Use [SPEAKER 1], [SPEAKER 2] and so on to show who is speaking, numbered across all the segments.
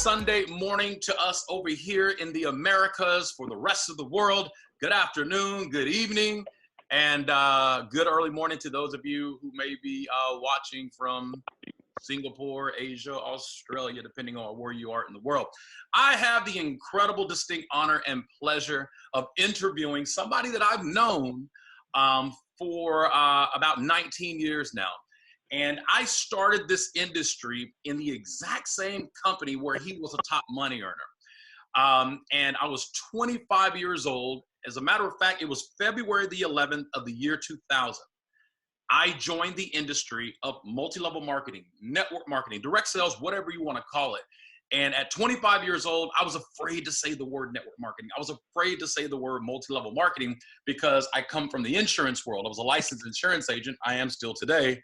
[SPEAKER 1] Sunday morning to us over here in the Americas. For the rest of the world, good afternoon, good evening, and good early morning to those of you who may be watching from Singapore, Asia, Australia, depending on where you are in the world. I have the incredible, distinct honor and pleasure of interviewing somebody that I've known for about 19 years now. And I started this industry in the exact same company where he was a top money earner. And I was 25 years old. As a matter of fact, it was February the 11th of the year 2000. I joined the industry of multi-level marketing, network marketing, direct sales, whatever you want to call it. And at 25 years old, I was afraid to say the word network marketing. I was afraid to say the word multi-level marketing because I come from the insurance world. I was a licensed insurance agent. I am still today.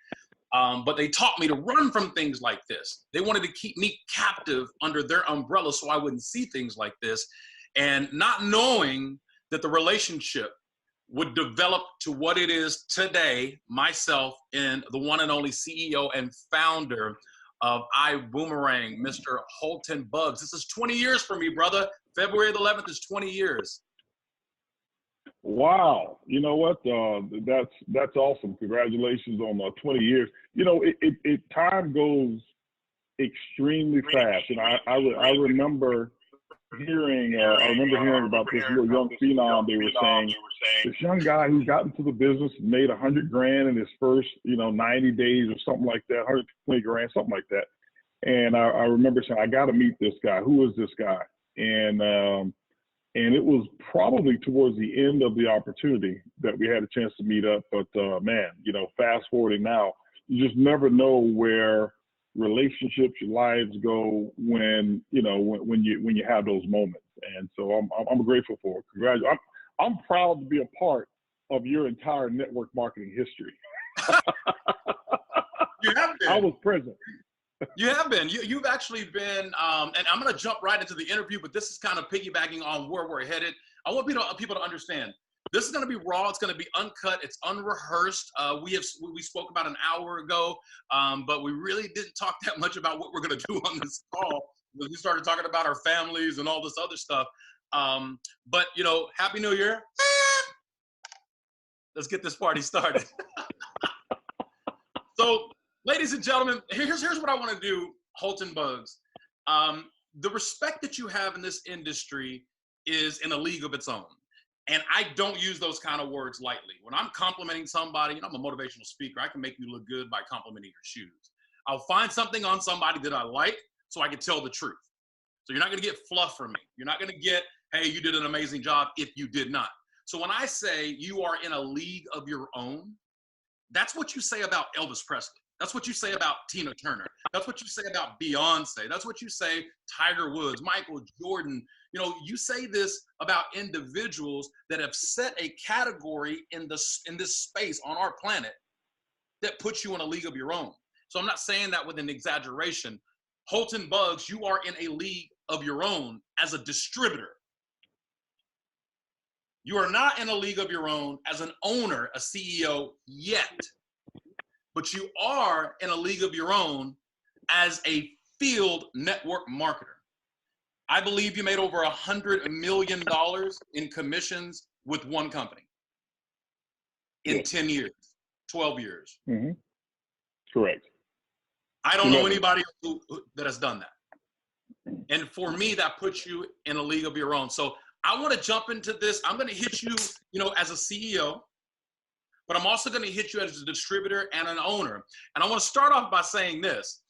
[SPEAKER 1] But they taught me to run from things like this. They wanted to keep me captive under their umbrella so I wouldn't see things like this. And not knowing that the relationship would develop to what it is today, myself and the one and only CEO and founder of iBuumerang, Mr. Holton Buggs. This is 20 years for me, brother. February the 11th is 20 years.
[SPEAKER 2] Wow. You know what? That's awesome. Congratulations on 20 years. You know, time goes extremely fast. And I remember hearing about this little young phenom. They were saying this young guy who got into the business made $100 grand in his first, 90 days or something like that, 120 grand, something like that. And I remember saying, I got to meet this guy. Who is this guy? And it was probably towards the end of the opportunity that we had a chance to meet up. But man, fast forwarding now, you just never know where relationships, your lives go when you have those moments. And so I'm grateful for it. Congratulations. I'm proud to be a part of your entire network marketing history.
[SPEAKER 1] You have been.
[SPEAKER 2] I was present.
[SPEAKER 1] You have been. You've actually been, and I'm going to jump right into the interview, but this is kind of piggybacking on where we're headed. I want people to understand. This is going to be raw. It's going to be uncut. It's unrehearsed. We spoke about an hour ago, but we really didn't talk that much about what we're going to do on this call. We started talking about our families and all this other stuff. But Happy New Year. Let's get this party started. So, ladies and gentlemen, here's what I want to do, Holton Buggs. The respect that you have in this industry is in a league of its own. And I don't use those kind of words lightly. When I'm complimenting somebody, I'm a motivational speaker, I can make you look good by complimenting your shoes. I'll find something on somebody that I like so I can tell the truth. So you're not going to get fluff from me. You're not going to get, hey, you did an amazing job if you did not. So when I say you are in a league of your own, that's what you say about Elvis Presley. That's what you say about Tina Turner. That's what you say about Beyonce. That's what you say Tiger Woods, Michael Jordan. You say this about individuals that have set a category in this space on our planet that puts you in a league of your own. So I'm not saying that with an exaggeration. Holton Buggs, you are in a league of your own as a distributor. You are not in a league of your own as an owner, a CEO yet. But you are in a league of your own as a field network marketer. I believe you made over $100 million in commissions with one company in 10 years, 12 years.
[SPEAKER 2] Mm-hmm. Correct.
[SPEAKER 1] I don't know anybody that has done that. And for me, that puts you in a league of your own. So I want to jump into this. I'm going to hit you, as a CEO. But I'm also going to hit you as a distributor and an owner. And I want to start off by saying this.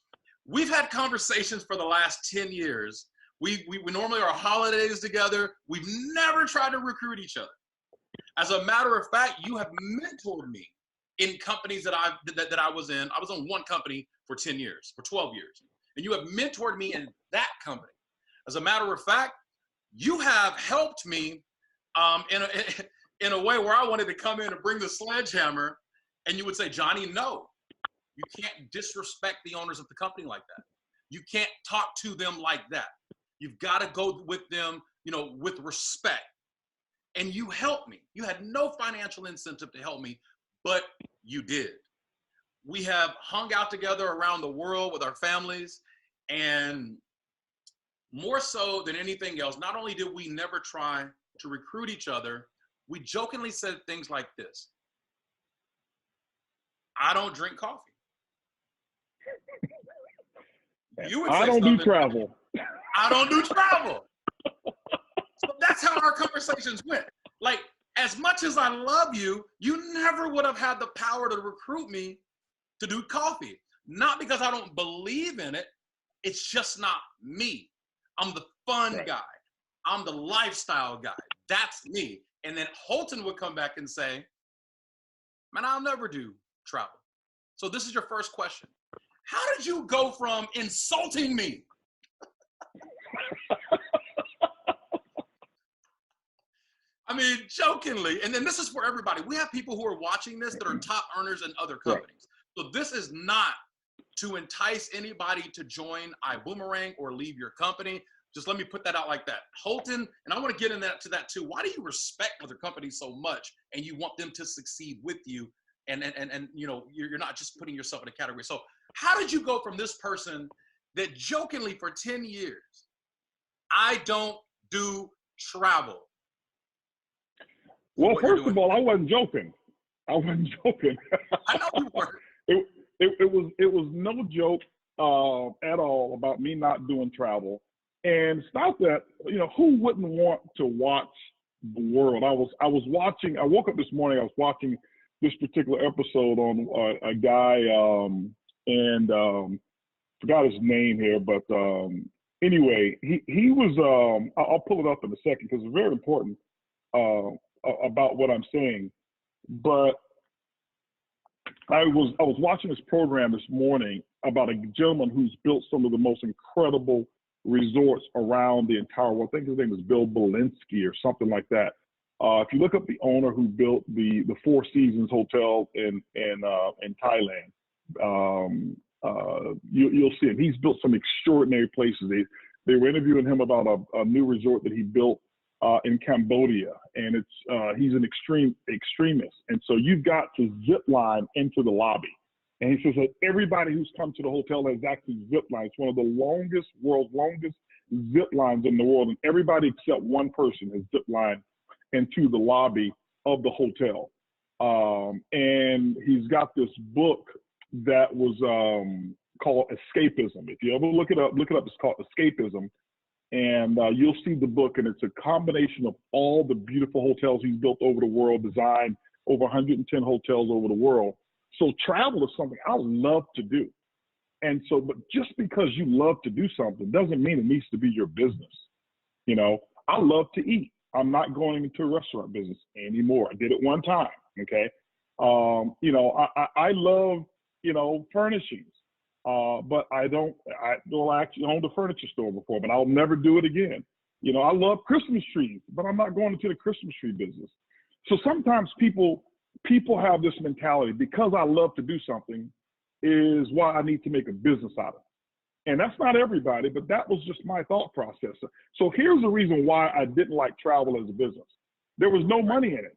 [SPEAKER 1] We've had conversations for the last 10 years. We normally are holidays together. We've never tried to recruit each other. As a matter of fact, you have mentored me in companies that I was in. I was in one company for 10 years, for 12 years. And you have mentored me in that company. As a matter of fact, you have helped me in a way where I wanted to come in and bring the sledgehammer, and you would say, Johnny, no, you can't disrespect the owners of the company like that. You can't talk to them like that. You've got to go with them, with respect. And you helped me. You had no financial incentive to help me, but you did. We have hung out together around the world with our families, and more so than anything else, not only did we never try to recruit each other, we jokingly said things like this: I don't drink coffee. You would say
[SPEAKER 2] I don't do travel.
[SPEAKER 1] I don't do travel. So that's how our conversations went. Like, as much as I love you, you never would have had the power to recruit me to do coffee. Not because I don't believe in it. It's just not me. I'm the fun guy. I'm the lifestyle guy. That's me. And then Holton would come back and say, man, I'll never do travel. So this is your first question. How did you go from insulting me I mean, jokingly, and then this is for everybody. We have people who are watching this that are top earners in other companies. So this is not to entice anybody to join iBuumerang or leave your company. Just let me put that out like that. Holton, and I want to get into that too. Why do you respect other companies so much and you want them to succeed with you? And you know, you're not just putting yourself in a category. So how did you go from this person that jokingly for 10 years, I don't do travel?
[SPEAKER 2] Well, first of all, I wasn't joking. I wasn't joking.
[SPEAKER 1] I know you weren't.
[SPEAKER 2] It was no joke at all about me not doing travel. And it's not that, you know, who wouldn't want to watch the world? I was watching, I woke up this morning, I was watching this particular episode on a guy, forgot his name here, but anyway, he was, I'll pull it up in a second because it's very important about what I'm saying. But I was watching this program this morning about a gentleman who's built some of the most incredible resorts around the entire world. I think his name is Bill Belinsky or something like that. If you look up the owner who built the Four Seasons Hotel in Thailand, you'll see him. He's built some extraordinary places. They were interviewing him about a new resort that he built in Cambodia, and he's an extremist. And so you've got to zip line into the lobby. And he says that everybody who's come to the hotel has actually zip lined. It's one of the world's longest zip lines in the world. And everybody except one person has zip lined into the lobby of the hotel. And he's got this book that was called Escapism. If you ever look it up, it's called Escapism. And you'll see the book, and it's a combination of all the beautiful hotels he's built over the world, designed over 110 hotels over the world. So travel is something I love to do. And so, but just because you love to do something doesn't mean it needs to be your business. You know, I love to eat. I'm not going into a restaurant business anymore. I did it one time, okay? You know, I love, you know, furnishings. But I actually owned a furniture store before, but I'll never do it again. You know, I love Christmas trees, but I'm not going into the Christmas tree business. So sometimes people have this mentality, because I love to do something is why I need to make a business out of it. And that's not everybody, but that was just my thought process. So here's the reason why I didn't like travel as a business. There was no money in it.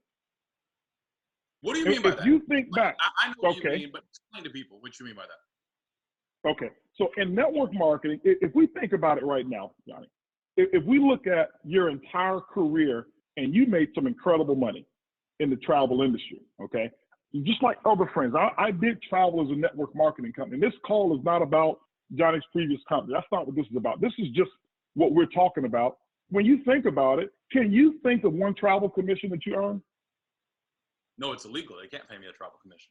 [SPEAKER 1] What do you mean by that?
[SPEAKER 2] If you think back.
[SPEAKER 1] I know what you mean, but explain to people what you mean by that.
[SPEAKER 2] Okay, so in network marketing, if we think about it right now, Johnny, if we look at your entire career and you made some incredible money in the travel industry, okay? Just like other friends, I did travel as a network marketing company. This call is not about Johnny's previous company. That's not what this is about. This is just what we're talking about. When you think about it, can you think of one travel commission that you earned?
[SPEAKER 1] No, it's illegal. They can't pay me a travel commission.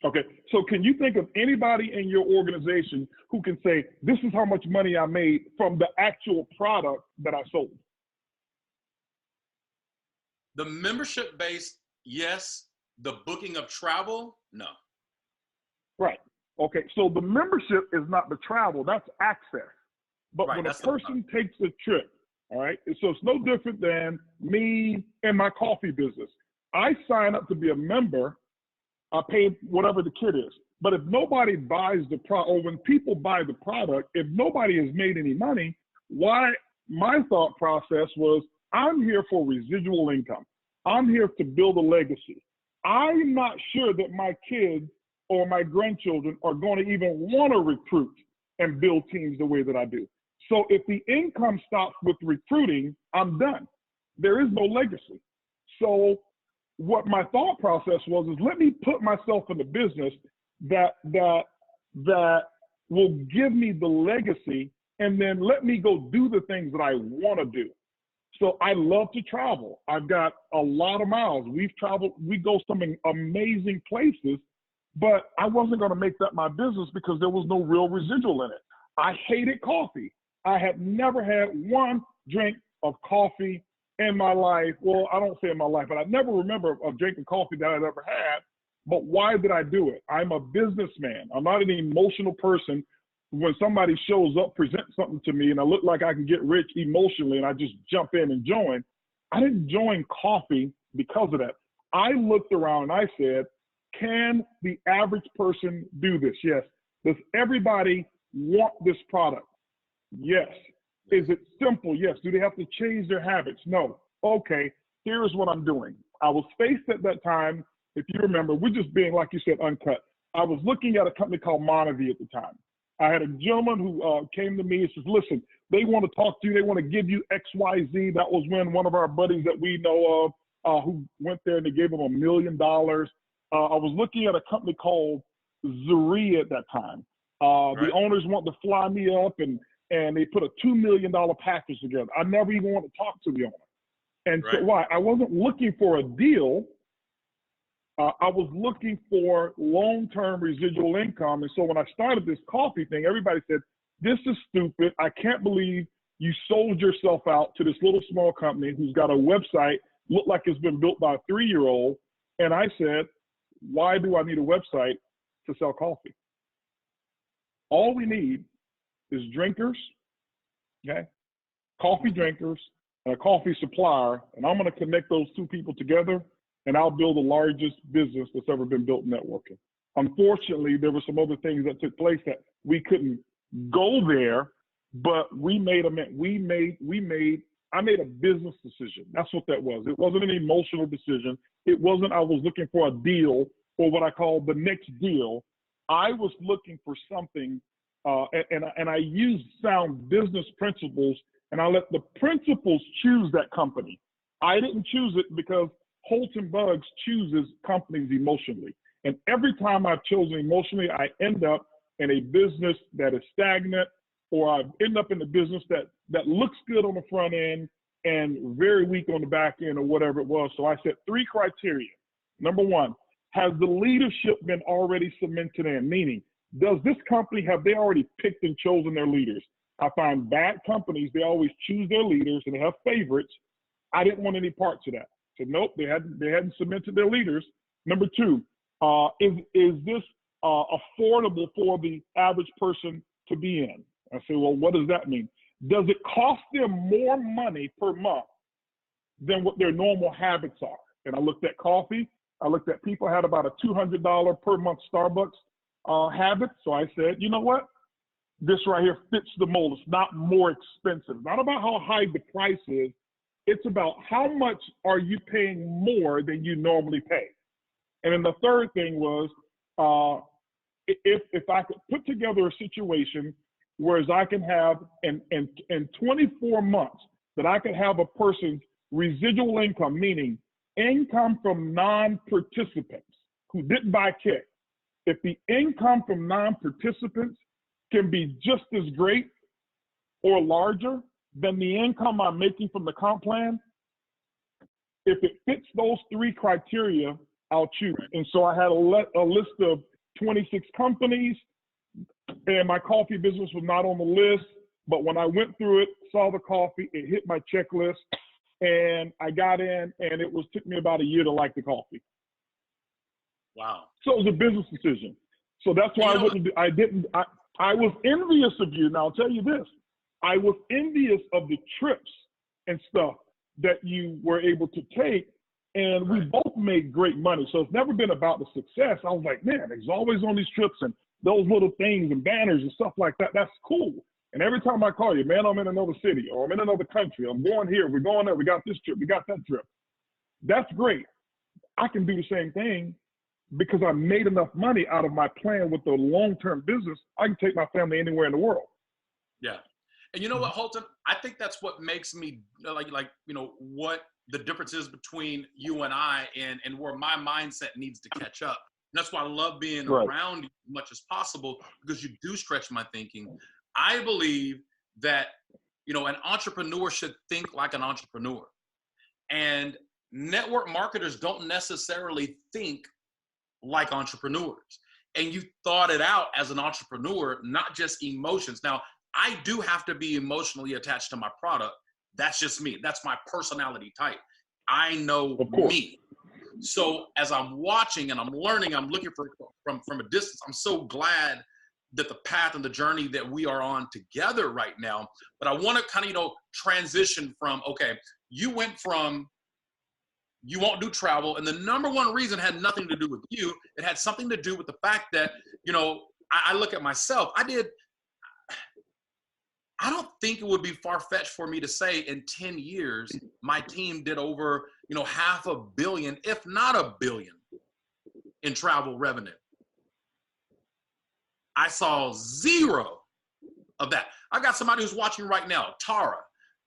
[SPEAKER 2] Okay, so can you think of anybody in your organization who can say, this is how much money I made from the actual product that I sold?
[SPEAKER 1] The membership base, yes. The booking of travel, no.
[SPEAKER 2] Right. Okay, so the membership is not the travel, that's access. But right, when a person takes a trip, all right, so it's no different than me and my coffee business. I sign up to be a member, I pay whatever the kit is. But if nobody buys the product, or when people buy the product, if nobody has made any money, why? My thought process was, I'm here for residual income. I'm here to build a legacy. I'm not sure that my kids or my grandchildren are going to even want to recruit and build teams the way that I do. So if the income stops with recruiting, I'm done. There is no legacy. So what my thought process was is let me put myself in the business that will give me the legacy, and then let me go do the things that I want to do. So I love to travel. I've got a lot of miles. We've traveled, we go some amazing places, but I wasn't going to make that my business because there was no real residual in it. I hated coffee. I had never had one drink of coffee in my life. Well, I don't say in my life, but I never remember of drinking coffee that I'd ever had. But why did I do it? I'm a businessman. I'm not an emotional person. When somebody shows up, presents something to me, and I look like I can get rich emotionally, and I just jump in and join, I didn't join coffee because of that. I looked around and I said, can the average person do this? Yes. Does everybody want this product? Yes. Is it simple? Yes. Do they have to change their habits? No. Okay, here's what I'm doing. I was faced at that time, if you remember, we're just being, like you said, Uncut. I was looking at a company called Monavie at the time. I had a gentleman who came to me and says, listen, they want to talk to you. They want to give you XYZ. That was when one of our buddies that we know of who went there and they gave him $1 million. I was looking at a company called Zuri at that time. The owners wanted to fly me up and they put a $2 million package together. I never even wanted to talk to the owner. And so why? I wasn't looking for a deal. I was looking for long-term residual income. And so when I started this coffee thing, everybody said, this is stupid. I can't believe you sold yourself out to this little small company who's got a website, looked like it's been built by a 3-year-old. And I said, why do I need a website to sell coffee? All we need is drinkers, okay? Coffee drinkers and a coffee supplier. And I'm going to connect those two people together, and I'll build the largest business that's ever been built in networking. Unfortunately, there were some other things that took place that we couldn't go there, but I made a business decision. That's what that was. It wasn't an emotional decision. It wasn't I was looking for a deal or what I call the next deal. I was looking for something, and I used sound business principles, and I let the principles choose that company. I didn't choose it because Holton Bugs chooses companies emotionally. And every time I've chosen emotionally, I end up in a business that is stagnant, or I end up in a business that looks good on the front end and very weak on the back end, or whatever it was. So I set 3 criteria. Number 1, has the leadership been already cemented in? Meaning, does this company, have they already picked and chosen their leaders? I find bad companies, they always choose their leaders and they have favorites. I didn't want any parts of that. So nope, they hadn't cemented their leaders. Number 2, is this affordable for the average person to be in? I say, well, what does that mean? Does it cost them more money per month than what their normal habits are? And I looked at coffee. I looked at people had about a $200 per month Starbucks habit. So I said, you know what? This right here fits the mold. It's not more expensive. Not about how high the price is. It's about how much are you paying more than you normally pay. And then the third thing was, if I could put together a situation whereas I can have in 24 months that I could have a person's residual income, meaning income from non-participants who didn't buy kit. If the income from non-participants can be just as great or larger than the income I'm making from the comp plan, if it fits those 3 criteria, I'll choose. And so I had a list of 26 companies, and my coffee business was not on the list. But when I went through it, saw the coffee, it hit my checklist, and I got in, and took me about a year to like the coffee.
[SPEAKER 1] Wow.
[SPEAKER 2] So it was a business decision. So that's why I was envious of you. Now I'll tell you this, I was envious of the trips and stuff that you were able to take, and we both made great money. So it's never been about the success. I was like, man, he's always on these trips and those little things and banners and stuff like that. That's cool. And every time I call you, man, I'm in another city or I'm in another country. I'm going here. We're going there. We got this trip. We got that trip. That's great. I can do the same thing because I made enough money out of my plan with the long-term business. I can take my family anywhere in the world.
[SPEAKER 1] Yeah. And you know what, Holton? I think that's what makes me what the difference is between you and I, and where my mindset needs to catch up. And that's why I love being around you as much as possible, because you do stretch my thinking. I believe that, an entrepreneur should think like an entrepreneur. And network marketers don't necessarily think like entrepreneurs. And you thought it out as an entrepreneur, not just emotions. Now, I do have to be emotionally attached to my product. That's just me. That's my personality type. I know me. So as I'm watching and I'm learning, I'm looking for from a distance. I'm so glad that the path and the journey that we are on together right now. But I want to kind of, transition from, okay, you went from, you won't do travel. And the number one reason had nothing to do with you. It had something to do with the fact that, I look at myself. I don't think it would be far-fetched for me to say in 10 years, my team did over, $500 million, if not $1 billion in travel revenue. I saw zero of that. I got somebody who's watching right now, Tara.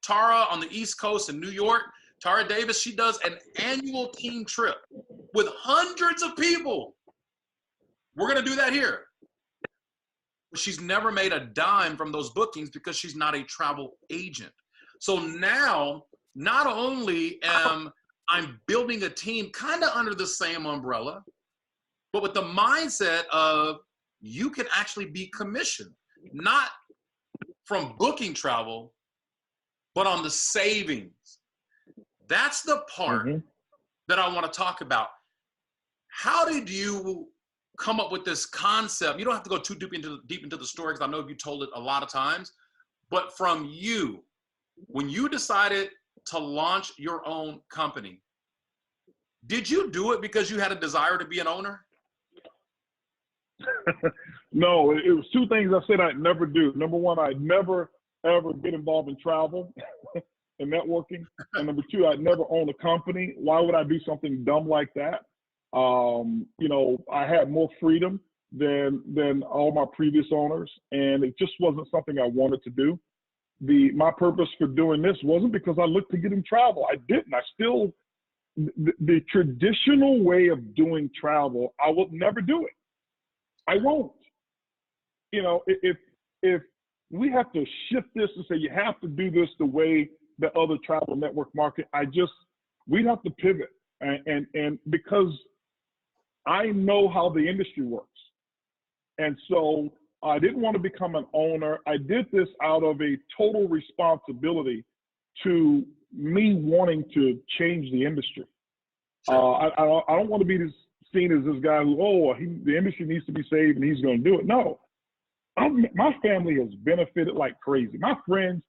[SPEAKER 1] Tara on the East Coast in New York. Tara Davis, she does an annual team trip with hundreds of people. We're going to do that here. She's never made a dime from those bookings because she's not a travel agent. So now, not only am I building a team kind of under the same umbrella, but with the mindset of you can actually be commissioned, not from booking travel, but on the savings. That's the part that I want to talk about. How did you come up with this concept? You don't have to go too deep into the story, because I know you told it a lot of times, but from you, when you decided to launch your own company, did you do it because you had a desire to be an owner?
[SPEAKER 2] No, it was two things I said I'd never do. Number one, I'd never, ever get involved in travel and networking. And number two, I'd never own a company. Why would I do something dumb like that? I had more freedom than all my previous owners, and it just wasn't something I wanted to do. My purpose for doing this wasn't because I looked to get in travel. I didn't. I still, the traditional way of doing travel, I will never do it. I won't. If we have to shift this and say you have to do this the way the other travel network market, we'd have to pivot. And because I know how the industry works. And so I didn't want to become an owner. I did this out of a total responsibility to me wanting to change the industry. I don't want to be seen as this guy who, the industry needs to be saved and he's going to do it. No, my family has benefited like crazy. My friends,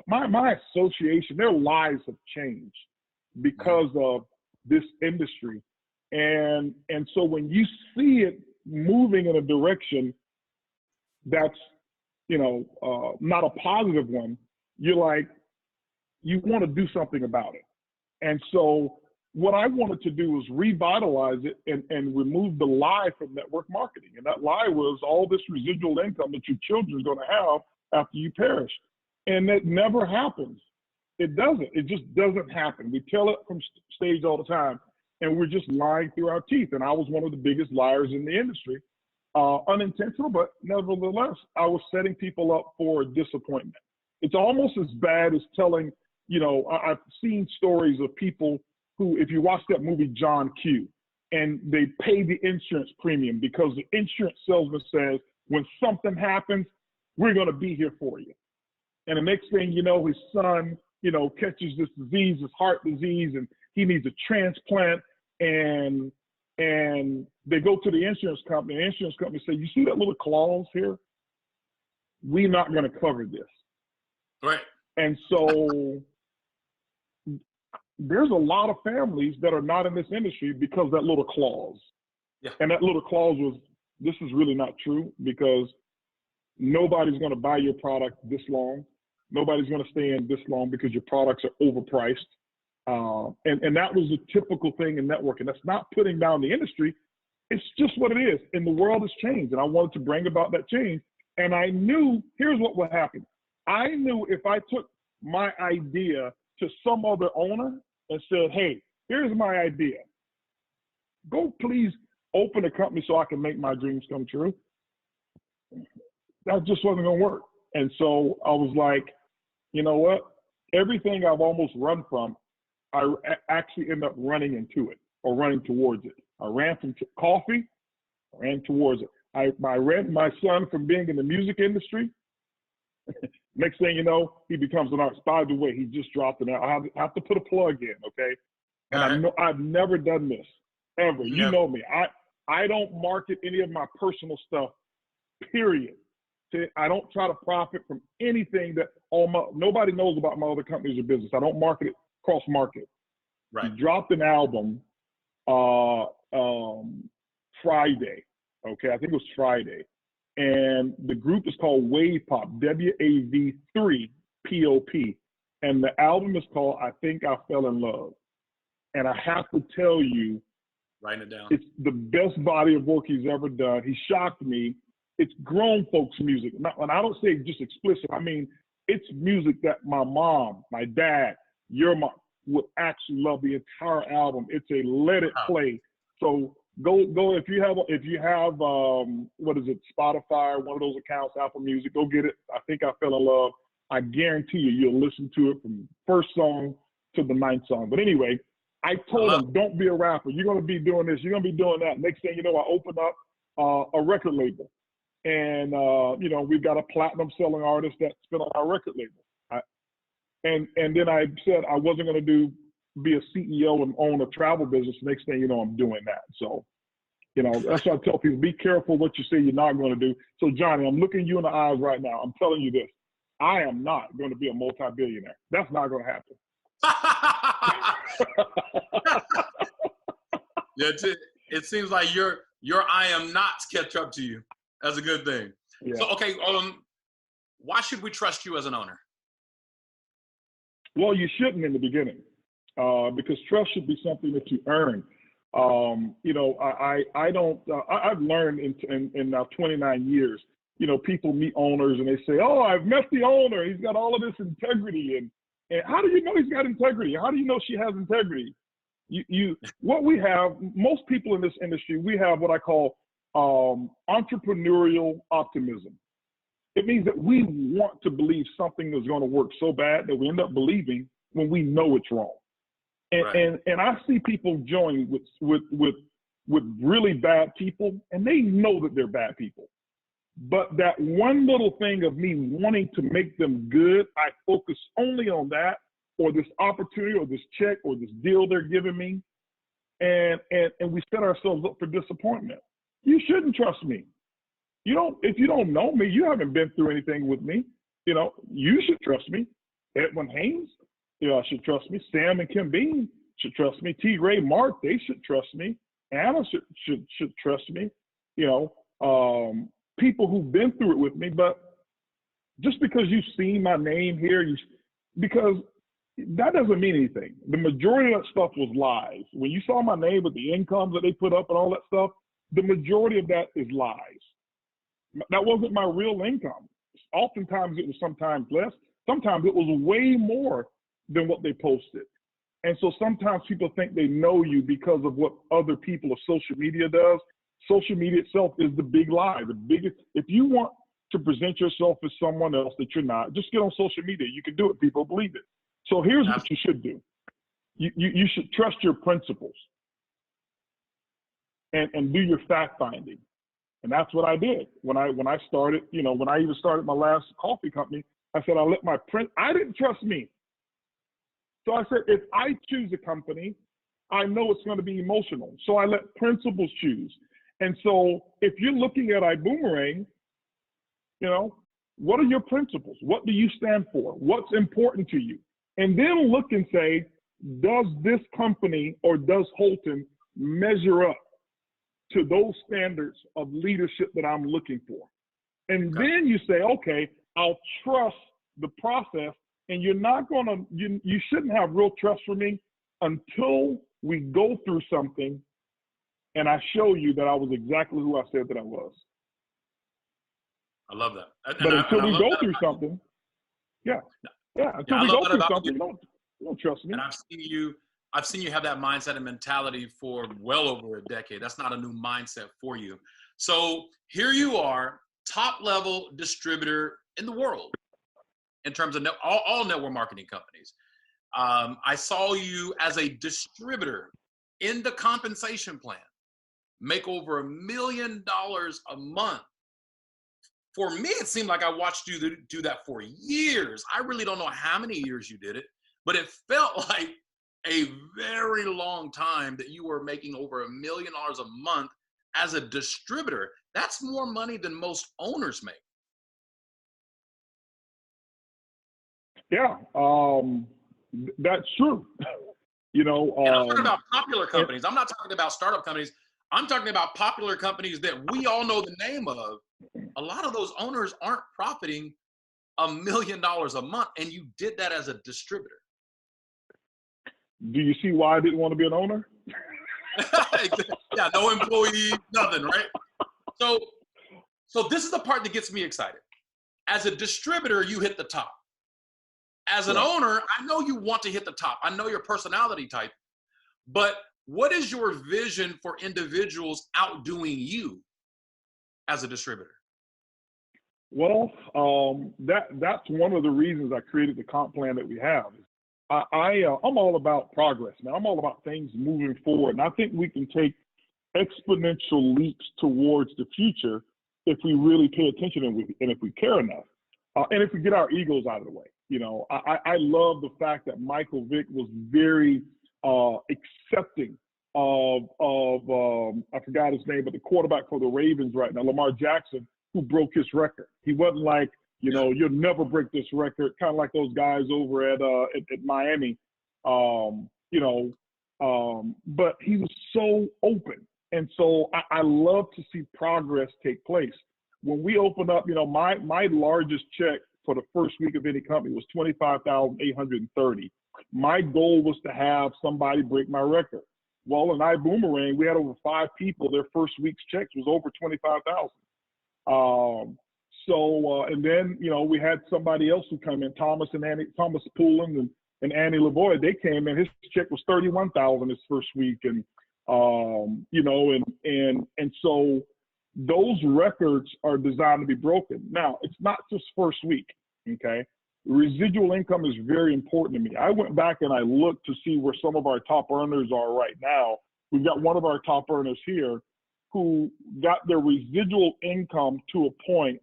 [SPEAKER 2] my association, their lives have changed because of this industry. And so when you see it moving in a direction that's, not a positive one, you're like, you want to do something about it. And so what I wanted to do was revitalize it and remove the lie from network marketing. And that lie was all this residual income that your children's going to have after you perish. And that never happens. It doesn't. It just doesn't happen. We tell it from stage all the time, and we're just lying through our teeth. And I was one of the biggest liars in the industry. Unintentional, but nevertheless, I was setting people up for disappointment. It's almost as bad as telling, I've seen stories of people who, if you watch that movie, John Q, and they pay the insurance premium because the insurance salesman says, when something happens, we're going to be here for you. And the next thing you know, his son, catches this disease, this heart disease, and he needs a transplant. And they go to the insurance company. The insurance company say, you see that little clause here? We're not going to cover this.
[SPEAKER 1] Right.
[SPEAKER 2] And so there's a lot of families that are not in this industry because of that little clause.
[SPEAKER 1] Yeah.
[SPEAKER 2] And that little clause was, this is really not true, because nobody's going to buy your product this long. Nobody's going to stay in this long because your products are overpriced. And that was a typical thing in networking. That's not putting down the industry. It's just what it is. And the world has changed. And I wanted to bring about that change. And I knew, here's what would happen. I knew if I took my idea to some other owner and said, hey, here's my idea. Go please open a company so I can make my dreams come true. That just wasn't going to work. And so I was like, you know what? Everything I've almost run from, I actually end up running into it or running towards it. I ran from coffee, I ran towards it. I ran my son from being in the music industry. Next thing you know, he becomes an artist. By the way, he just dropped it. I have to put a plug in, okay? And I know I've never done this, ever. Never. You know me. I don't market any of my personal stuff, period. I don't try to profit from anything that nobody knows about my other companies or business. I don't market it, cross-market.
[SPEAKER 1] Right.
[SPEAKER 2] He dropped an album Friday, okay? I think it was Friday. And the group is called Wave Pop, WAV3POP. And the album is called I Think I Fell in Love. And I have to tell you,
[SPEAKER 1] writing it down,
[SPEAKER 2] it's the best body of work he's ever done. He shocked me. It's grown folks music. And I don't say just explicit. I mean, it's music that my mom, my dad, your mom would actually love. The entire album. It's a let it play. So go if you have what is it, Spotify, one of those accounts, Apple Music, go get it. I Think I Fell in Love. I guarantee you'll listen to it from first song to the ninth song. But anyway, I told him, don't be a rapper. You're going to be doing this. You're going to be doing that. Next thing you know, I opened up a record label. And, you know, we've got a platinum selling artist that's been on our record label. And then I said I wasn't going to be a CEO and own a travel business. Next thing you know, I'm doing that. So, you know, that's why I tell people, be careful what you say you're not going to do. So, Johnny, I'm looking you in the eyes right now. I'm telling you this. I am not going to be a multi-billionaire. That's not going to happen.
[SPEAKER 1] Yeah, it seems like your I am nots catch up to you. That's a good thing. Yeah. So, okay, why should we trust you as an owner?
[SPEAKER 2] Well, you shouldn't in the beginning, because trust should be something that you earn. You know, I don't. I've learned in now 29 years. You know, people meet owners and they say, "Oh, I've met the owner. He's got all of this integrity." And how do you know he's got integrity? How do you know she has integrity? What we have, most people in this industry, we have what I call entrepreneurial optimism. It means that we want to believe something is going to work so bad that we end up believing when we know it's wrong. And right. and I see people join with really bad people, and they know that they're bad people. But that one little thing of me wanting to make them good, I focus only on that, or this opportunity, or this check, or this deal they're giving me, and we set ourselves up for disappointment. You shouldn't trust me. If you don't know me, you haven't been through anything with me. You know, you should trust me. Edwin Haynes, should trust me. Sam and Kim Bean should trust me. T. Ray, Mark, they should trust me. Anna should trust me. You know, people who've been through it with me. But just because you've seen my name here, because that doesn't mean anything. The majority of that stuff was lies. When you saw my name with the incomes that they put up and all that stuff, the majority of that is lies. That wasn't my real income. Oftentimes it was sometimes less. Sometimes it was way more than what they posted. And so sometimes people think they know you because of what other people of social media does. Social media itself is the big lie. The biggest, if you want to present yourself as someone else that you're not, just get on social media. You can do it. People believe it. So here's what you should do. You should trust your principles and do your fact finding. And that's what I did when I started, when I even started my last coffee company. I said, I didn't trust me. So I said, if I choose a company, I know it's going to be emotional. So I let principles choose. And so if you're looking at iBuumerang, what are your principles? What do you stand for? What's important to you? And then look and say, does this company or does Holton measure up to those standards of leadership that I'm looking for? And then you say, okay, I'll trust the process. And you're not going to, you shouldn't have real trust for me until we go through something and I show you that I was exactly who I said that I was.
[SPEAKER 1] I love that.
[SPEAKER 2] But until we go through something, Yeah. Yeah.
[SPEAKER 1] Yeah,
[SPEAKER 2] Until
[SPEAKER 1] I
[SPEAKER 2] we
[SPEAKER 1] love
[SPEAKER 2] go
[SPEAKER 1] that
[SPEAKER 2] through
[SPEAKER 1] about
[SPEAKER 2] something,
[SPEAKER 1] you.
[SPEAKER 2] you don't trust me.
[SPEAKER 1] And I've seen you have that mindset and mentality for well over a decade. That's not a new mindset for you. So here you are, top level distributor in the world in terms of all network marketing companies. I saw you as a distributor in the compensation plan, make over $1 million a month. For me, it seemed like I watched you do that for years. I really don't know how many years you did it, but it felt like a very long time that you were making over $1 million a month as a distributor. That's more money than most owners make.
[SPEAKER 2] Yeah, that's true. You know,
[SPEAKER 1] And I'm talking about popular
[SPEAKER 2] and,
[SPEAKER 1] companies. I'm not talking about startup companies. I'm talking about popular companies that we all know the name of. A lot of those owners aren't profiting $1 million a month, and you did that as a distributor.
[SPEAKER 2] do you see why I didn't want to be an owner?
[SPEAKER 1] Yeah, no employees, nothing, right? So this is the part that gets me excited. As a distributor, you hit the top. As an owner, I know you want to hit the top. I know your personality type, but what is your vision for individuals outdoing you as a distributor?
[SPEAKER 2] Well, that's one of the reasons I created the comp plan that we have. I'm all about progress, man. I'm all about things moving forward, and I think we can take exponential leaps towards the future if we really pay attention and if we care enough, and if we get our egos out of the way. You know, I love the fact that Michael Vick was very accepting of I forgot his name, but the quarterback for the Ravens right now, Lamar Jackson, who broke his record. He wasn't like, you know, you'll never break this record, kind of like those guys over at Miami, but he was so open. And so I love to see progress take place. When we open up, you know, my largest check for the first week of any company was $25,830. My goal was to have somebody break my record. Well, in iBuumerang, we had over 5 people. Their first week's checks was over $25,000. And then, you know, we had somebody else who come in, Thomas Poulin and Annie LeBoy. They came in, his check was $31,000 his first week. And, so those records are designed to be broken. Now, it's not just first week, okay? Residual income is very important to me. I went back and I looked to see where some of our top earners are right now. We've got one of our top earners here who got their residual income to a point,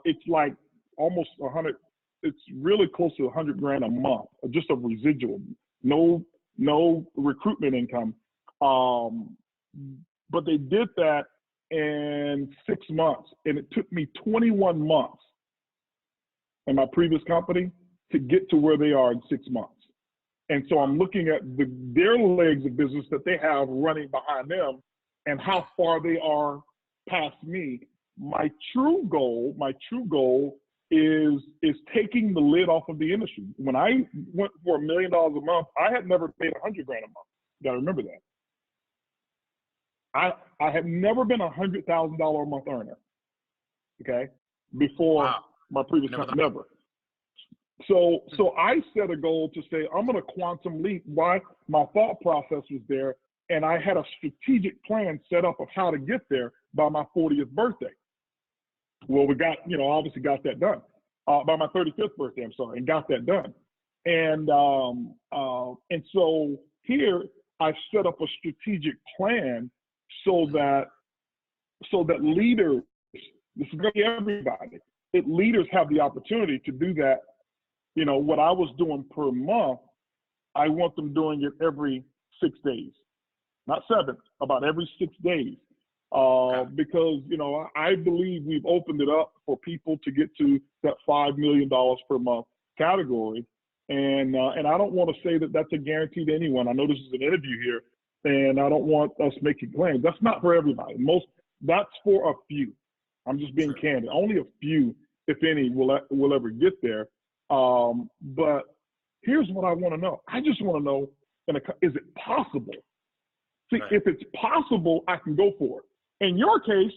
[SPEAKER 2] it's like almost 100, it's really close to 100 grand a month, just of residual, no recruitment income. But they did that in 6 months, and it took me 21 months in my previous company to get to where they are in 6 months. And so I'm looking at their legs of business that they have running behind them and how far they are past me. My true goal is taking the lid off of the industry. When I went for $1 million a month, I had never made 100 grand a month. You gotta remember that. I had never been $100,000 a month earner, okay, before my previous company, never. So I set a goal to say, I'm gonna quantum leap. Why? My thought process was there, and I had a strategic plan set up of how to get there by my 40th birthday. Well, we got, obviously got that done. By my 35th birthday, I'm sorry, and got that done. And so here I've set up a strategic plan so that leaders, this is going to be everybody, leaders have the opportunity to do that. What I was doing per month, I want them doing it every 6 days, not 7, about every 6 days. Because, I believe we've opened it up for people to get to that $5 million per month category. And I don't want to say that that's a guarantee to anyone. I know this is an interview here, and I don't want us making claims. That's not for everybody. That's for a few. I'm just being candid. Only a few, if any, will ever get there. But here's what I want to know. I just want to know, is it possible? See, if it's possible, I can go for it. In your case,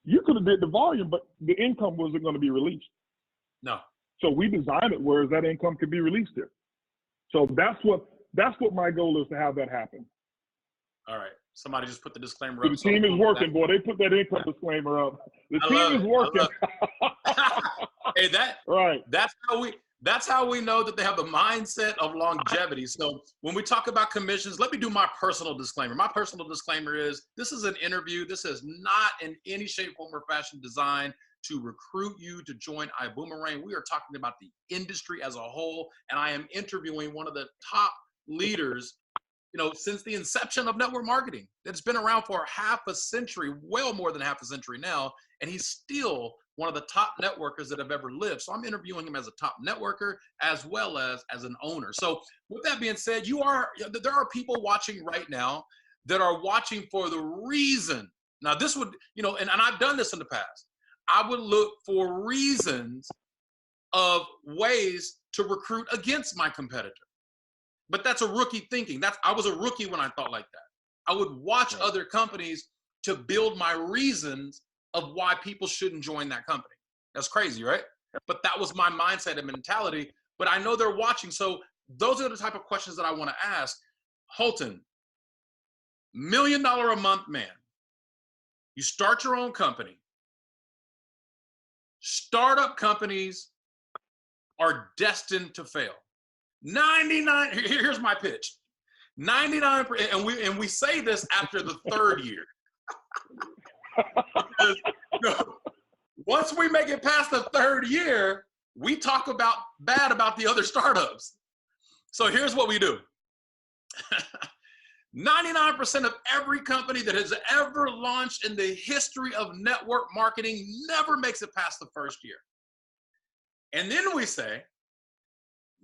[SPEAKER 2] you could have did the volume, but the income wasn't going to be released.
[SPEAKER 1] No.
[SPEAKER 2] So we designed it where that income can be released there. So that's what my goal is, to have that happen.
[SPEAKER 1] All right. Somebody just put the disclaimer
[SPEAKER 2] So
[SPEAKER 1] up.
[SPEAKER 2] the team is working, boy. They put that income disclaimer up. The team is working.
[SPEAKER 1] Hey,
[SPEAKER 2] right.
[SPEAKER 1] That's how we know that they have the mindset of longevity. So when we talk about commissions, let me do my personal disclaimer. My personal disclaimer is this is an interview. This is not in any shape, form, or fashion designed to recruit you to join iBuumerang. We are talking about the industry as a whole, and I am interviewing one of the top leaders, since the inception of network marketing. It's been around for half a century, well more than half a century now, and he's still one of the top networkers that have ever lived. So I'm interviewing him as a top networker as well as an owner. So with that being said, there are people watching right now that are watching for the reason. Now this would, and I've done this in the past. I would look for reasons of ways to recruit against my competitor. But that's a rookie thinking. I was a rookie when I thought like that. I would watch other companies to build my reasons of why people shouldn't join that company. That's crazy, right? But that was my mindset and mentality. But I know they're watching. So those are the type of questions that I want to ask. Holton, $1 million a month man. You start your own company. Startup companies are destined to fail. 99, here's my pitch. 99%, and we say this after the third year. Because, once we make it past the third year, we talk bad about the other startups. So here's what we do. 99% of every company that has ever launched in the history of network marketing never makes it past the first year. And then we say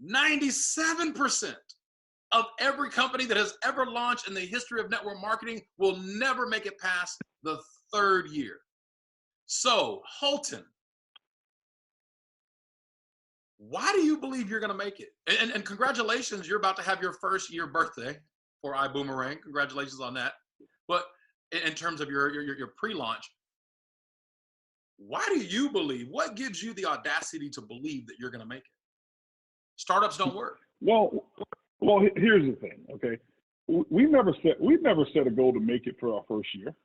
[SPEAKER 1] 97% of every company that has ever launched in the history of network marketing will never make it past the third year. So, Holton, why do you believe you're going to make it? And congratulations, you're about to have your first year birthday for iBuumerang. Congratulations on that. But in terms of your pre-launch, why do you believe? What gives you the audacity to believe that you're going to make it? Startups don't work.
[SPEAKER 2] Well, here's the thing. Okay, we've never set a goal to make it for our first year.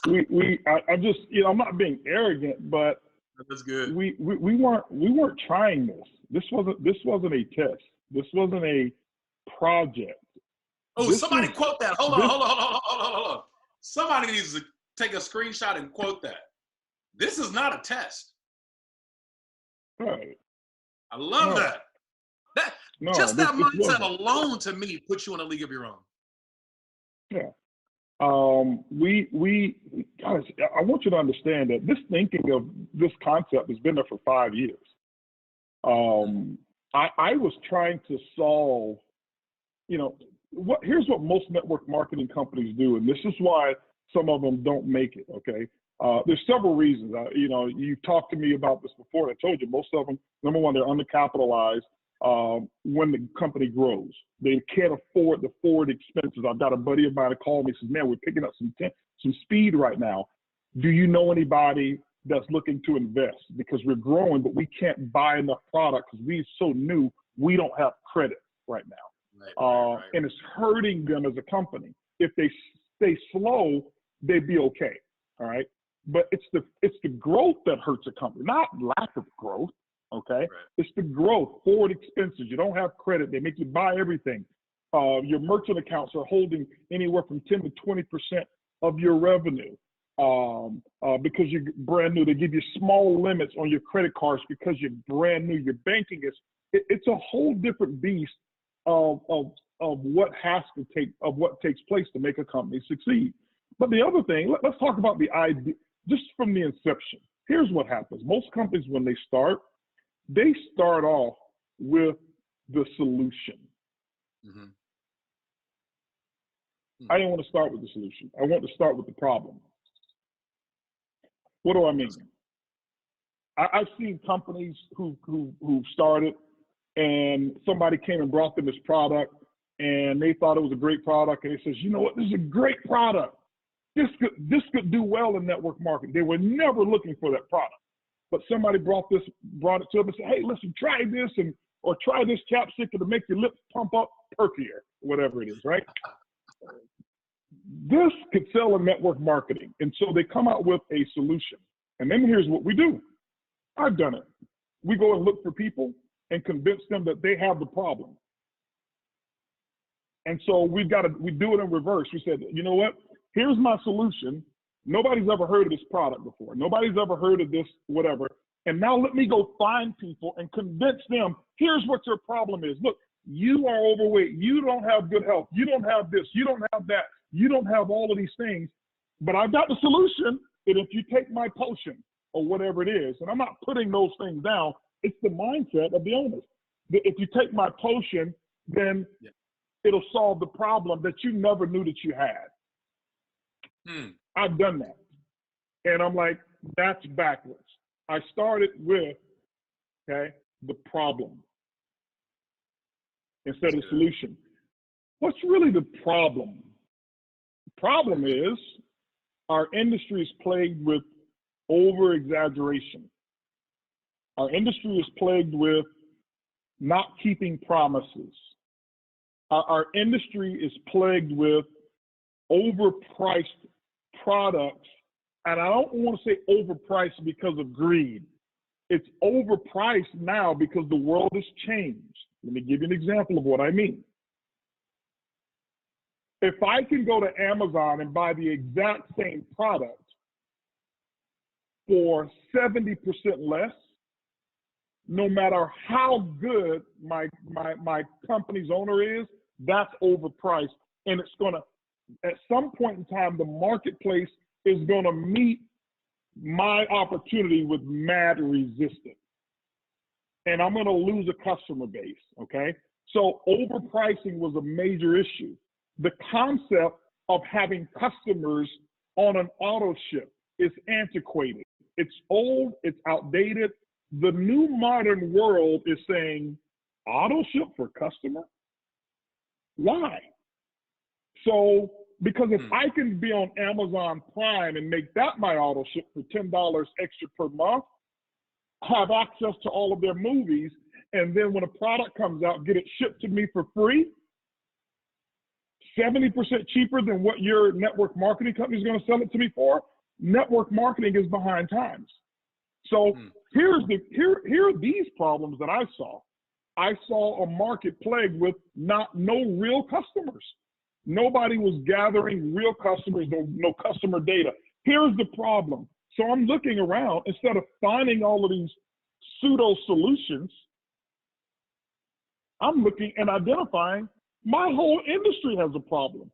[SPEAKER 2] I'm just, I'm not being arrogant, but
[SPEAKER 1] that's good.
[SPEAKER 2] We weren't trying this. This wasn't a test. This wasn't a project.
[SPEAKER 1] Oh, somebody quote that. Hold on. Somebody needs to take a screenshot and quote that. This is not a test.
[SPEAKER 2] Right.
[SPEAKER 1] I love that. That mindset alone to me puts you in a league of your own.
[SPEAKER 2] Yeah. Guys, I want you to understand that this thinking of this concept has been there for 5 years. I was trying to solve, here's what most network marketing companies do, and this is why some of them don't make it, okay? There's several reasons. You've talked to me about this before. I told you most of them, number one, they're undercapitalized when the company grows. They can't afford the forward expenses. I've got a buddy of mine that called me and says, man, we're picking up some speed right now. Do you know anybody that's looking to invest? Because we're growing, but we can't buy enough product because we're so new, we don't have credit right now. Right. And it's hurting them as a company. If they stay slow, they'd be okay. All right. But it's the growth that hurts a company, not lack of growth. Okay. Right. It's the growth, forward expenses. You don't have credit. They make you buy everything. Your merchant accounts are holding anywhere from 10 to 20% of your revenue. Because you're brand new, they give you small limits on your credit cards because you're brand new. Your banking it's a whole different beast of what takes place to make a company succeed. But the other thing, let's talk about the idea just from the inception. Here's what happens. Most companies, when they start off with the solution. Mm-hmm. I didn't want to start with the solution. I want to start with the problem. What do I mean? I've seen companies who started and somebody came and brought them this product and they thought it was a great product and they says, you know what, this is a great product. This could do well in network marketing. They were never looking for that product. but somebody brought it to them and said, hey, listen, try this or try this chapstick to make your lips pump up perkier, whatever it is, right? This could sell in network marketing. And so they come out with a solution. And then here's what we do. I've done it. We go and look for people and convince them that they have the problem. And so we do it in reverse. We said, you know what? Here's my solution. Nobody's ever heard of this product before. Nobody's ever heard of this, whatever. And now let me go find people and convince them, here's what your problem is. Look, you are overweight. You don't have good health. You don't have this. You don't have that. You don't have all of these things. But I've got the solution that if you take my potion or whatever it is, and I'm not putting those things down, it's the mindset of the owners. That if you take my potion, then it'll solve the problem that you never knew that you had. I've done that. And I'm like, that's backwards. I started with, the problem instead of the solution. What's really the problem? The problem is our industry is plagued with over-exaggeration. Our industry is plagued with not keeping promises. Our industry is plagued with overpriced products. And I don't want to say overpriced because of greed. It's overpriced now because the world has changed. Let me give you an example of what I mean. If I can go to Amazon and buy the exact same product for 70% less, no matter how good my company's owner is, that's overpriced. And it's going to, at some point in time, the marketplace is going to meet my opportunity with mad resistance. And I'm going to lose a customer base, okay? So overpricing was a major issue. The concept of having customers on an auto ship is antiquated. It's old, it's outdated. The new modern world is saying, auto ship for customer? Why? So, because if I can be on Amazon Prime and make that my auto ship for $10 extra per month, have access to all of their movies, and then when a product comes out, get it shipped to me for free, 70% cheaper than what your network marketing company is going to sell it to me for, network marketing is behind times. So here are these problems that I saw. I saw a market plagued with no real customers. Nobody was gathering real customers, no customer data. Here's the problem. So I'm looking around, instead of finding all of these pseudo solutions, I'm looking and identifying my whole industry has a problem.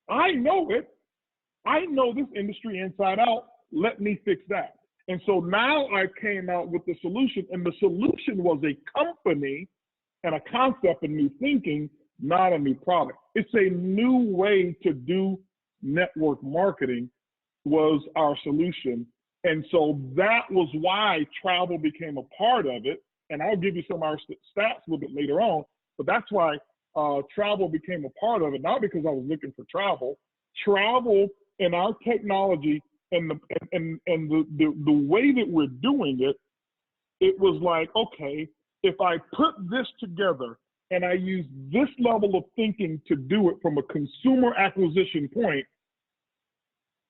[SPEAKER 2] I know it. I know this industry inside out. Let me fix that. And so now I came out with the solution, and the solution was a company and a concept and new thinking, not a new product. It's a new way to do network marketing was our solution. And so that was why travel became a part of it. And I'll give you some of our stats a little bit later on, but that's why travel became a part of it, not because I was looking for travel. Travel and our technology and the way that we're doing it, it was like, okay, if I put this together and I use this level of thinking to do it from a consumer acquisition point,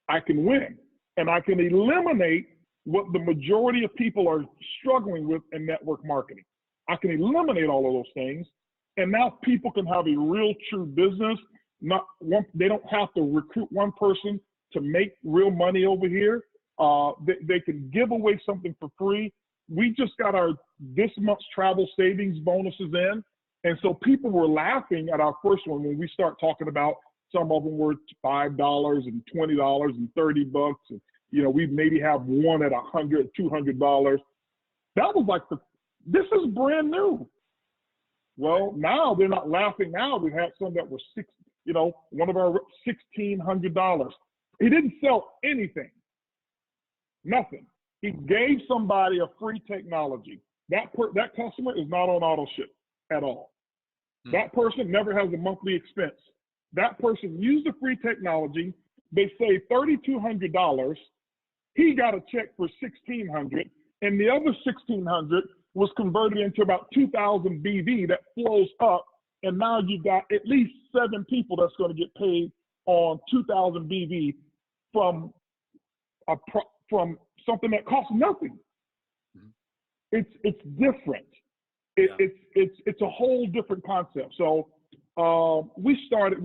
[SPEAKER 2] I can win. And I can eliminate what the majority of people are struggling with in network marketing. I can eliminate all of those things. And now people can have a real true business. They don't have to recruit one person to make real money over here. They can give away something for free. We just got this month's travel savings bonuses in. And so people were laughing at our first one when we start talking about some of them were $5 and $20 and $30. And, we maybe have one at $100, $200. That was like this is brand new. Well, now they're not laughing now. We've had some that were one of our $1,600. He didn't sell anything, nothing. He gave somebody a free technology. That customer is not on auto ship at all. That person never has a monthly expense. That person used the free technology. They saved $3,200. He got a check for $1,600, and the other 1,600 was converted into about 2,000 BV that flows up, and now you've got at least 7 people that's going to get paid on 2,000 BV from something that costs nothing. It's different. It's a whole different concept. So we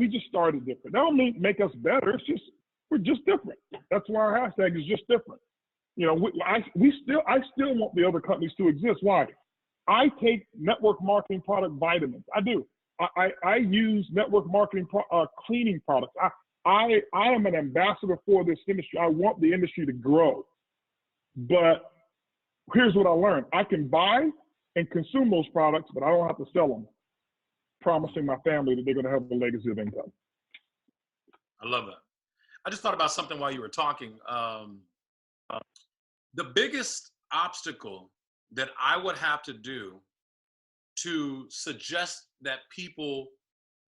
[SPEAKER 2] just started different. That don't make us better. It's just we're just different. That's why our hashtag is just different. You know, I still want the other companies to exist. Why? I take network marketing product vitamins. I do. I use network marketing cleaning products. I am an ambassador for this industry. I want the industry to grow. But here's what I learned. I can buy and consume those products, but I don't have to sell them, promising my family that they're going to have a legacy of income.
[SPEAKER 1] I love that. I just thought about something while you were talking. The biggest obstacle that I would have to do to suggest that people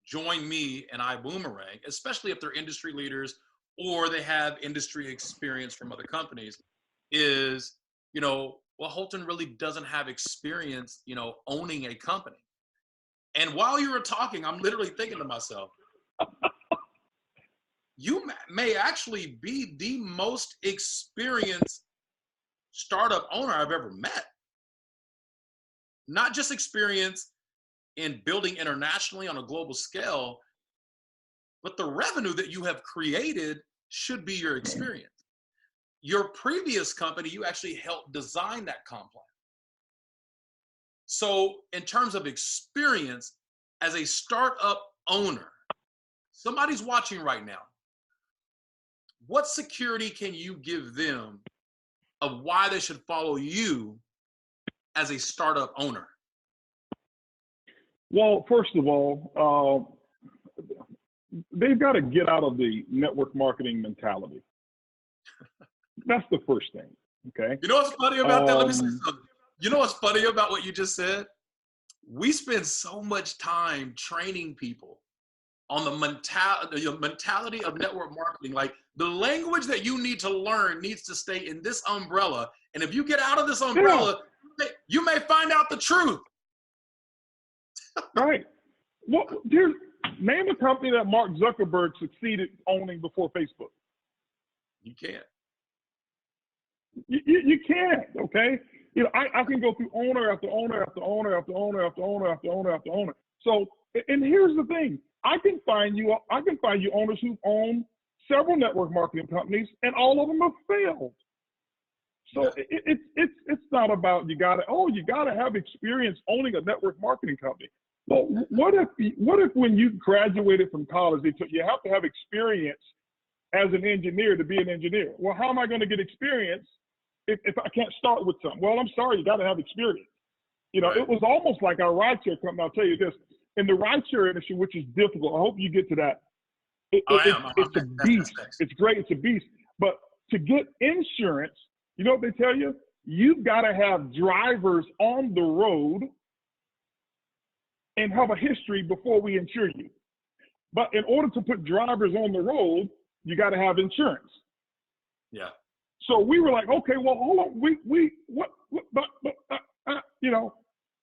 [SPEAKER 1] join me and iBuumerang, especially if they're industry leaders or they have industry experience from other companies, is, you know, well, Holton really doesn't have experience, you know, owning a company. And while you were talking, I'm literally thinking to myself, you may actually be the most experienced startup owner I've ever met. Not just experience in building internationally on a global scale, but the revenue that you have created should be your experience. Your previous company, you actually helped design that comp plan. So in terms of experience as a startup owner, somebody's watching right now. What security can you give them of why they should follow you as a startup owner?
[SPEAKER 2] Well, first of all, they've got to get out of the network marketing mentality. That's the first thing, okay?
[SPEAKER 1] You know what's funny about that? Let me say something. You know what's funny about what you just said? We spend so much time training people on the mentality of network marketing. Like, the language that you need to learn needs to stay in this umbrella. And if you get out of this umbrella, you may find out the truth.
[SPEAKER 2] Right. Well, dude, name a company that Mark Zuckerberg succeeded owning before Facebook.
[SPEAKER 1] You can't.
[SPEAKER 2] You can't, okay? You know, I can go through owner after owner after owner after owner after owner after owner after owner. So, and here's the thing. I can find you owners who've owned several network marketing companies, and all of them have failed. So it's not about you gotta have experience owning a network marketing company. Well, what if when you graduated from college, they took you have to have experience as an engineer to be an engineer? Well, how am I going to get experience if I can't start with something? Well, I'm sorry, you got to have experience. You know, It was almost like our rideshare company. I'll tell you this: in the rideshare industry, which is difficult. I hope you get to that. It's a beast. It's great. It's a beast. But to get insurance, you know what they tell you? You've got to have drivers on the road and have a history before we insure you. But in order to put drivers on the road, you got to have insurance.
[SPEAKER 1] Yeah.
[SPEAKER 2] So we were like, okay, well, hold on, you know,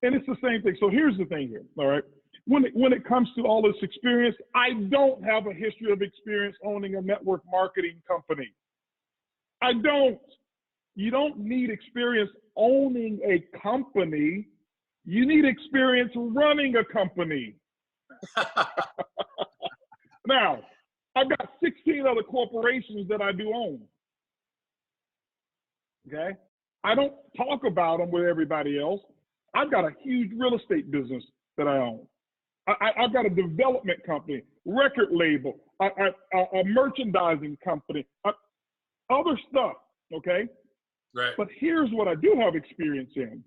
[SPEAKER 2] and it's the same thing. So here's the thing here, all right? When it comes to all this experience, I don't have a history of experience owning a network marketing company. I don't. You don't need experience owning a company. You need experience running a company. Now, I've got 16 other corporations that I do own. Okay? I don't talk about them with everybody else. I've got a huge real estate business that I own. I've got a development company, record label, a merchandising company, other stuff, okay?
[SPEAKER 1] Right.
[SPEAKER 2] But here's what I do have experience in.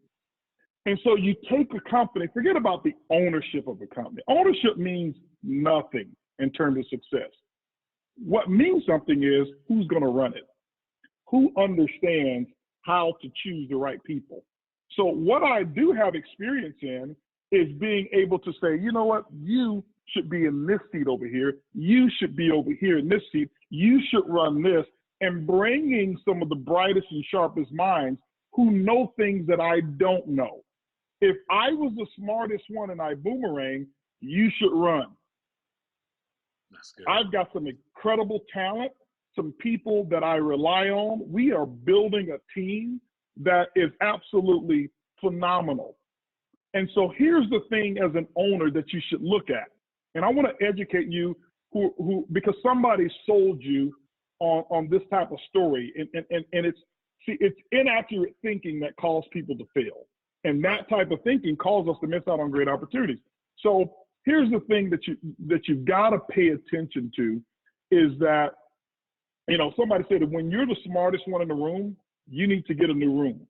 [SPEAKER 2] And so you take a company, forget about the ownership of the company. Ownership means nothing in terms of success. What means something is who's going to run it, who understands how to choose the right people. So what I do have experience in is being able to say, you know what, you should be in this seat over here. You should be over here in this seat. You should run this, and bringing some of the brightest and sharpest minds who know things that I don't know. If I was the smartest one in iBuumerang, you should run.
[SPEAKER 1] That's good.
[SPEAKER 2] I've got some incredible talent, some people that I rely on. We are building a team that is absolutely phenomenal. And so here's the thing as an owner that you should look at. And I want to educate you who because somebody sold you on this type of story. And it's inaccurate thinking that calls people to fail. And that type of thinking causes us to miss out on great opportunities. So here's the thing that you've got to pay attention to is that, you know, somebody said that when you're the smartest one in the room, you need to get a new room,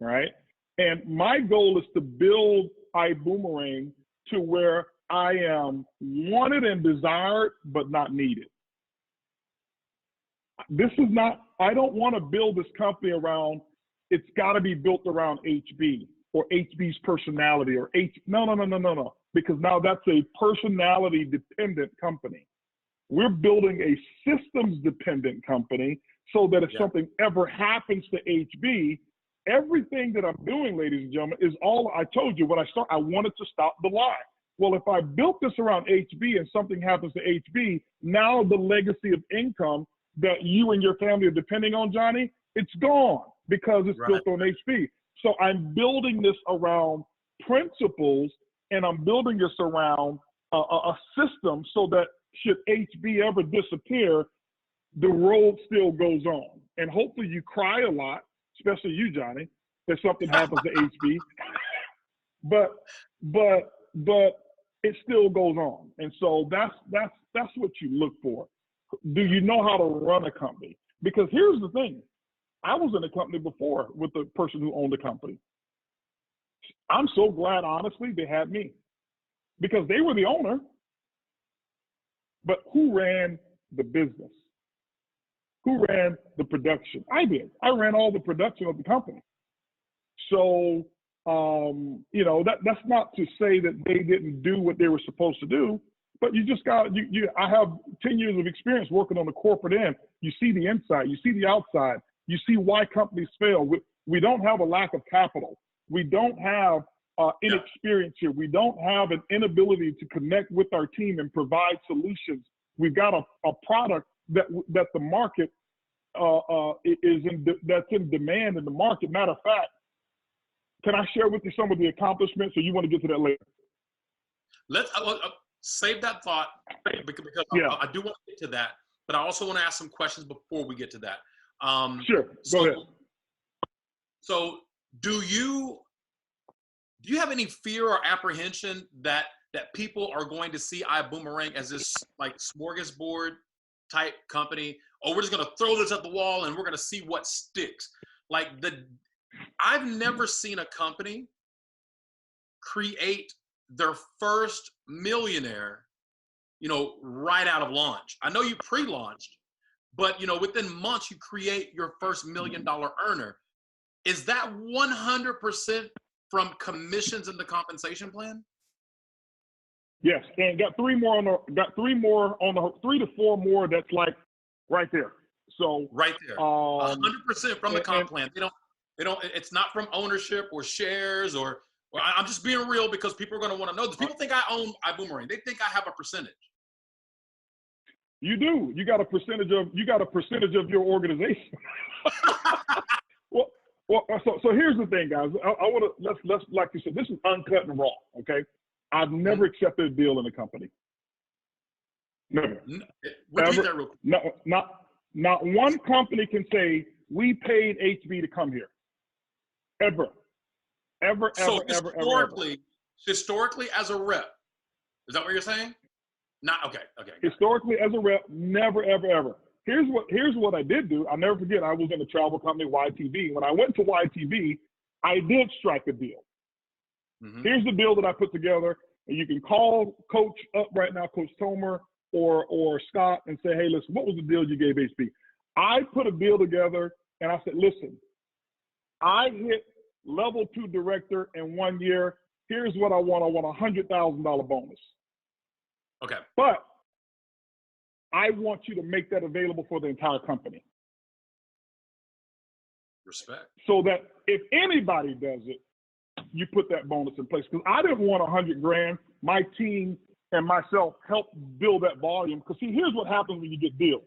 [SPEAKER 2] right? And my goal is to build iBuumerang to where I am wanted and desired, but not needed. This is not, I don't want to build this company around, it's got to be built around HB or HB's personality or no. Because now that's a personality dependent company. We're building a systems dependent company so that if something ever happens to HB, everything that I'm doing, ladies and gentlemen, is all I told you when I wanted to stop the lie. Well, if I built this around HB and something happens to HB, now the legacy of income that you and your family are depending on, Johnny, it's gone because it's built on HB. So I'm building this around principles and I'm building this around a system so that should HB ever disappear, the road still goes on. And hopefully you cry a lot, especially you, Johnny, if something happens to HB. But it still goes on. And so that's what you look for. Do you know how to run a company? Because here's the thing. I was in a company before with the person who owned the company. I'm so glad, honestly, they had me because they were the owner. But who ran the business? Who ran the production? I did. I ran all the production of the company. So, you know, that's not to say that they didn't do what they were supposed to do, but you just got, I have 10 years of experience working on the corporate end. You see the inside, you see the outside, you see why companies fail. We don't have a lack of capital. We don't have inexperience here. We don't have an inability to connect with our team and provide solutions. We've got a product that the market that's in demand in the market. Matter of fact, can I share with you some of the accomplishments, or you want to get to that later?
[SPEAKER 1] Let's save that thought because I do want to get to that, but I also want to ask some questions before we get to that.
[SPEAKER 2] Sure, go ahead.
[SPEAKER 1] So do you have any fear or apprehension that people are going to see iBuumerang as this like smorgasbord type company? Oh, we're just going to throw this at the wall and we're going to see what sticks. Like I've never seen a company create their first millionaire, you know, right out of launch. I know you pre-launched, but you know, within months you create your first $1 million earner. Is that 100% from commissions in the compensation plan?
[SPEAKER 2] Yes, and got three to four more that's like right there. So
[SPEAKER 1] right there, 100% from the comp plan. They don't. It's not from ownership or shares or I'm just being real because people are going to want to know. People think I own iBuumerang. They think I have a percentage.
[SPEAKER 2] You do. You got a percentage of your organization. So here's the thing, guys. I want to let's like you said, this is uncut and raw. Okay, I've never accepted a deal in a company. Never.
[SPEAKER 1] Repeat that real quick.
[SPEAKER 2] No, not one company can say we paid HB to come here. Ever. Historically,
[SPEAKER 1] as a rep, is that what you're saying? Not okay.
[SPEAKER 2] Historically, as a rep, never, ever. Here's what I did do. I'll never forget. I was in a travel company, YTV. When I went to YTV, I did strike a deal. Mm-hmm. Here's the deal that I put together. And you can call Coach up right now, Coach Tomer or Scott, and say, hey, listen, what was the deal you gave HB? I put a deal together, and I said, listen, I hit level 2 director in 1 year. Here's what I want. I want a $100,000 bonus.
[SPEAKER 1] Okay.
[SPEAKER 2] But I want you to make that available for the entire company.
[SPEAKER 1] Respect.
[SPEAKER 2] So that if anybody does it, you put that bonus in place. Because I didn't want 100 grand. My team and myself helped build that volume. Because see, here's what happens when you get deals.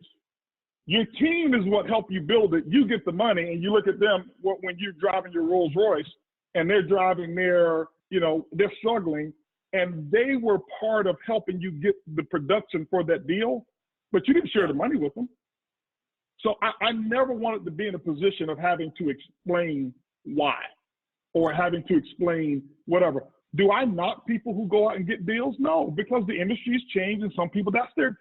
[SPEAKER 2] Your team is what helped you build it. You get the money, and you look at them when you're driving your Rolls Royce, and they're driving their, they're struggling, and they were part of helping you get the production for that deal, but you didn't share the money with them. So I never wanted to be in a position of having to explain why or having to explain whatever. Do I knock people who go out and get deals? No, because the industry's changed, and some people, that's their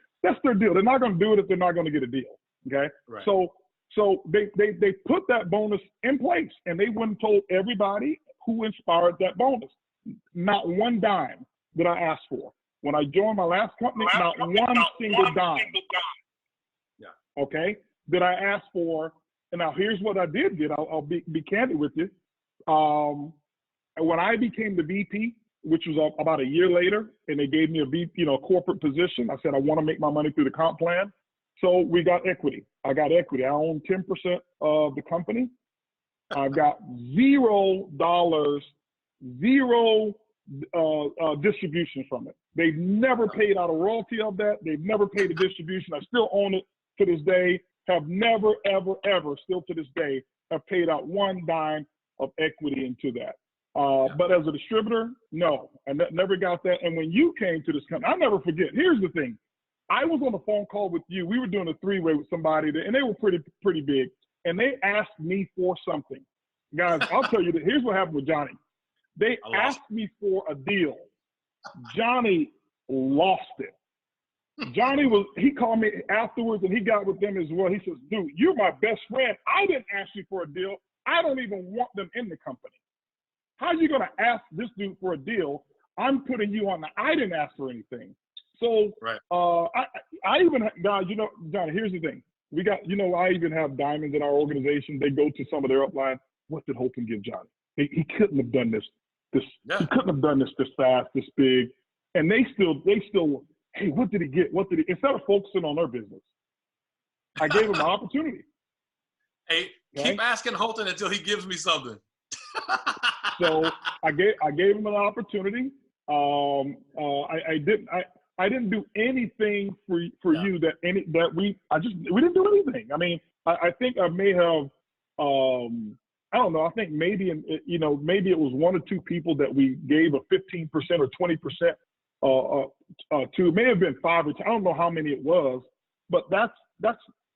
[SPEAKER 2] deal. They're not going to do it if they're not going to get a deal. Okay.
[SPEAKER 1] Right.
[SPEAKER 2] So they put that bonus in place, and they went and told everybody who inspired that bonus. Not one dime did I ask for. When I joined my last company, not one single dime.
[SPEAKER 1] Yeah.
[SPEAKER 2] Okay. Did I ask for, and now here's what I did get. I'll be candid with you. When I became the VP, which was about a year later, and they gave me a VP, corporate position, I said, I want to make my money through the comp plan. So we got equity. I got equity. I own 10% of the company. I've got $0, zero distribution from it. They've never paid out a royalty of that. They've never paid a distribution. I still own it to this day. Have never, ever, ever, still to this day, have paid out one dime of equity into that. But as a distributor, no, I never got that. And when you came to this company, I'll never forget. Here's the thing. I was on a phone call with you. We were doing a three-way with somebody, and they were pretty big. And they asked me for something. Guys, I'll tell you that. Here's what happened with Johnny. They asked me for a deal. Johnny lost it. He called me afterwards, and he got with them as well. He says, dude, you're my best friend. I didn't ask you for a deal. I don't even want them in the company. How are you going to ask this dude for a deal? I'm putting you on I didn't ask for anything. So
[SPEAKER 1] right.
[SPEAKER 2] I even, guys, Johnny, here's the thing. We got, I even have diamonds in our organization. They go to some of their upline. What did Holton give Johnny? He couldn't have done this. He couldn't have done this fast, this big. And they still, hey, what did he get? Instead of focusing on their business, I gave him an opportunity.
[SPEAKER 1] Hey, keep asking Holton until he gives me something.
[SPEAKER 2] So I gave him an opportunity. I didn't do anything for you we didn't do anything. I mean, I think I may have, I don't know. I think maybe maybe it was one or two people that we gave a 15% or 20% to. It may have been 5 or 10. I don't know how many it was, but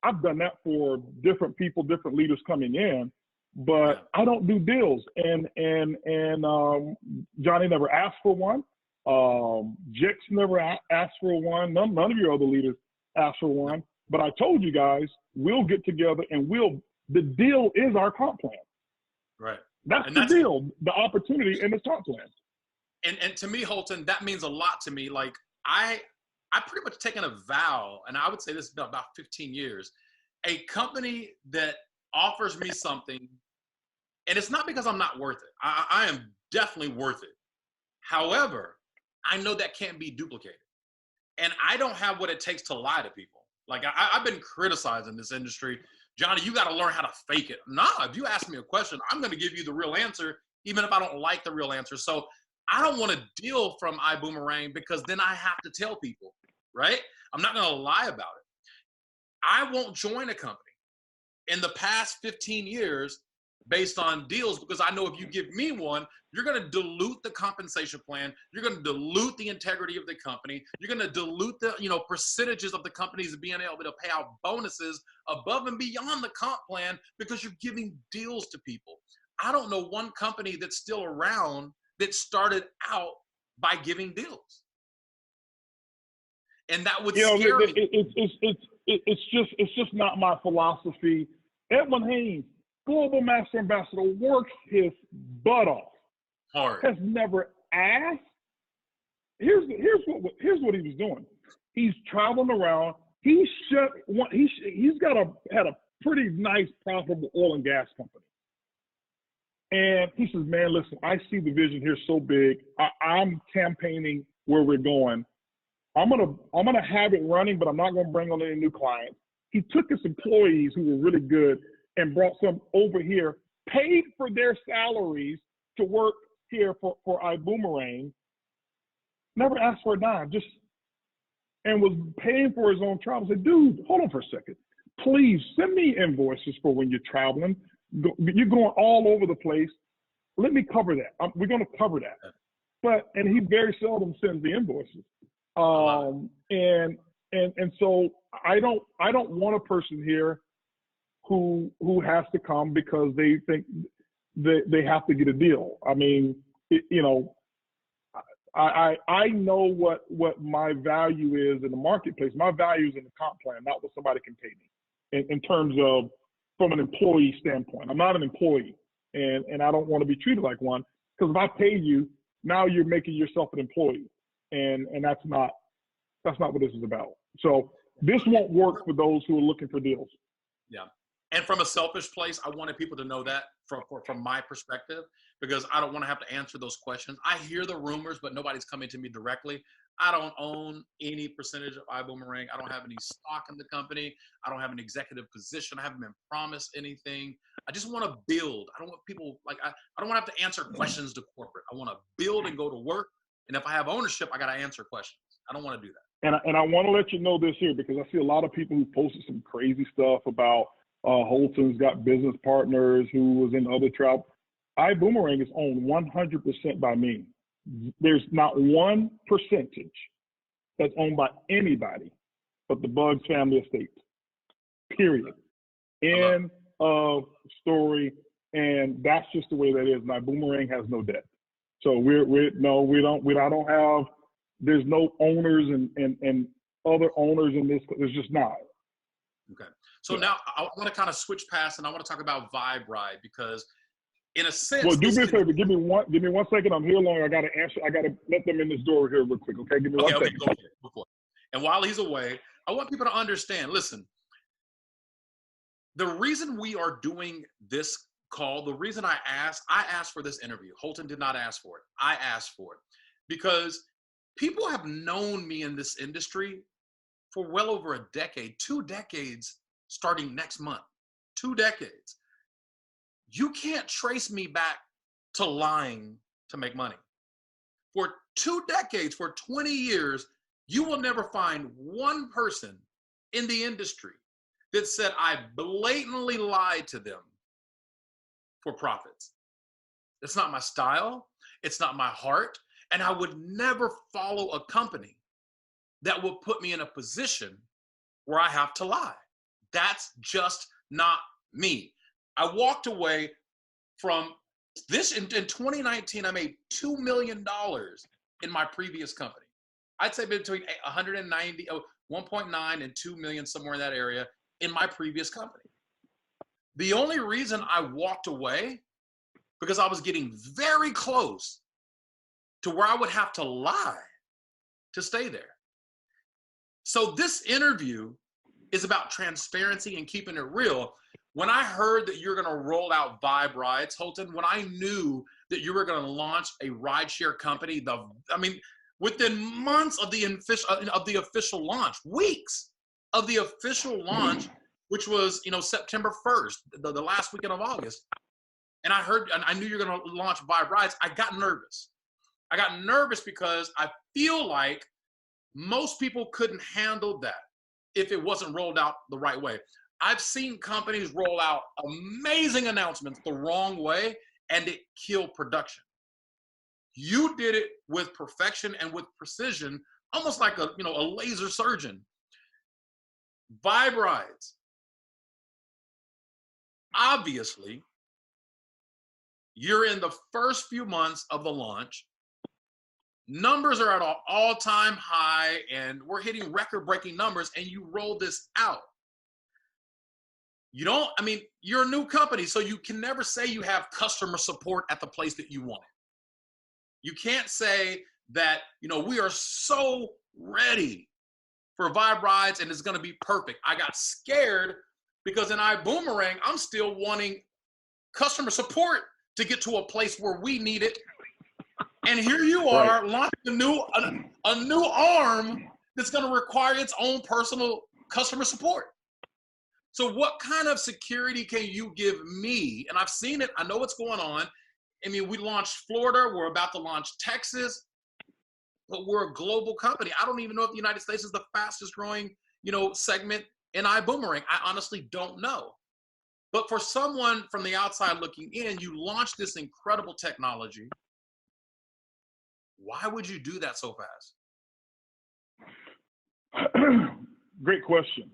[SPEAKER 2] I've done that for different people, different leaders coming in. But I don't do deals, and Johnny never asked for one. Jix never asked for one. None of your other leaders asked for one. But I told you guys, we'll get together and the deal is our comp plan.
[SPEAKER 1] Right.
[SPEAKER 2] That's the deal, the opportunity in the comp plan.
[SPEAKER 1] And to me, Holton, that means a lot to me. Like I pretty much taken a vow, and I would say this is about 15 years, a company that offers me something, and it's not because I'm not worth it. I am definitely worth it. However, I know that can't be duplicated. And I don't have what it takes to lie to people. Like I've been criticized in this industry. Johnny, you got to learn how to fake it. Nah, if you ask me a question, I'm going to give you the real answer, even if I don't like the real answer. So I don't want to deal from iBuumerang because then I have to tell people, right? I'm not going to lie about it. I won't join a company in the past 15 years based on deals, because I know if you give me one, you're going to dilute the compensation plan. You're going to dilute the integrity of the company. You're going to dilute the percentages of the companies being able to pay out bonuses above and beyond the comp plan because you're giving deals to people. I don't know one company that's still around that started out by giving deals, and that would scare me.
[SPEAKER 2] It's just not my philosophy. Edwin Haynes, Global Master Ambassador, works his butt off.
[SPEAKER 1] Hard.
[SPEAKER 2] Has never asked. Here's what he was doing. He's traveling around. He's had a pretty nice, profitable oil and gas company. And he says, man, listen, I see the vision here so big. I'm campaigning where we're going. I'm gonna have it running, but I'm not gonna bring on any new clients. He took his employees who were really good and brought some over here, paid for their salaries to work here for iBuumerang, never asked for a dime, just, and was paying for his own travel. I said, dude, hold on for a second. Please send me invoices for when you're traveling. You're going all over the place. Let me cover that. We're going to cover that. And he very seldom sends the invoices. And so I don't want a person here who has to come because they think they have to get a deal. I mean, I know what my value is in the marketplace. My value is in the comp plan, not what somebody can pay me in terms of from an employee standpoint. I'm not an employee, and I don't want to be treated like one, because if I pay you, now you're making yourself an employee, and that's not what this is about. So this won't work for those who are looking for deals.
[SPEAKER 1] Yeah. And from a selfish place, I wanted people to know that from my perspective, because I don't want to have to answer those questions. I hear the rumors, but nobody's coming to me directly. I don't own any percentage of iBuumerang. I don't have any stock in the company. I don't have an executive position. I haven't been promised anything. I just want to build. I don't want people I don't want to have to answer questions to corporate. I want to build and go to work. And if I have ownership, I got to answer questions. I don't want to do that.
[SPEAKER 2] And I want to let you know this here, because I see a lot of people who posted some crazy stuff about Holton's got business partners who was in other travel. iBuumerang is owned 100% by me. There's not one percentage that's owned by anybody but the Bugs family estate. Period. End of story. And that's just the way that is. My iBuumerang has no debt. So we don't have. There's no owners and other owners in this. There's just not.
[SPEAKER 1] Okay. So now I want to kind of switch past, and I want to talk about Vibe Ride, because in a sense.
[SPEAKER 2] Well, do me a favor. Give me one second. I'm here long. I got to answer. I got to let them in this door here real quick. Okay. Give me 1 second.
[SPEAKER 1] Go for it. And while he's away, I want people to understand. Listen, the reason we are doing this call, the reason I asked for this interview. Holton did not ask for it. I asked for it because people have known me in this industry for well over a decade, 2 decades, starting next month, 2 decades. You can't trace me back to lying to make money. For 2 decades, for 20 years, you will never find one person in the industry that said I blatantly lied to them for profits. It's not my style. It's not my heart. And I would never follow a company that will put me in a position where I have to lie. That's just not me. I walked away from this in 2019. I made $2 million in my previous company. I'd say between 1.9 and 2 million, somewhere in that area, in my previous company. The only reason I walked away, because I was getting very close to where I would have to lie to stay there. So this interview is about transparency and keeping it real. When I heard that you're going to roll out Vibe Rides, Holton, when I knew that you were going to launch a rideshare company, within months of the official launch, weeks of the official launch, which was September 1st, the last weekend of August, and I knew you were going to launch Vibe Rides, I got nervous. I got nervous because I feel like most people couldn't handle that if it wasn't rolled out the right way. I've seen companies roll out amazing announcements the wrong way, and it killed production. You did it with perfection and with precision, almost like a laser surgeon. Vibe Rides. Obviously, you're in the first few months of the launch. Numbers are at an all-time high, and we're hitting record-breaking numbers, and you roll this out. You're a new company, so you can never say you have customer support at the place that you want it. You can't say that, we are so ready for Vibe Rides and it's going to be perfect. I got scared because in iBuumerang, I'm still wanting customer support to get to a place where we need it. And here you are launching a new arm that's going to require its own personal customer support. So what kind of security can you give me? And I've seen it. I know what's going on. I mean, we launched Florida. We're about to launch Texas. But we're a global company. I don't even know if the United States is the fastest growing, segment in iBuumerang. I honestly don't know. But for someone from the outside looking in, you launched this incredible technology. Why would you do that so fast?
[SPEAKER 2] Great question.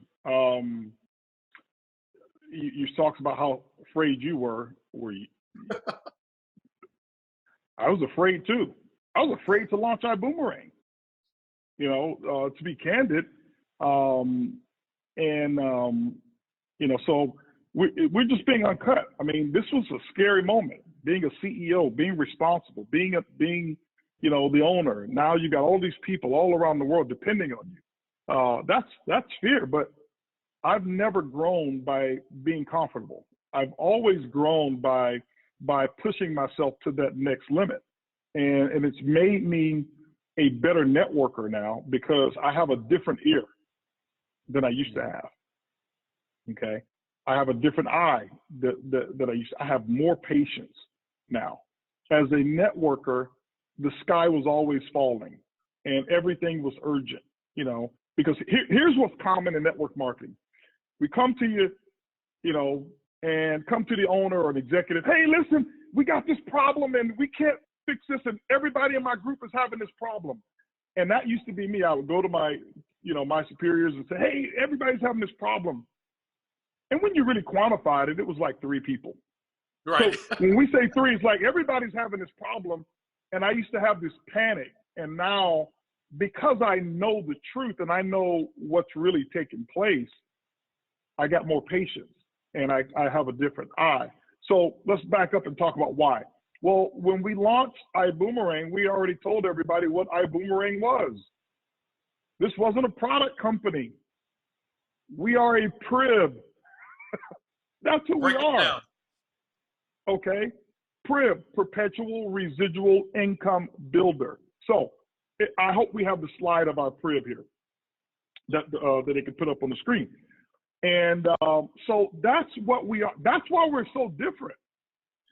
[SPEAKER 2] You talked about how afraid you were. Were you? I was afraid too. I was afraid to launch iBuumerang. To be candid, so we're just being uncut. I mean, this was a scary moment. Being a CEO, being responsible, being the owner. Now you got all these people all around the world depending on you. That's fear. But I've never grown by being comfortable. I've always grown by pushing myself to that next limit, and it's made me a better networker now because I have a different ear than I used to have. Okay. I have a different eye that I used to. I have more patience now. As a networker, the sky was always falling and everything was urgent, because here's what's common in network marketing. We come to you, and come to the owner or an executive. Hey, listen, we got this problem and we can't fix this. And everybody in my group is having this problem. And that used to be me. I would go to my superiors and say, hey, everybody's having this problem. And when you really quantified it, it was like 3 people.
[SPEAKER 1] Right.
[SPEAKER 2] So when we say 3, it's like everybody's having this problem. And I used to have this panic. And now, because I know the truth and I know what's really taking place, I got more patience and I have a different eye. So let's back up and talk about why. Well, when we launched iBuumerang, we already told everybody what iBuumerang was. This wasn't a product company. We are a PRIB. That's who we are. Okay? PRIB, Perpetual Residual Income Builder. So I hope we have the slide of our PRIB here that they can put up on the screen. And so that's what we are. That's why we're so different.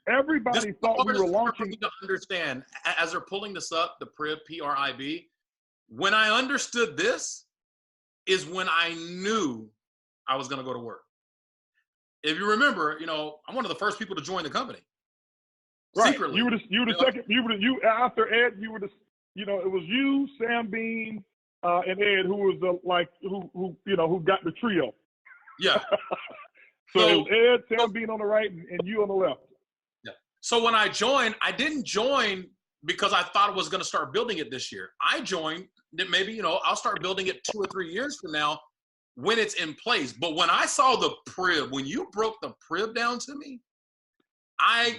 [SPEAKER 2] Everybody thought we were launching.
[SPEAKER 1] For me to understand, as they're pulling this up, the PRIB, P-R-I-B, when I understood this is when I knew I was going to go to work. If you remember, I'm one of the first people to join the company.
[SPEAKER 2] Right.
[SPEAKER 1] Secretly.
[SPEAKER 2] You were the second. You after Ed. You were the. It was you, Sam Bean, and Ed, who was who got the trio.
[SPEAKER 1] Yeah.
[SPEAKER 2] So it was Ed, Sam Bean on the right, and you on the left.
[SPEAKER 1] Yeah. So when I joined, I didn't join because I thought I was going to start building it this year. I joined that maybe, I'll start building it 2 or 3 years from now when it's in place. But when I saw the PRIB, when you broke the PRIB down to me, I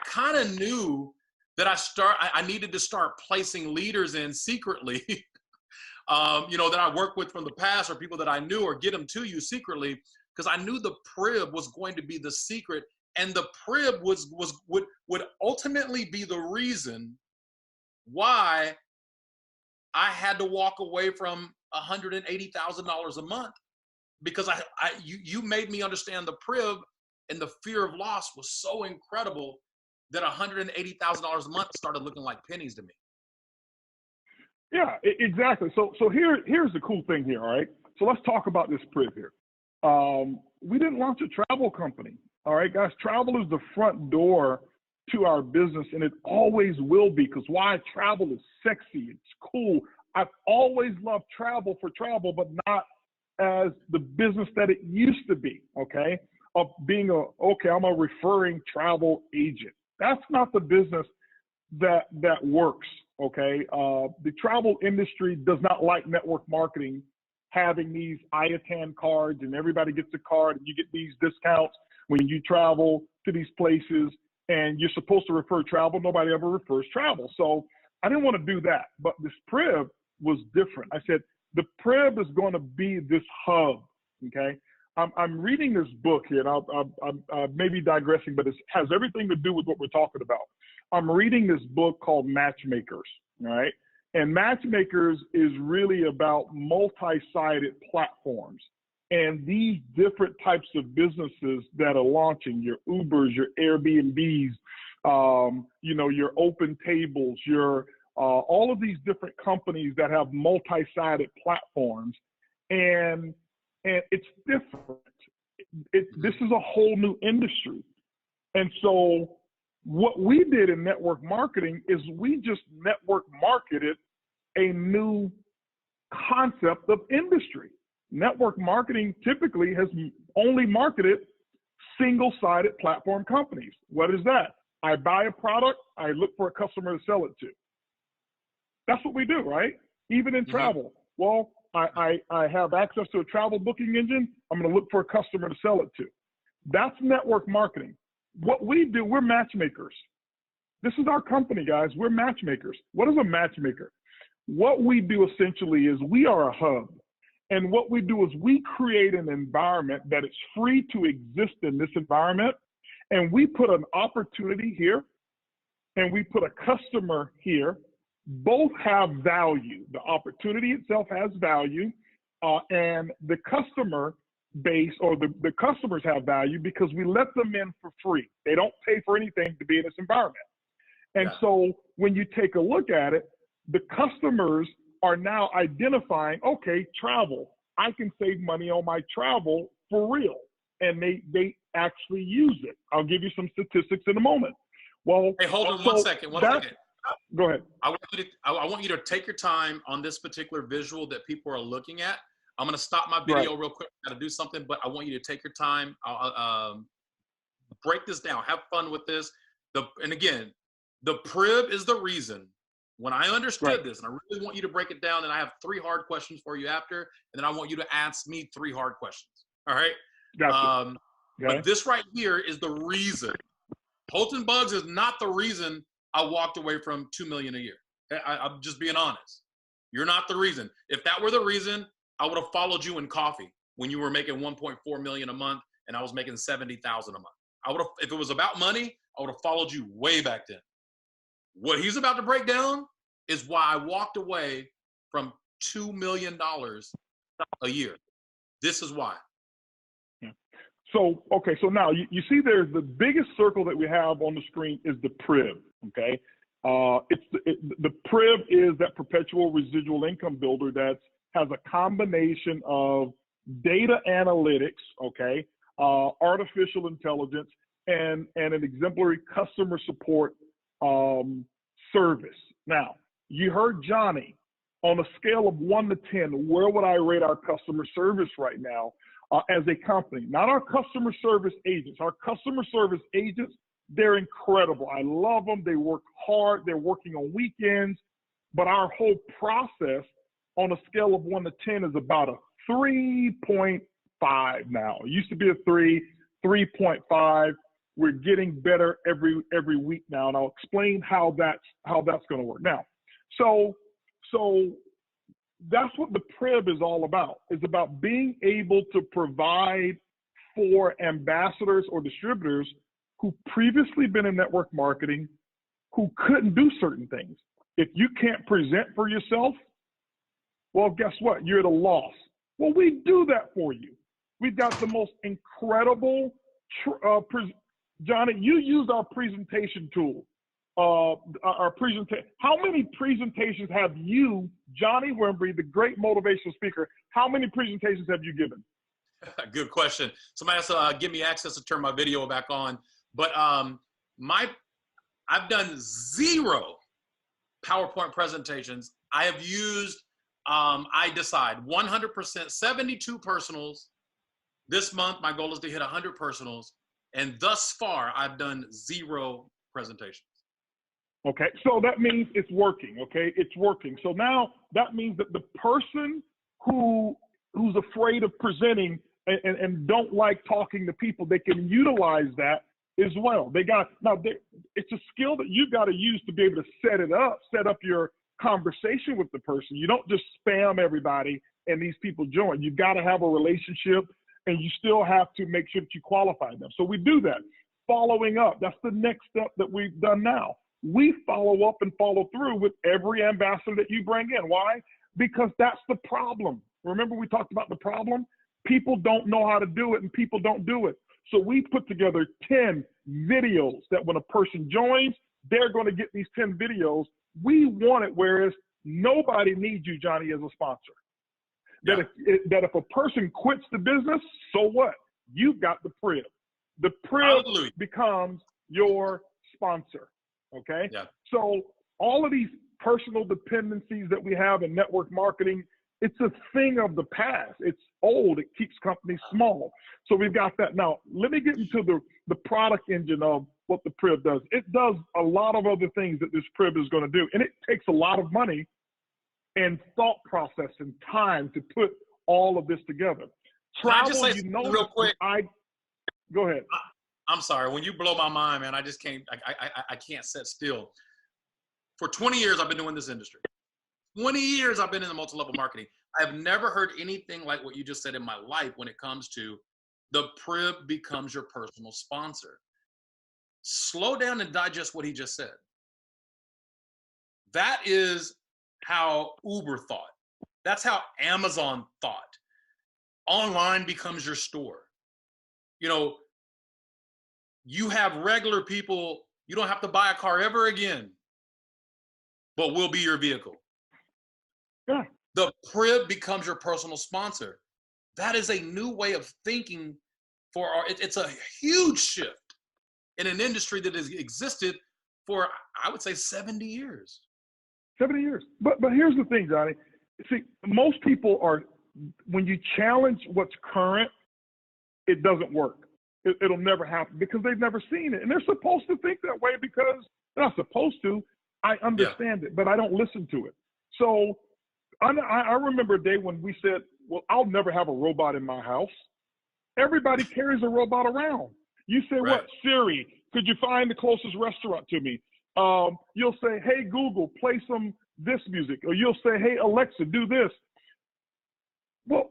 [SPEAKER 1] kind of knew that I needed to start placing leaders in secretly, that I worked with from the past or people that I knew, or get them to you secretly, because I knew the PRIB was going to be the secret, and the PRIB would ultimately be the reason why I had to walk away from $180,000 a month, because you made me understand the PRIB, and the fear of loss was so incredible that $180,000 a month started looking like pennies to me.
[SPEAKER 2] Yeah, exactly. So here's the cool thing here, all right? So let's talk about this PRIB here. We didn't launch a travel company, all right, guys? Travel is the front door to our business, and it always will be, because why? Travel is sexy. It's cool. I've always loved travel for travel, but not as the business that it used to be, okay? Of being I'm a referring travel agent. That's not the business that works, okay? The travel industry does not like network marketing, having these IATAN cards, and everybody gets a card and you get these discounts when you travel to these places, and you're supposed to refer travel. Nobody ever refers travel. So I didn't want to do that, but this PRIB was different. I said, the PRIB is going to be this hub, okay? I'm reading this book here, and I may be digressing, but it has everything to do with what we're talking about. I'm reading this book called Matchmakers, all right? And Matchmakers is really about multi-sided platforms. And these different types of businesses that are launching, your Ubers, your Airbnbs, your Open Tables, your all of these different companies that have multi-sided platforms, and it's different. This is a whole new industry. And so what we did in network marketing is we just network marketed a new concept of industry. Network marketing typically has only marketed single-sided platform companies. What is that? I buy a product, I look for a customer to sell it to. That's what we do, right? Even in travel. Well, I have access to a travel booking engine, I'm going to look for a customer to sell it to. That's network marketing. What we do, we're matchmakers. This is our company, guys. We're matchmakers. What is a matchmaker? What we do essentially is we are a hub. And what we do is we create an environment that is free to exist in this environment. And we put an opportunity here and we put a customer here. Both have value. The opportunity itself has value, and the customer base or the customers have value because we let them in for free. They don't pay for anything to be in this environment. And so when you take a look at it, the customers are now identifying, okay, travel. I can save money on my travel for real. And they actually use it. I'll give you some statistics in a moment. Well,
[SPEAKER 1] hey, hold on one second.
[SPEAKER 2] Go ahead.
[SPEAKER 1] I want you to take your time on this particular visual that people are looking at. I'm going to stop my video real quick. I got to do something, but I want you to take your time. I'll break this down. Have fun with this. And again, the PRIB is the reason. When I understood this, and I really want you to break it down, and I have 3 hard questions for you after, and then I want you to ask me 3 hard questions. All right?
[SPEAKER 2] Gotcha.
[SPEAKER 1] But this right here is the reason. Holton Bugs is not the reason I walked away from $2 million a year. I'm just being honest. You're not the reason. If that were the reason, I would have followed you in coffee when you were making $1.4 million a month and I was making $70,000 a month. I would have, if it was about money, I would have followed you way back then. What he's about to break down is why I walked away from $2 million a year. This is why.
[SPEAKER 2] Yeah. So now you see there's the biggest circle that we have on the screen is the PRIB, okay? The PRIB is that perpetual residual income builder that has a combination of data analytics, okay, artificial intelligence, and an exemplary customer support service. Now, you heard Johnny. On a scale of 1 to 10, where would I rate our customer service right now as a company? Not our customer service agents. Our customer service agents, they're incredible. I love them. They work hard. They're working on weekends. But our whole process on a scale of 1 to 10 is about a 3.5 now. It used to be a 3, 3.5. We're getting better every week now, and I'll explain how that's going to work. Now, so that's what the PRIB is all about. It's about being able to provide for ambassadors or distributors who previously been in network marketing, who couldn't do certain things. If you can't present for yourself, well, guess what? You're at a loss. Well, we do that for you. We've got the most incredible, Johnny, you used our presentation tool. How many presentations have you, Johnny Wimbrey, the great motivational speaker, how many presentations have you given?
[SPEAKER 1] Good question. Somebody has to give me access to turn my video back on. But I've done 0 PowerPoint presentations. I have used, I decide 100%, 72 personals. This month, my goal is to hit 100 personals. And thus far, I've done 0 presentations.
[SPEAKER 2] Okay, so that means it's working, okay? It's working. So now that means that the person who's afraid of presenting and don't like talking to people, they can utilize that as well. It's a skill that you've got to use to be able to set up your conversation with the person. You don't just spam everybody and these people join. You've got to have a relationship, and you still have to make sure that you qualify them. So we do that. Following up, that's the next step that we've done now. We follow up and follow through with every ambassador that you bring in. Why? Because that's the problem. Remember we talked about the problem? People don't know how to do it, and people don't do it. So we put together 10 videos that when a person joins, they're going to get these 10 videos. We want it, whereas nobody needs you, Johnny, as a sponsor.
[SPEAKER 1] Yeah.
[SPEAKER 2] That if a person quits the business, so what? You've got the Prib. The Prib becomes your sponsor, okay?
[SPEAKER 1] Yeah.
[SPEAKER 2] So all of these personal dependencies that we have in network marketing, it's a thing of the past. It's old. It keeps companies small. So we've got that. Now, let me get into the product engine of what the Prib does. It does a lot of other things that this Prib is going to do, and it takes a lot of money and thought process and time to put all of this together.
[SPEAKER 1] Travel, can I just say something real quick?
[SPEAKER 2] Go ahead.
[SPEAKER 1] I'm sorry. When you blow my mind, man, I just can't. I can't sit still. For 20 years, I've been doing this industry. 20 years I've been in the multi-level marketing. I've never heard anything like what you just said in my life when it comes to the Prib becomes your personal sponsor. Slow down and digest what he just said. That is how Uber thought. That's how Amazon thought. Online becomes your store. You know, you have regular people, you don't have to buy a car ever again, but we'll be your vehicle.
[SPEAKER 2] Yeah.
[SPEAKER 1] The Prib becomes your personal sponsor. That is a new way of thinking for it's a huge shift in an industry that has existed for, I would say, 70 years.
[SPEAKER 2] 70 years. But here's the thing, Johnny. See, most people are, when you challenge what's current, it doesn't work. It'll never happen because they've never seen it. And they're supposed to think that way because they're not supposed to. I understand it, but I don't listen to it. So I remember a day when we said, well, I'll never have a robot in my house. Everybody carries a robot around. You say,
[SPEAKER 1] right.
[SPEAKER 2] What? Siri, could you find the closest restaurant to me? You'll say, hey, Google, play some this music. Or you'll say, hey, Alexa, do this. Well,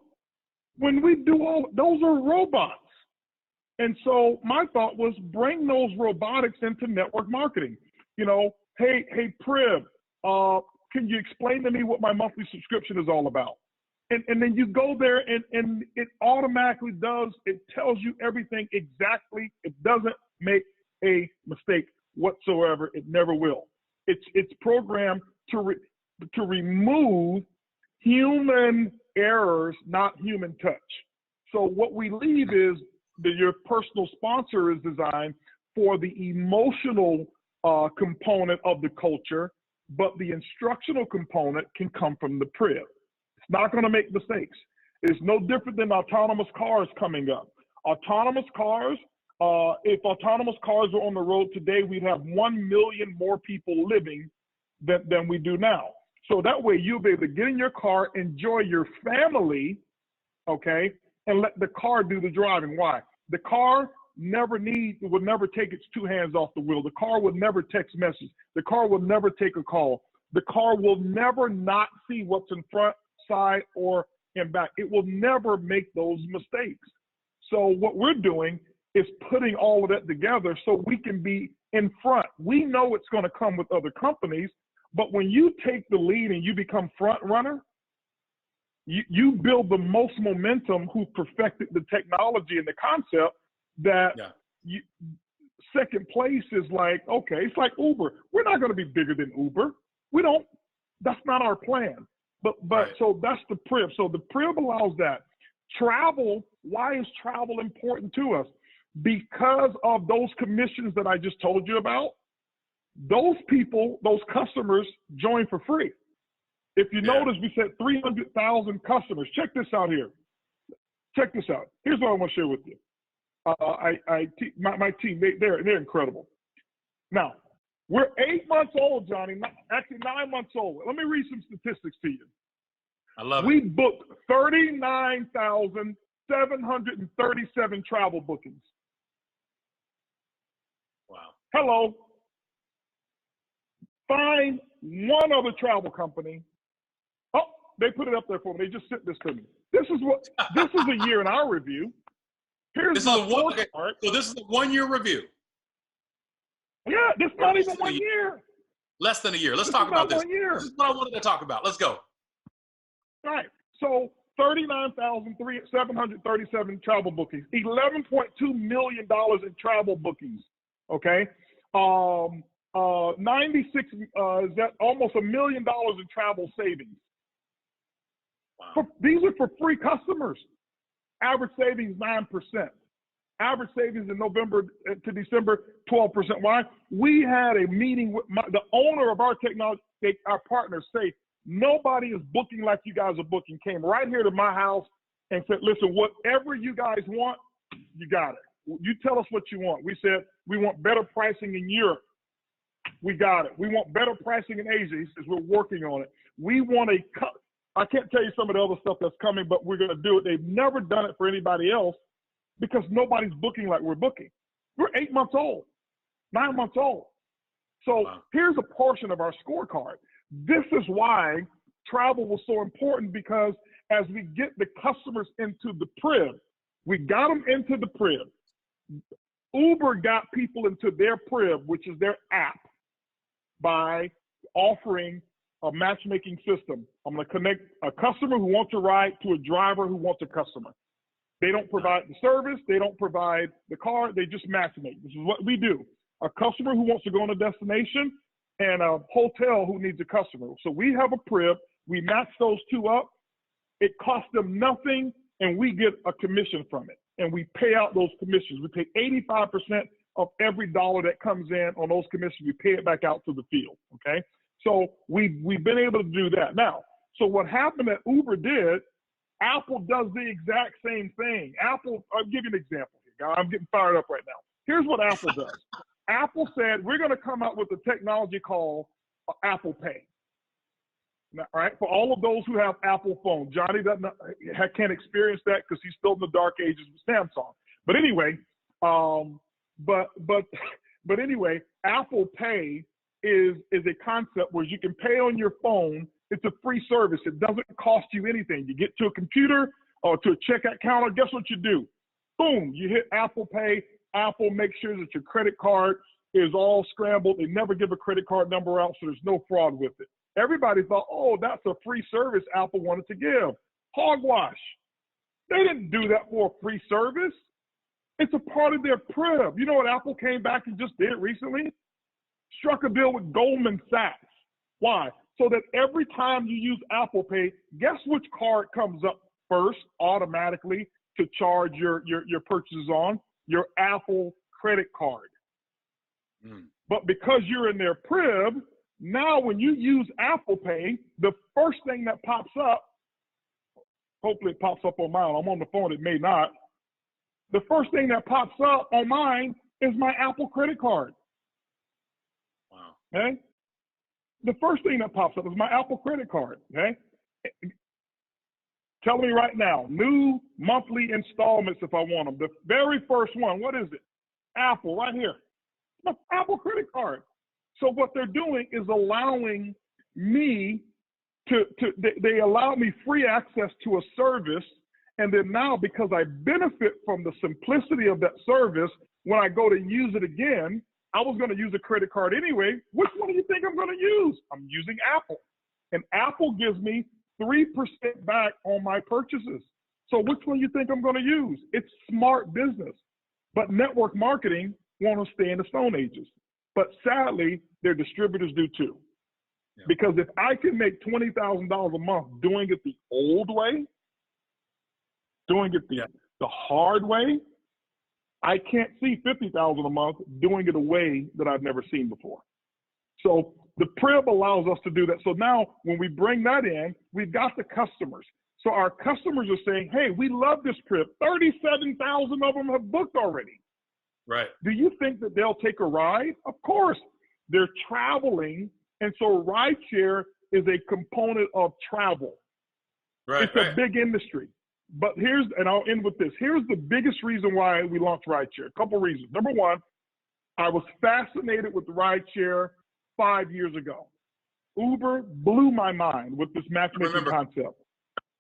[SPEAKER 2] when we do all, those are robots. And so my thought was bring those robotics into network marketing. You know, hey, Prib, can you explain to me what my monthly subscription is all about? And then you go there and it automatically does. It tells you everything exactly. It doesn't make a mistake whatsoever. It never will. It's programmed to remove human errors, not human touch. So what we leave is that your personal sponsor is designed for the emotional component of the culture, but the instructional component can come from the Prib. It's not going to make mistakes. It's no different than autonomous cars coming up. Autonomous cars, if autonomous cars were on the road today, we'd have 1 million more people living than we do now. So that way you'll be able to get in your car, enjoy your family, okay, and let the car do the driving. Why? The car would never take its two hands off the wheel. The car would never text message. The car will never take a call. The car will never not see what's in front, side, or in back. It will never make those mistakes. So what we're doing is putting all of that together so we can be in front. We know it's going to come with other companies, but when you take the lead and you become front runner, you build the most momentum who perfected the technology and the concept that second place is like, okay, it's like Uber. We're not going to be bigger than Uber. That's not our plan. But right. So that's the Prib. So the Prib allows that. Travel, why is travel important to us? Because of those commissions that I just told you about, those people, those customers join for free. If you notice, we said 300,000 customers. Check this out here. Check this out. Here's what I want to share with you. My team, they're incredible. Now, we're 8 months old, Johnny, actually 9 months old. Let me read some statistics to you.
[SPEAKER 1] I love it.
[SPEAKER 2] We booked 39,737 travel bookings.
[SPEAKER 1] Wow.
[SPEAKER 2] Hello. Find one other travel company. Oh, they put it up there for me. They just sent this to me. This is a year in our review. Here's my fourth part.
[SPEAKER 1] So this is a 1 year review.
[SPEAKER 2] Yeah, this is not even 1 year.
[SPEAKER 1] Less than a year. Let's talk about this.
[SPEAKER 2] 1 year.
[SPEAKER 1] This is what I wanted to talk about. Let's go.
[SPEAKER 2] All right. So 39,737 travel bookings, $11.2 million in travel bookings. Okay. 96, is that almost $1 million in travel savings.
[SPEAKER 1] Wow.
[SPEAKER 2] These are for free customers. Average savings 9%. Average savings in November to December 12%. Why? We had a meeting with the owner of our technology, our partners say, nobody is booking like you guys are booking. Came right here to my house and said, listen, whatever you guys want, you got it. You tell us what you want. We said, we want better pricing in Europe. We got it. We want better pricing in Asia. He says, we're working on it. We want I can't tell you some of the other stuff that's coming, but we're going to do it. They've never done it for anybody else because nobody's booking like we're booking. We're 8 months old, 9 months old. So here's a portion of our scorecard. This is why travel was so important, because as we get the customers into the crib, we got them into the crib. Uber got people into their crib, which is their app, by offering a matchmaking system. I'm going to connect a customer who wants a ride to a driver who wants a customer. They don't provide the service. They don't provide the car. They just matchmake. This is what we do. A customer who wants to go on a destination and a hotel who needs a customer. So we have a crib. We match those two up. It costs them nothing, and we get a commission from it. And we pay out those commissions. We pay 85% of every dollar that comes in on those commissions. We pay it back out to the field, okay? So we've been able to do that. Now, so what happened that Uber did, Apple does the exact same thing. Apple, I'll give you an example here, guys. I'm getting fired up right now. Here's what Apple does. Apple said, we're going to come out with a technology called Apple Pay. Now, all right, for all of those who have Apple phones, Johnny can't experience that because he's still in the dark ages with Samsung. But anyway, but anyway, Apple Pay is a concept where you can pay on your phone. It's a free service. It doesn't cost you anything. You get to a computer or to a checkout counter. Guess what you do? Boom, you hit Apple Pay. Apple makes sure that your credit card is all scrambled. They never give a credit card number out, so there's no fraud with it. Everybody thought, oh, that's a free service Apple wanted to give. Hogwash. They didn't do that for a free service. It's a part of their crib. You know what Apple came back and just did recently? Struck a deal with Goldman Sachs. Why? So that every time you use Apple Pay, guess which card comes up first automatically to charge your purchases on? Your Apple credit card. But because you're in their crib, now when you use Apple Pay, the first thing that pops up, hopefully it pops up on mine. I'm on the phone, it may not. The first thing that pops up on mine is my Apple credit card.
[SPEAKER 1] Wow.
[SPEAKER 2] Okay? The first thing that pops up is my Apple credit card. Okay? Tell me right now, new monthly installments if I want them. The very first one, what is it? Apple, right here. My Apple credit card. So what they're doing is allowing me they allow me free access to a service. And then now, because I benefit from the simplicity of that service, when I go to use it again, I was going to use a credit card anyway. Which one do you think I'm going to use? I'm using Apple. And Apple gives me 3% back on my purchases. So which one do you think I'm going to use? It's smart business. But network marketing want to stay in the Stone Ages. But sadly, their distributors do too. Yeah. Because if I can make $20,000 a month doing it the old way, doing it the hard way, I can't see $50,000 a month doing it a way that I've never seen before. So the PRIB allows us to do that. So now when we bring that in, we've got the customers. So our customers are saying, hey, we love this PRIB. 37,000 of them have booked already.
[SPEAKER 1] Right.
[SPEAKER 2] Do you think that they'll take a ride? Of course. They're traveling. And so rideshare is a component of travel.
[SPEAKER 1] Right.
[SPEAKER 2] It's a big industry. But and I'll end with this. Here's the biggest reason why we launched rideshare. A couple reasons. Number one, I was fascinated with rideshare 5 years ago. Uber blew my mind with this matchmaking concept.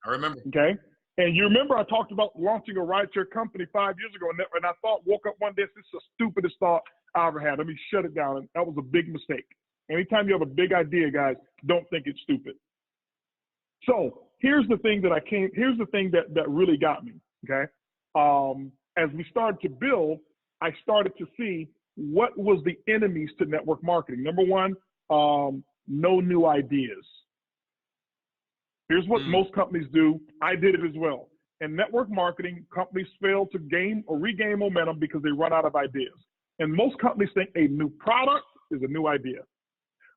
[SPEAKER 1] I remember.
[SPEAKER 2] Okay. And you remember I talked about launching a rideshare company 5 years ago, and I woke up one day, this is the stupidest thought I ever had. Let me shut it down. And that was a big mistake. Anytime you have a big idea, guys, don't think it's stupid. So here's the thing that really got me, okay? As we started to build, I started to see what was the enemies to network marketing. Number one, no new ideas. Here's what most companies do. I did it as well. In network marketing, companies fail to gain or regain momentum because they run out of ideas. And most companies think a new product is a new idea.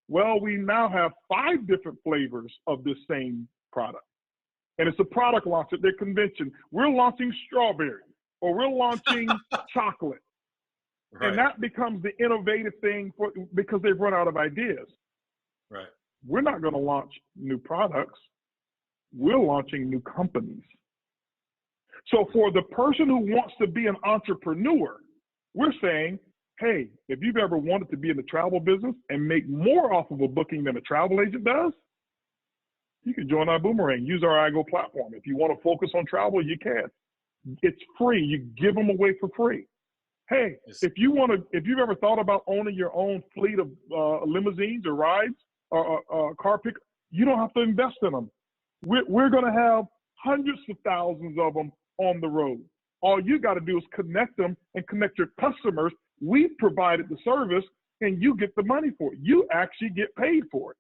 [SPEAKER 2] Well, we now have 5 different flavors of this same product. And it's a product launch at their convention. We're launching strawberry, or we're launching chocolate. Right. And that becomes the innovative thing because they've run out of ideas.
[SPEAKER 1] Right.
[SPEAKER 2] We're not going to launch new products. We're launching new companies. So for the person who wants to be an entrepreneur, we're saying, hey, if you've ever wanted to be in the travel business and make more off of a booking than a travel agent does, you can join iBuumerang, use our iGo platform. If you want to focus on travel, you can. It's free. You give them away for free. Hey, if you've ever thought about owning your own fleet of limousines or rides or car pick, you don't have to invest in them. We're going to have hundreds of thousands of them on the road. All you got to do is connect them and connect your customers. We've provided the service and you get the money for it. You actually get paid for it.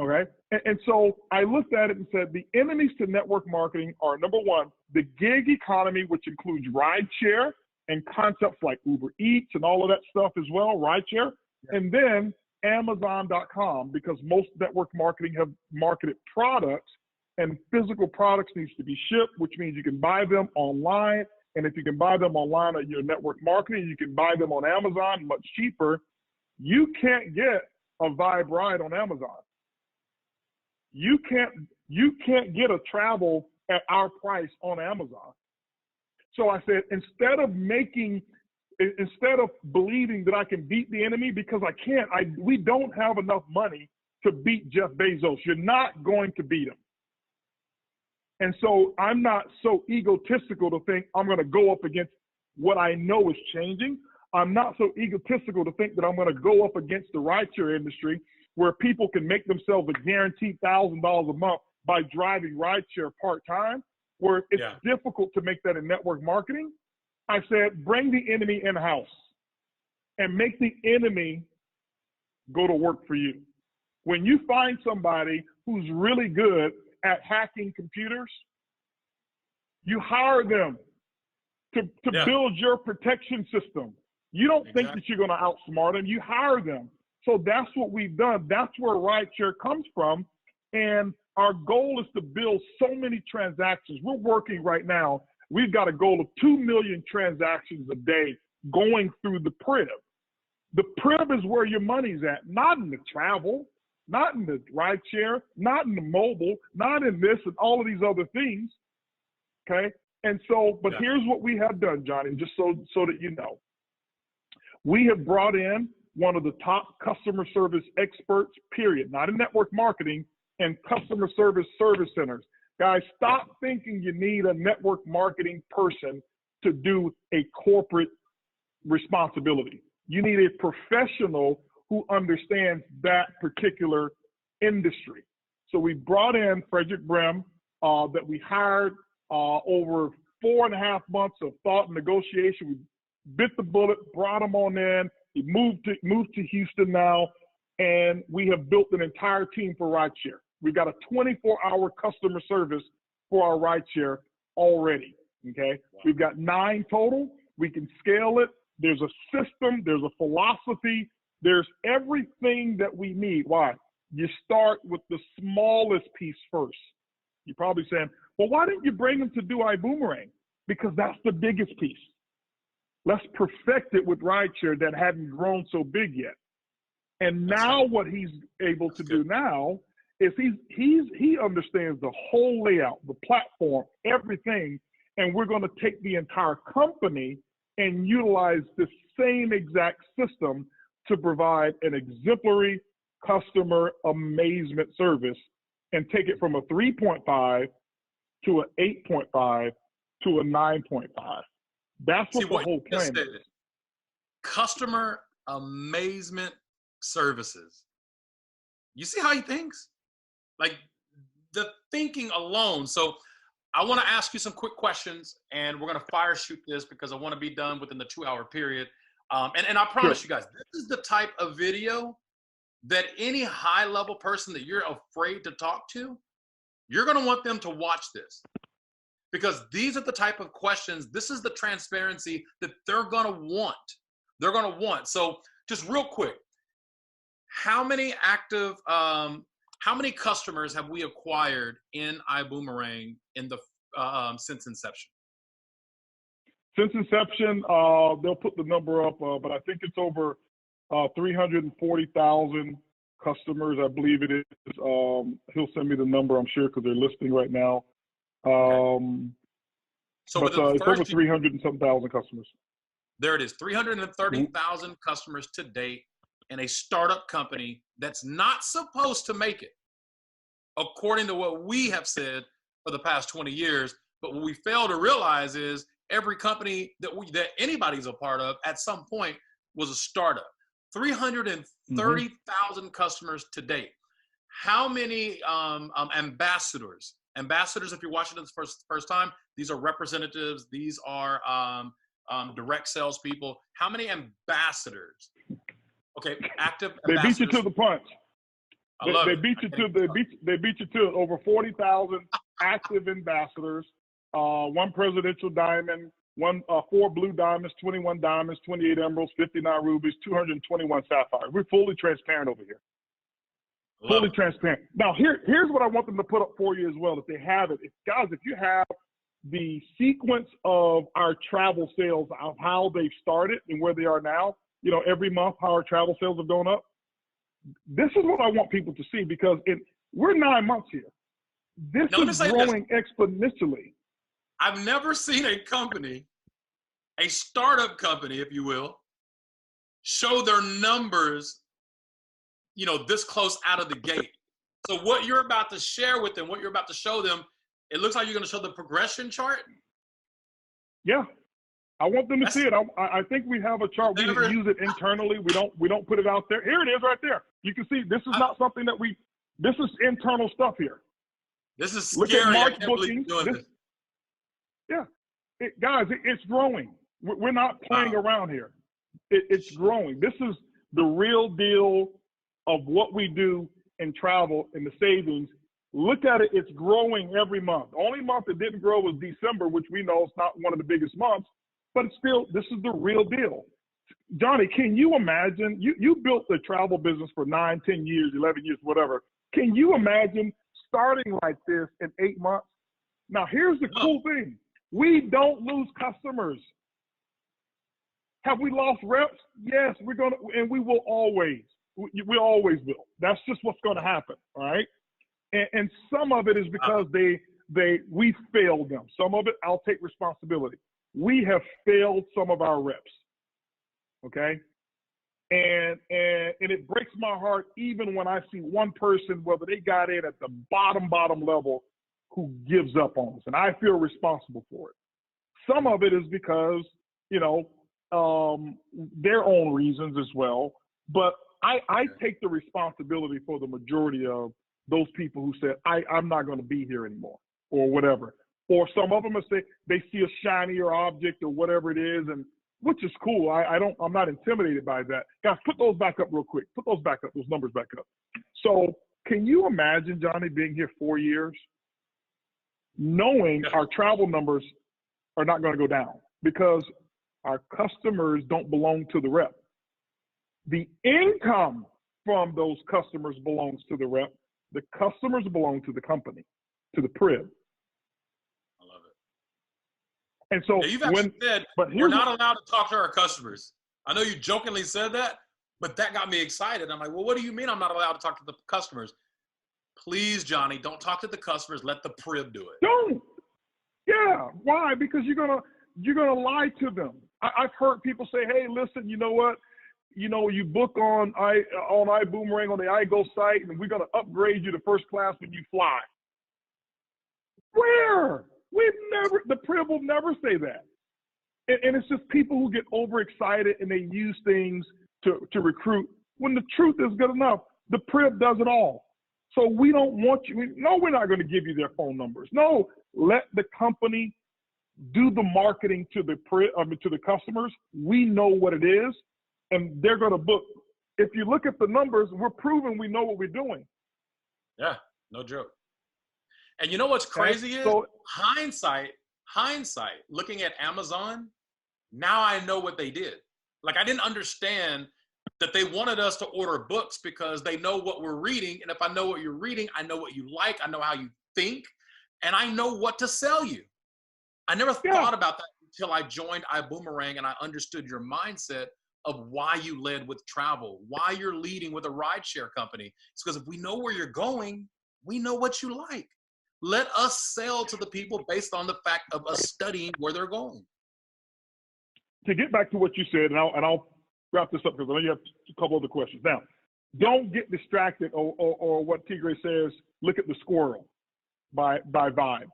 [SPEAKER 2] Okay. And so I looked at it and said, the enemies to network marketing are, number one, the gig economy, which includes rideshare and concepts like Uber Eats and all of that stuff as well, rideshare. Yeah. And then Amazon.com, because most network marketing have marketed products, and physical products needs to be shipped, which means you can buy them online. And if you can buy them online on your network marketing, you can buy them on Amazon much cheaper. You can't get a Vibe ride on Amazon. You can't get a travel at our price on Amazon. So I said, instead of believing that I can beat the enemy, because I can't, we don't have enough money to beat Jeff Bezos. You're not going to beat him. And so I'm not so egotistical to think I'm going to go up against what I know is changing. I'm not so egotistical to think that I'm going to go up against the rideshare industry where people can make themselves a guaranteed $1,000 a month by driving rideshare part-time, where it's difficult to make that in network marketing. I said, bring the enemy in-house and make the enemy go to work for you. When you find somebody who's really good at hacking computers, you hire them to build your protection system. You don't think that you're going to outsmart them. You hire them. So that's what we've done. That's where rideshare comes from. And our goal is to build so many transactions. We're working right now. We've got a goal of 2 million transactions a day going through the PRIB. The PRIB is where your money's at, not in the travel, not in the rideshare, not in the mobile, not in this and all of these other things. Okay. And so, but here's what we have done, Johnny, just so that you know. We have brought in one of the top customer service experts, period, not in network marketing, and customer service centers. Guys, stop thinking you need a network marketing person to do a corporate responsibility. You need a professional who understands that particular industry. So we brought in Frederick Brem that we hired over 4.5 months of thought and negotiation. We bit the bullet, brought him on in. He moved to Houston now, and we have built an entire team for rideshare. We've got a 24-hour customer service for our rideshare already, okay? Wow. We've got 9 total. We can scale it. There's a system. There's a philosophy. There's everything that we need. Why? You start with the smallest piece first. You're probably saying, well, why didn't you bring him to do iBuumerang? Because that's the biggest piece. Let's perfect it with rideshare that hadn't grown so big yet. And now what he's able to do now is he understands the whole layout, the platform, everything, and we're going to take the entire company and utilize the same exact system to provide an exemplary customer amazement service and take it from a 3.5 to an 8.5 to a 9.5. That's what the whole plan is.
[SPEAKER 1] Customer amazement services. You see how he thinks? Like, the thinking alone. So I want to ask you some quick questions, and we're going to fire shoot this because I want to be done within the 2-hour period. And I promise you guys, this is the type of video that any high-level person that you're afraid to talk to, you're going to want them to watch this, because these are the type of questions, this is the transparency that they're going to want. They're going to want. So just real quick, how many active, how many customers have we acquired in iBuumerang in the since inception?
[SPEAKER 2] Since inception, they'll put the number up, but I think it's over 340,000 customers, I believe it is. He'll send me the number, I'm sure, because they're listing right now.
[SPEAKER 1] Okay. So
[SPEAKER 2] but it's over 300 and some thousand customers.
[SPEAKER 1] There it is, 330,000 customers to date in a startup company that's not supposed to make it, according to what we have said for the past 20 years. But what we fail to realize is every company that anybody's a part of at some point was a startup. 330,000 customers to date. How many ambassadors? Ambassadors, if you're watching this first time, these are representatives. These are direct salespeople. How many ambassadors? Okay, active
[SPEAKER 2] They
[SPEAKER 1] ambassadors.
[SPEAKER 2] beat you to the punch. They beat you to it. Over 40,000 active ambassadors. 1 presidential diamond, 4 blue diamonds, 21 diamonds, 28 emeralds, 59 rubies, 221 sapphires. We're fully transparent over here. Fully transparent. Now, here's what I want them to put up for you as well, if they have it. Guys, if you have the sequence of our travel sales, of how they've started and where they are now, you know, every month, how our travel sales have gone up, this is what I want people to see, because we're 9 months here. This is growing exponentially.
[SPEAKER 1] I've never seen a company, a startup company, if you will, show their numbers, you know, this close out of the gate. So what you're about to share with them, what you're about to show them, it looks like you're going to show the progression chart.
[SPEAKER 2] Yeah, I want them to see it. I think we have a chart. We just use it internally. We don't put it out there. Here it is, right there. You can see this is not something that this is internal stuff here.
[SPEAKER 1] This is
[SPEAKER 2] scary.
[SPEAKER 1] Look at March
[SPEAKER 2] I can't believe doing this. Yeah, guys, it's growing. We're not playing around here. It's growing. This is the real deal of what we do in travel and the savings. Look at it. It's growing every month. The only month that didn't grow was December, which we know is not one of the biggest months, but it's still, this is the real deal. Johnny, can you imagine? You built the travel business for 9, 10 years, 11 years, whatever. Can you imagine starting like this in 8 months? Now, here's the cool thing. We don't lose customers. Have we lost reps? Yes, we're going to, and we will always. We always will. That's just what's going to happen, all right? And some of it is because we failed them. Some of it, I'll take responsibility. We have failed some of our reps, okay? And it breaks my heart even when I see one person, whether they got in at the bottom level, who gives up on us, and I feel responsible for it. Some of it is because, you know, their own reasons as well, but I take the responsibility for the majority of those people who said, I'm not going to be here anymore, or whatever. Or some of them say they see a shinier object or whatever it is, and which is cool. I'm not intimidated by that. Guys, put those back up real quick. Put those back up, those numbers back up. So can you imagine, Johnny, being here 4 years, knowing our travel numbers are not going to go down because our customers don't belong to the rep? The income from those customers belongs to the rep. The customers belong to the company, to the PRIB.
[SPEAKER 1] I love it.
[SPEAKER 2] And so
[SPEAKER 1] you've actually said we're not allowed to talk to our customers. I know you jokingly said that, but that got me excited. I'm like, well, what do you mean I'm not allowed to talk to the customers? Please, Johnny, don't talk to the customers. Let the PRIB do it.
[SPEAKER 2] Don't. Yeah. Why? Because you're gonna lie to them. I've heard people say, "Hey, listen, you know what? You know, you book on iBuumerang on the iGo site, and we're gonna upgrade you to first class when you fly." Where? The PRIB will never say that. And it's just people who get overexcited and they use things to recruit when the truth is good enough. The PRIB does it all. So we don't want you. No, we're not going to give you their phone numbers. No, let the company do the marketing to the customers. We know what it is, and they're going to book. If you look at the numbers, we're proving we know what we're doing.
[SPEAKER 1] Yeah, no joke. And you know what's crazy is hindsight, looking at Amazon, now I know what they did. Like, I didn't understand that they wanted us to order books because they know what we're reading. And if I know what you're reading, I know what you like, I know how you think, and I know what to sell you. I never thought about that until I joined iBuumerang and I understood your mindset of why you led with travel, why you're leading with a rideshare company. It's because if we know where you're going, we know what you like. Let us sell to the people based on the fact of us studying where they're going.
[SPEAKER 2] To get back to what you said, and I'll wrap this up because I know you have a couple other questions. Now, don't get distracted or what Tigre says, look at the squirrel by Vibe.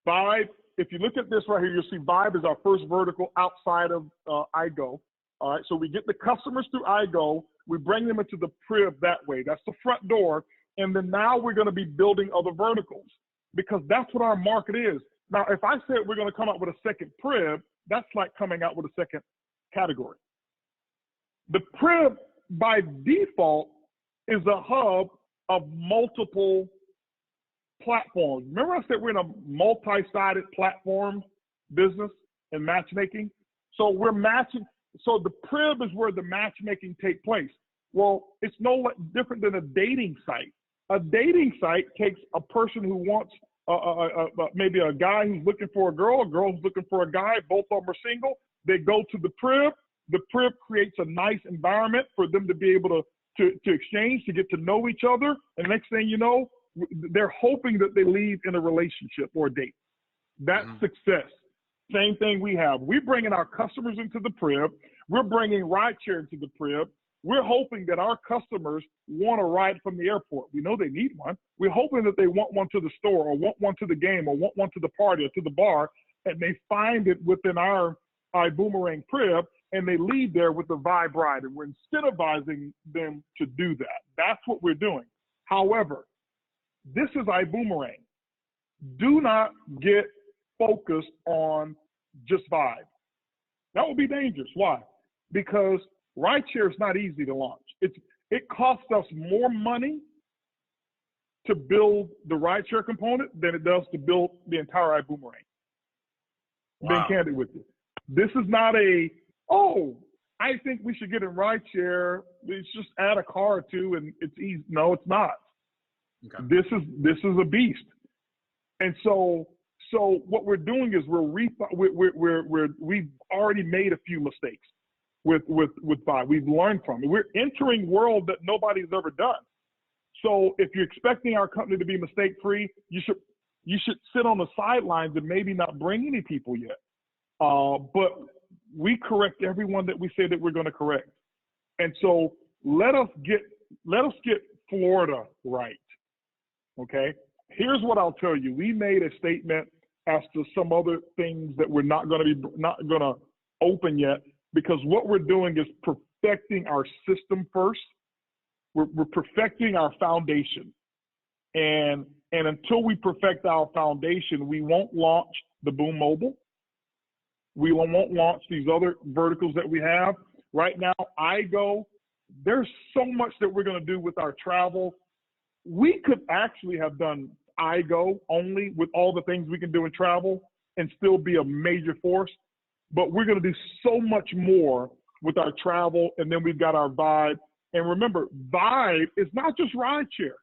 [SPEAKER 2] Vibe, if you look at this right here, you'll see Vibe is our first vertical outside of iGo. All right, so we get the customers through iGo, we bring them into the crib that way. That's the front door. And then now we're going to be building other verticals because that's what our market is. Now, if I said we're going to come out with a second crib, that's like coming out with a second category. The crib by default is a hub of multiple platforms. Remember I said we're in a multi-sided platform business and matchmaking? So we're matching. So the crib is where the matchmaking takes place. Well, it's no different than a dating site. A dating site takes a person who wants maybe a guy who's looking for a girl who's looking for a guy, both of them are single. They go to the crib. The crib creates a nice environment for them to be able to exchange, to get to know each other. And next thing you know, they're hoping that they lead in a relationship or a date. That's success. Same thing we have. We're bringing our customers into the crib. We're bringing rideshare into the crib. We're hoping that our customers want a ride from the airport. We know they need one. We're hoping that they want one to the store or want one to the game or want one to the party or to the bar, and they find it within our iBuumerang crib, and they leave there with the Vibe ride, and we're incentivizing them to do that. That's what we're doing. However, this is iBuumerang. Do not get focused on just Vibe. That would be dangerous. Why? Because rideshare is not easy to launch. It costs us more money to build the rideshare component than it does to build the entire iBuumerang. Wow. Being candid with you. This is not I think we should get in rideshare. It's just add a car or two and it's easy. No, it's not. Okay. This is a beast. And so what we're doing is we've already made a few mistakes with Vibe. We've learned from it. We're entering world that nobody's ever done. So if you're expecting our company to be mistake-free, you should sit on the sidelines and maybe not bring any people yet. But we correct everyone that we say that we're going to correct. And so let us get Florida right. Okay. Here's what I'll tell you. We made a statement as to some other things that we're not going to open yet, because what we're doing is perfecting our system first. We're perfecting our foundation. And until we perfect our foundation, we won't launch the Boom Mobile. We won't launch these other verticals that we have. Right now, iGo, there's so much that we're going to do with our travel. We could actually have done iGo only with all the things we can do in travel and still be a major force. But we're going to do so much more with our travel. And then we've got our Vibe. And remember, Vibe is not just rideshare.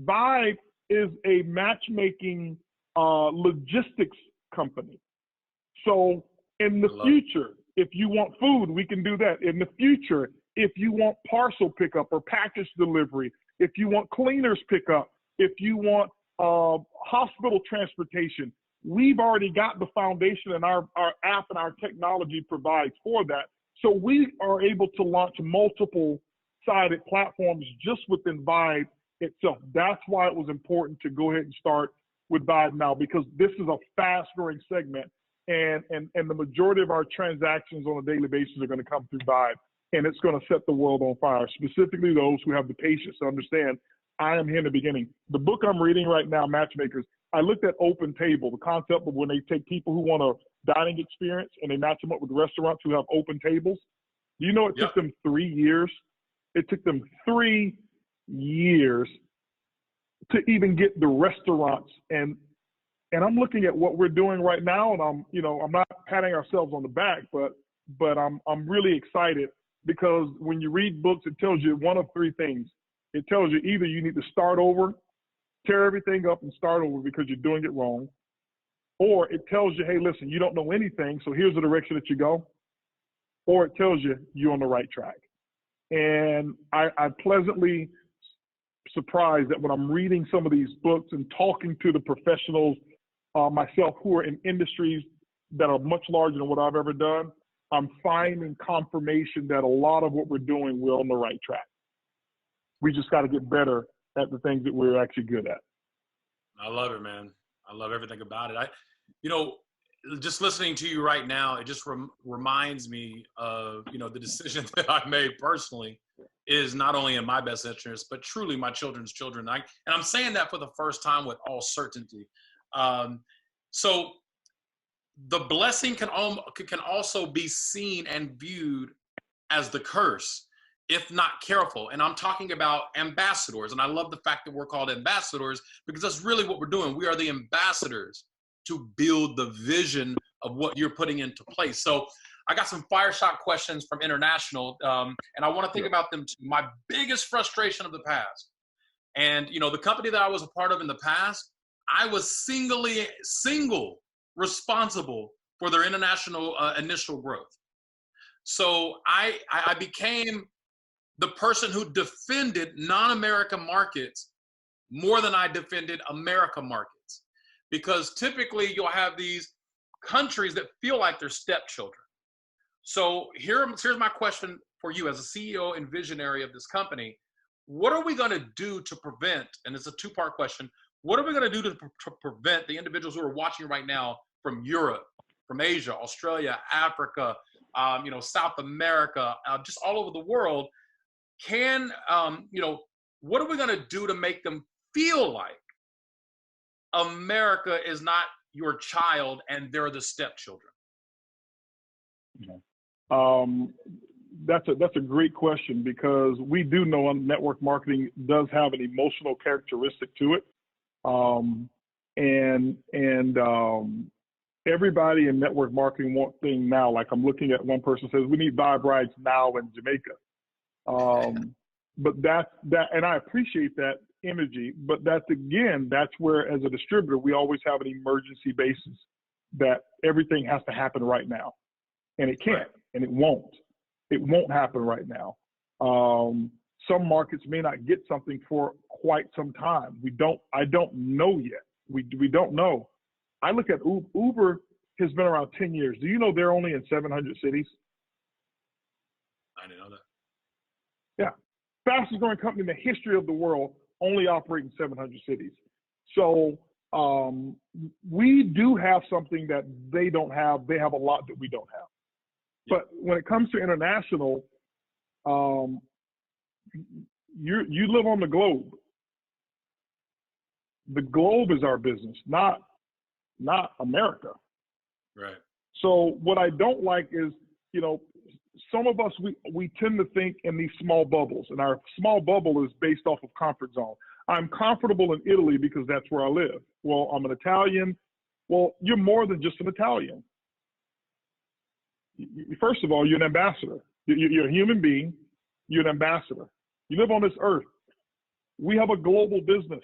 [SPEAKER 2] Vibe is a matchmaking logistics company. So in the future, if you want food, we can do that. In the future, if you want parcel pickup or package delivery, if you want cleaners pickup, if you want hospital transportation, we've already got the foundation, and our app and our technology provides for that. So we are able to launch multiple-sided platforms just within Vibe itself. That's why it was important to go ahead and start with Vibe now, because this is a fast-growing segment, and the majority of our transactions on a daily basis are going to come through Vibe, and it's going to set the world on fire, specifically those who have the patience to understand I am here in the beginning. The book I'm reading right now, Matchmakers, I looked at open table, the concept of when they take people who want a dining experience and they match them up with restaurants who have open tables. You know, it took them 3 years. It took them 3 years to even get the restaurants. And I'm looking at what we're doing right now, and I'm not patting ourselves on the back, but I'm really excited because when you read books, it tells you one of three things. It tells you either you need to start over, tear everything up and start over because you're doing it wrong, or it tells you, hey, listen, you don't know anything, so here's the direction that you go, or it tells you you're on the right track. And I'm pleasantly surprised that when I'm reading some of these books and talking to the professionals myself who are in industries that are much larger than what I've ever done, I'm finding confirmation that a lot of what we're doing, we're on the right track. We just got to get better at the things that we're actually good at.
[SPEAKER 1] I love it, man. I love everything about it. Just listening to you right now, it just reminds me of, the decision that I made personally is not only in my best interest, but truly my children's children. And I'm saying that for the first time with all certainty. So the blessing can also be seen and viewed as the curse if not careful. And I'm talking about ambassadors. And I love the fact that we're called ambassadors because that's really what we're doing. We are the ambassadors to build the vision of what you're putting into place. So I got some fire shot questions from international, and I want to think about them too. My biggest frustration of the past. And, the company that I was a part of in the past, I was single responsible for their international initial growth. So I became the person who defended non-America markets more than I defended America markets. Because typically you'll have these countries that feel like they're stepchildren. So here's my question for you as a CEO and visionary of this company. What are we going to do to prevent, and it's a two-part question, what are we going to do to prevent the individuals who are watching right now from Europe, from Asia, Australia, Africa, South America, just all over the world, what are we going to do to make them feel like America is not your child and they're the stepchildren?
[SPEAKER 2] That's a great question because we do know network marketing does have an emotional characteristic to it. Everybody in network marketing wants things now. Like I'm looking at one person says, we need vibe rides now in Jamaica. But that, and I appreciate that energy, but that's where as a distributor, we always have an emergency basis that everything has to happen right now. And it can't, and it won't happen right now. Some markets may not get something for quite some time. I don't know yet. We don't know. I look at Uber has been around 10 years. Do you know they're only in 700 cities?
[SPEAKER 1] I didn't know that.
[SPEAKER 2] Yeah. Fastest growing company in the history of the world, only operate in 700 cities. So we do have something that they don't have. They have a lot that we don't have. Yeah. But when it comes to international, you live on the globe. The globe is our business, not America.
[SPEAKER 1] Right.
[SPEAKER 2] So what I don't like is, some of us, we tend to think in these small bubbles, and our small bubble is based off of comfort zone. I'm comfortable in Italy because that's where I live. Well, I'm an Italian. Well, you're more than just an Italian. First of all, you're an ambassador. You're a human being. You're an ambassador. You live on this earth. We have a global business.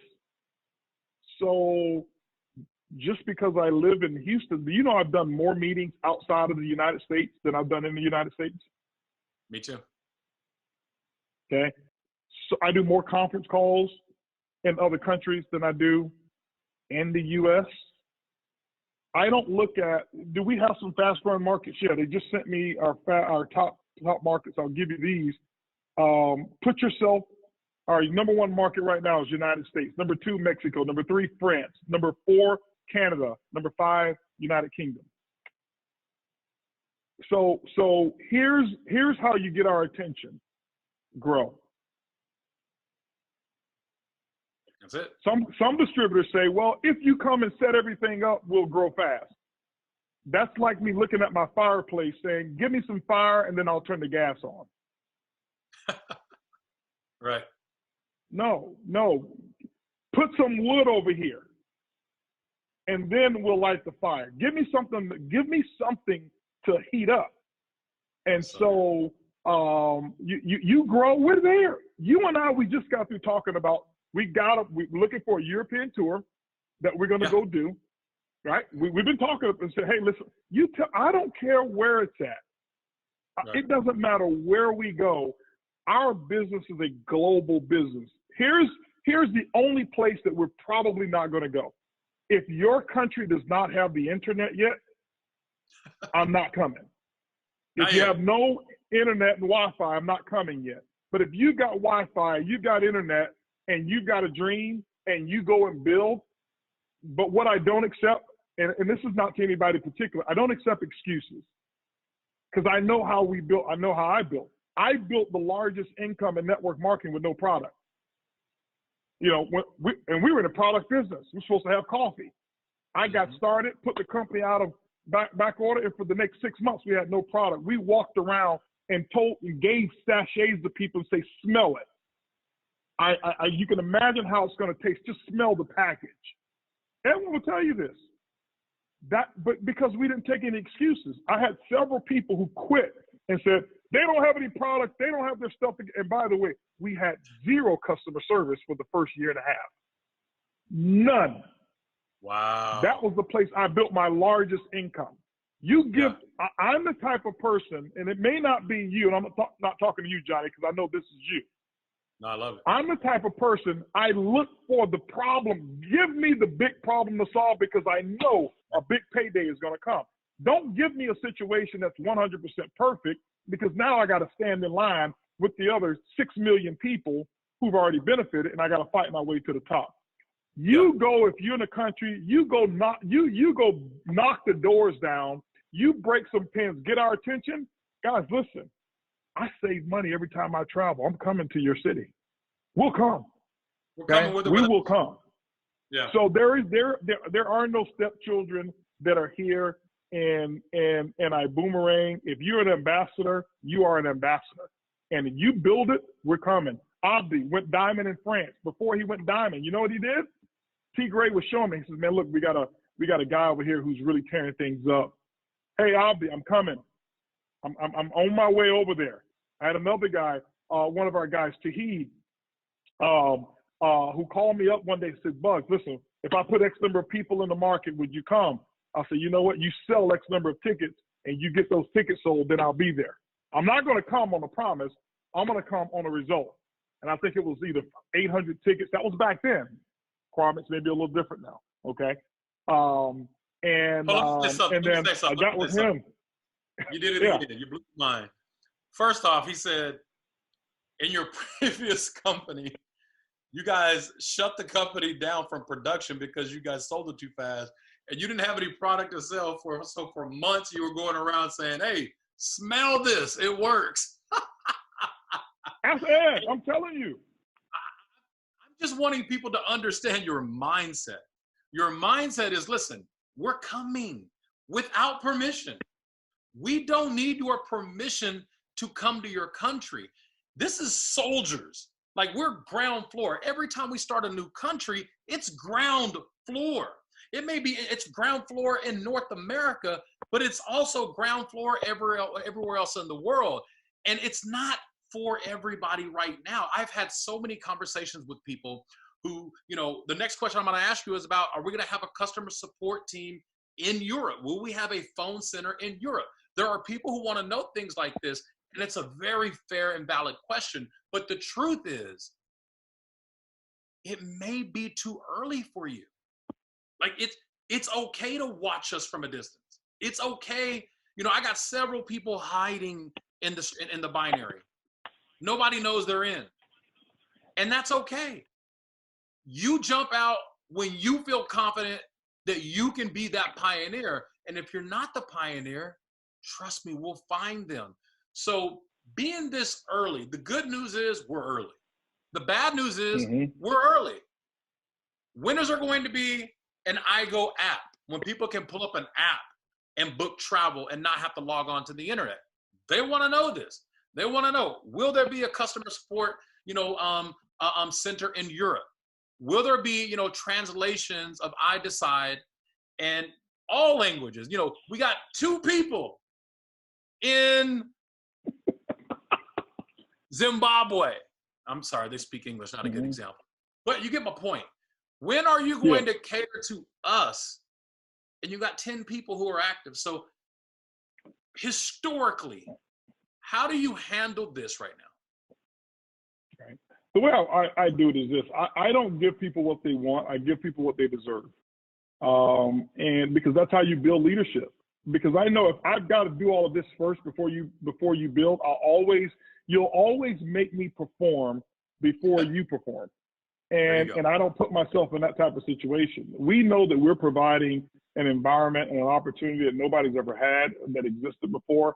[SPEAKER 2] So just because I live in Houston, do you know I've done more meetings outside of the United States than I've done in the United States?
[SPEAKER 1] Me too.
[SPEAKER 2] Okay. So I do more conference calls in other countries than I do in the U.S. I don't look at, do we have some fast growing markets? Yeah, they just sent me our top markets. I'll give you these. Put yourself, our number one market right now is United States. Number 2, Mexico. Number 3, France. Number 4, Canada. Number 5, United Kingdom. So here's how you get our attention. Grow.
[SPEAKER 1] That's it.
[SPEAKER 2] Some distributors say, well, if you come and set everything up, we'll grow fast. That's like me looking at my fireplace saying, give me some fire and then I'll turn the gas on.
[SPEAKER 1] Right.
[SPEAKER 2] No. Put some wood over here and then we'll light the fire. Give me something to heat up. And so you grow, we're there. You and I, we just got through talking about, we're looking for a European tour that we're going to go do, right? We've been talking and said, hey, listen, I don't care where it's at. Right. It doesn't matter where we go. Our business is a global business. Here's the only place that we're probably not going to go. If your country does not have the internet yet, I'm not coming. If you have no internet and Wi-Fi, I'm not coming yet. But if you got Wi-Fi, you got internet, and you got a dream, and you go and build. But what I don't accept, and this is not to anybody in particular, I don't accept excuses. Because I know how we built, I know how I built. I built the largest income in network marketing with no product. You know, we were in a product business. We're supposed to have coffee. I got started, put the company out of back order, and for the next 6 months, we had no product. We walked around and gave sachets to people and say, smell it. You can imagine how it's going to taste. Just smell the package. Everyone will tell you this. But because we didn't take any excuses. I had several people who quit and said, they don't have any product. They don't have their stuff. And by the way, we had zero customer service for the first year and a half. None.
[SPEAKER 1] Wow.
[SPEAKER 2] That was the place I built my largest income. I'm the type of person, and it may not be you, and I'm not talking to you, Johnny, because I know this is you.
[SPEAKER 1] No, I love it.
[SPEAKER 2] I'm the type of person, I look for the problem. Give me the big problem to solve because I know a big payday is going to come. Don't give me a situation that's 100% perfect because now I got to stand in line with the other 6 million people who've already benefited, and I got to fight my way to the top. You go, if you're in a country, you go knock the doors down, you break some pins, get our attention. Guys, listen, I save money every time I travel. I'm coming to your city. We'll come. We will come.
[SPEAKER 1] Yeah.
[SPEAKER 2] So there are no stepchildren that are here in iBuumerang. If you're an ambassador, you are an ambassador. And if you build it, we're coming. Abdi went diamond in France. Before he went diamond, you know what he did? T. Gray was showing me. He says, man, look, we got a guy over here who's really tearing things up. Hey, Abdi, I'm coming. I'm on my way over there. I had another guy, one of our guys, Tahid, who called me up one day and said, Bugs, listen, if I put X number of people in the market, would you come? I said, you know what? You sell X number of tickets and you get those tickets sold, then I'll be there. I'm not going to come on a promise. I'm going to come on a result. And I think it was either 800 tickets. That was back then. Requirements may be a little different now. Okay. And then I got with him.
[SPEAKER 1] You did it again. You blew my mind. First off, he said, in your previous company, you guys shut the company down from production because you guys sold it too fast, and you didn't have any product to sell so for months you were going around saying, hey, smell this, it works.
[SPEAKER 2] That's it. I'm telling you.
[SPEAKER 1] I'm just wanting people to understand your mindset. Your mindset is, listen, we're coming without permission. We don't need your permission to come to your country. This is soldiers. Like, we're ground floor. Every time we start a new country, it's ground floor. It's ground floor in North America, but it's also ground floor everywhere else in the world. And it's not for everybody right now. I've had so many conversations with people who, the next question I'm going to ask you is about, are we going to have a customer support team in Europe? Will we have a phone center in Europe? There are people who want to know things like this, and it's a very fair and valid question. But the truth is, it may be too early for you. Like, it's okay to watch us from a distance. It's okay. I got several people hiding in the binary. Nobody knows they're in. And that's okay. You jump out when you feel confident that you can be that pioneer. And if you're not the pioneer, trust me, we'll find them. So being this early, the good news is we're early. The bad news is we're early. when is there going to be an iGo app when people can pull up an app and book travel and not have to log on to the internet? They want to know this. They want to know, will there be a customer support, center in Europe? Will there be, translations of I Decide and all languages? We got 2 people in Zimbabwe. I'm sorry, they speak English, not a good example. But you get my point. When are you going to cater to us? And you got 10 people who are active. So historically, how do you handle this right now?
[SPEAKER 2] Right. The way I do it is this. I don't give people what they want. I give people what they deserve. And because that's how you build leadership. Because I know if I've got to do all of this first before you build, you'll always make me perform before you perform. And I don't put myself in that type of situation. We know that we're providing an environment and an opportunity that nobody's ever had that existed before.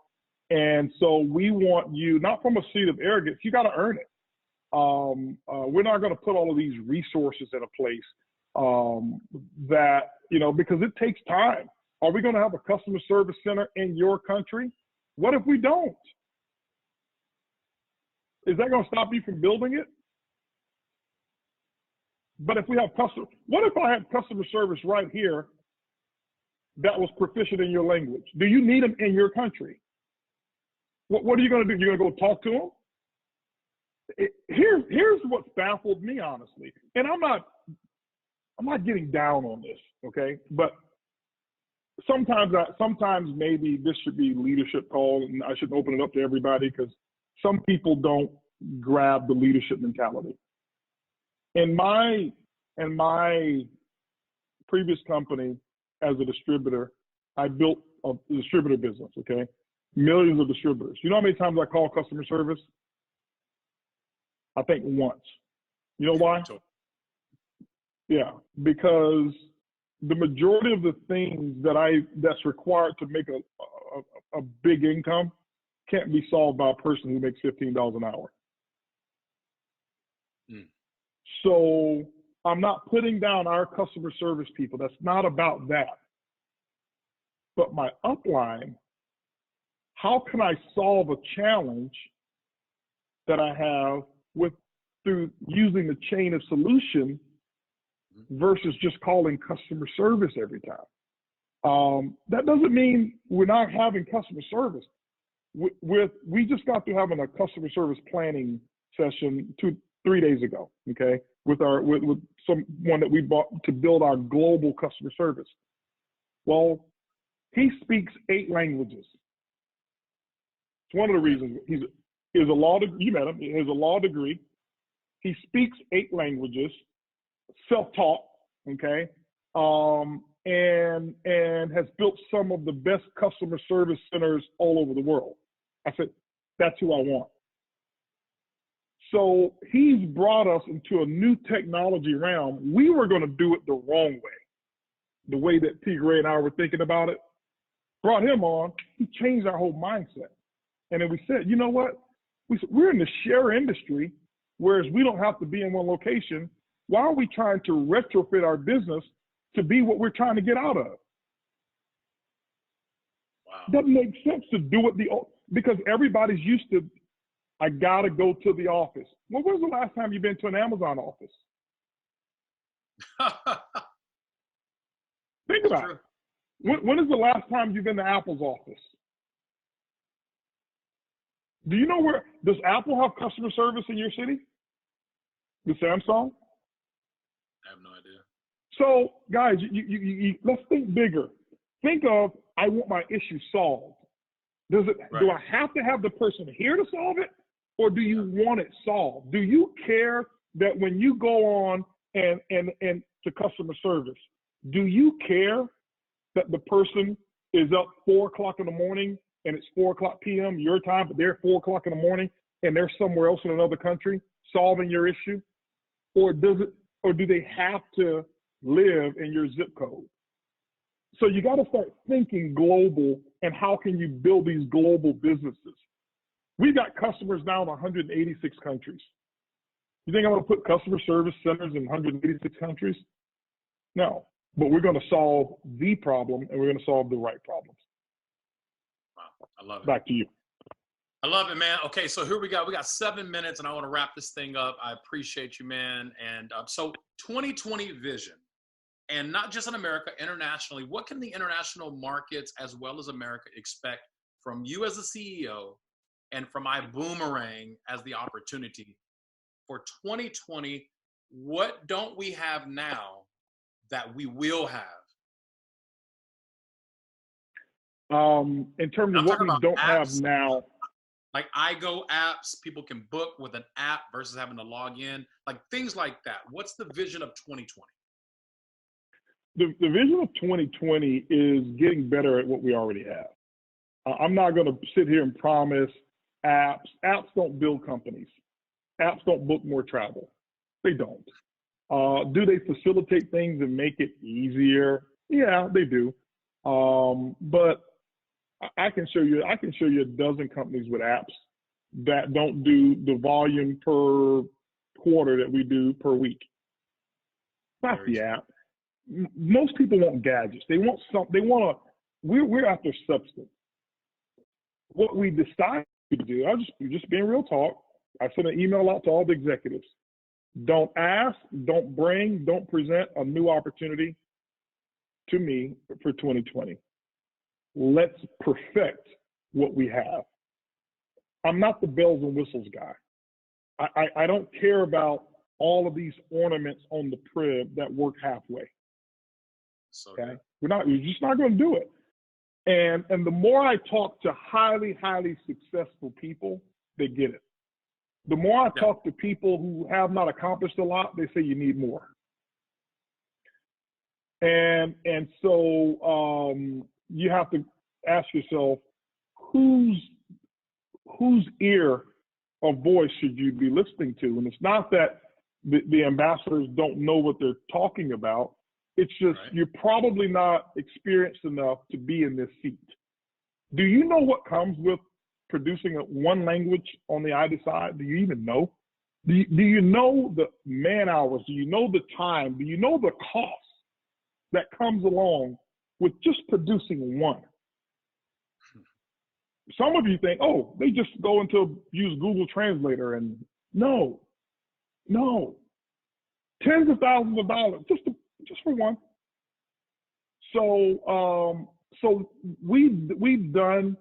[SPEAKER 2] And so we want you, not from a seat of arrogance, you got to earn it. We're not going to put all of these resources in a place that, because it takes time. Are we going to have a customer service center in your country? What if we don't? Is that going to stop you from building it? But if we have what if I had customer service right here that was proficient in your language? Do you need them in your country? What are you going to do? You're going to go talk to them? Here's what's baffled me, honestly. And I'm not getting down on this, okay? But sometimes maybe this should be leadership call, and I should open it up to everybody because some people don't grab the leadership mentality. In my previous company as a distributor, I built a distributor business, okay? Millions of distributors. You know how many times I call customer service? I think once. You know why? Yeah, because the majority of the things that's required to make a big income can't be solved by a person who makes $15 an hour. So I'm not putting down our customer service people. That's not about that. But my upline, how can I solve a challenge that I have through using the chain of solution versus just calling customer service every time? That doesn't mean we're not having customer service. We just got through having a customer service planning session 3 days ago, okay, with someone that we bought to build our global customer service. Well, he speaks 8 languages. It's one of the reasons you met him. He has a law degree. He speaks 8 languages, self-taught, okay, and has built some of the best customer service centers all over the world. I said, that's who I want. So he's brought us into a new technology realm. We were going to do it the wrong way, the way that Tigray and I were thinking about it. Brought him on. He changed our whole mindset. And then we said, you know what? We're in the share industry, whereas we don't have to be in one location. Why are we trying to retrofit our business to be what we're trying to get out of? Wow. Doesn't make sense to do it because everybody's used to, I got to go to the office. Well, when's the last time you've been to an Amazon office? Think about it. When is the last time you've been to Apple's office? Do you know does Apple have customer service in your city? The Samsung?
[SPEAKER 1] I have no idea.
[SPEAKER 2] So, guys, let's think bigger. Think of, I want my issue solved. Do I have to have the person here to solve it? Or do you want it solved? Do you care that when you go on and to customer service, do you care that the person is up 4 o'clock in the morning and it's 4 o'clock p.m. your time, but they're 4 o'clock in the morning and they're somewhere else in another country solving your issue? Or do they have to live in your zip code? So you got to start thinking global, and how can you build these global businesses? We've got customers now in 186 countries. You think I'm going to put customer service centers in 186 countries? No, but we're going to solve the problem, and we're going to solve the right problems.
[SPEAKER 1] Wow, I love it.
[SPEAKER 2] Back to you.
[SPEAKER 1] I love it, man. Okay, so here we got 7 minutes, and I want to wrap this thing up. I appreciate you, man. And so 2020 vision, and not just in America, internationally. What can the international markets as well as America expect from you as a CEO and from iBuumerang as the opportunity for 2020? What don't we have now that we will have?
[SPEAKER 2] In terms of what we don't have now,
[SPEAKER 1] like iGo apps, people can book with an app versus having to log in, like things like that. What's the vision of 2020?
[SPEAKER 2] The vision of 2020 is getting better at what we already have. I'm not going to sit here and promise apps. Apps don't build companies. Apps don't book more travel. They don't. Do they facilitate things and make it easier? Yeah, they do. But I can show you a dozen companies with apps that don't do the volume per quarter that we do per week. Not the app. Most people want gadgets. They want we're after substance. What we decide to do, just being real talk, I sent an email out to all the executives. Don't ask, don't bring, don't present a new opportunity to me for 2020. Let's perfect what we have. I'm not the bells and whistles guy. I don't care about all of these ornaments on the crib that work halfway. Okay, we're just not going to do it. And the more I talk to highly successful people, they get it. The more I talk to people who have not accomplished a lot, they say you need more. And so you have to ask yourself, whose ear or voice should you be listening to? And it's not that the ambassadors don't know what they're talking about. It's just you're probably not experienced enough to be in this seat. Do you know what comes with producing one language on the either side? Do you even know? Do you know the man hours? Do you know the time? Do you know the cost that comes along with just producing one? Some of you think, oh, they just go into use Google Translator, and no, tens of thousands of dollars just for one. So we've done.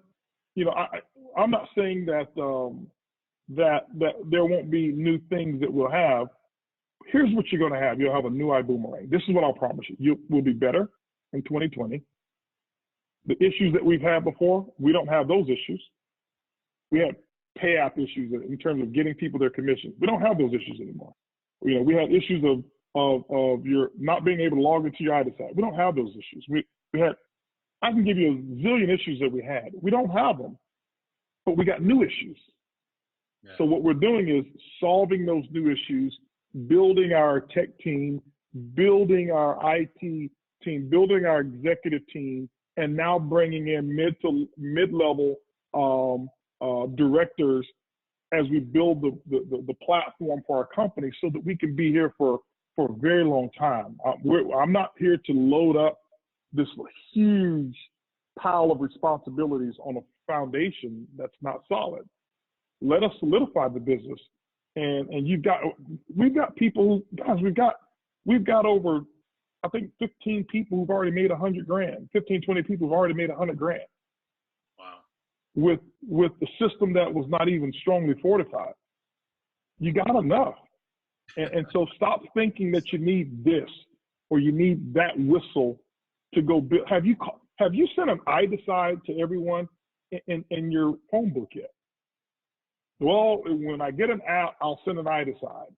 [SPEAKER 2] You know, I'm not saying that that there won't be new things that we'll have. Here's what you're going to have. You'll have a new iBuumerang. This is what I'll promise you. We'll be better in 2020. The issues that we've had before, we don't have those issues. We had pay app issues in terms of getting people their commission. We don't have those issues anymore. You know, we had issues of your not being able to log into your IDA site. We don't have those issues. We had, I can give you a zillion issues that we had. We don't have them, but we got new issues. Yeah. So what we're doing is solving those new issues, building our tech team, building our IT team, building our executive team, and now bringing in mid-level directors as we build the platform for our company so that we can be here for a very long time. I'm not here to load up this huge pile of responsibilities on a foundation that's not solid. Let us solidify the business. And we've got people, guys, we've got over, I think 15 people who've already made 100 grand, 15, 20 people who've already made 100 grand.
[SPEAKER 1] Wow.
[SPEAKER 2] With the system that was not even strongly fortified. You got enough. And so stop thinking that you need this or you need that whistle to go build. Have you sent an iDecide to everyone in your phone book yet? Well, when I get an app, I'll send an iDecide.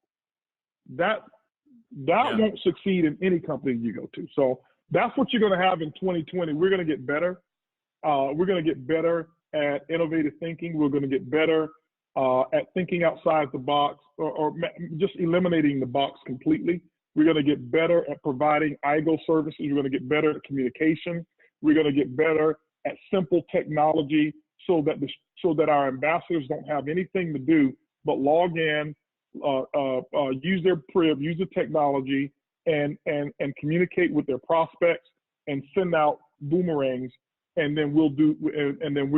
[SPEAKER 2] That won't succeed in any company you go to. So that's what you're going to have in 2020. We're going to get better. We're going to get better at innovative thinking. We're going to get better at thinking outside the box or just eliminating the box completely. We're going to get better at providing iGo services. We're going to get better at communication. We're going to get better at simple technology so that our ambassadors don't have anything to do but log in, use their Prib, use the technology, and communicate with their prospects and send out boomerangs, and then we're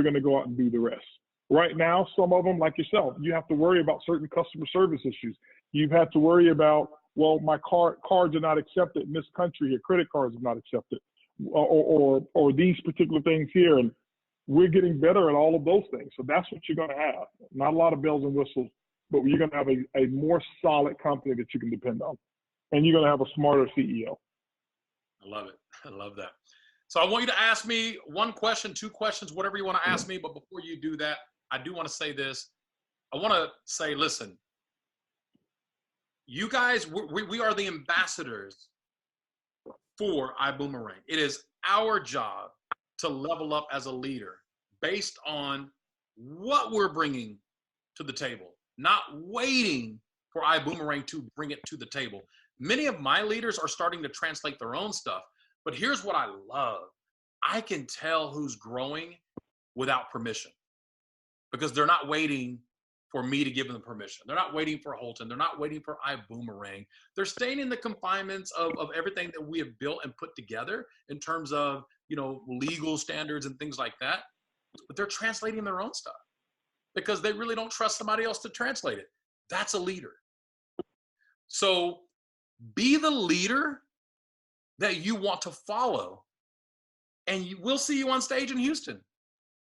[SPEAKER 2] going to go out and do the rest. Right now, some of them, like yourself, you have to worry about certain customer service issues. You've had to worry about, well, my cards are not accepted in this country, your credit cards are not accepted, or these particular things here. And we're getting better at all of those things. So that's what you're going to have. Not a lot of bells and whistles, but you're going to have a more solid company that you can depend on. And you're going to have a smarter CEO.
[SPEAKER 1] I love it. I love that. So I want you to ask me one question, two questions, whatever you want to ask me. But before you do that, I do want to say this. I want to say, listen, you guys, we are the ambassadors for iBuumerang. It is our job to level up as a leader based on what we're bringing to the table, not waiting for iBuumerang to bring it to the table. Many of my leaders are starting to translate their own stuff, but here's what I love. I can tell who's growing without permission because they're not waiting for me to give them permission. They're not waiting for Holton. They're not waiting for iBuumerang. They're staying in the confinements of everything that we have built and put together in terms of, legal standards and things like that. But they're translating their own stuff because they really don't trust somebody else to translate it. That's a leader. So be the leader that you want to follow, and we'll see you on stage in Houston.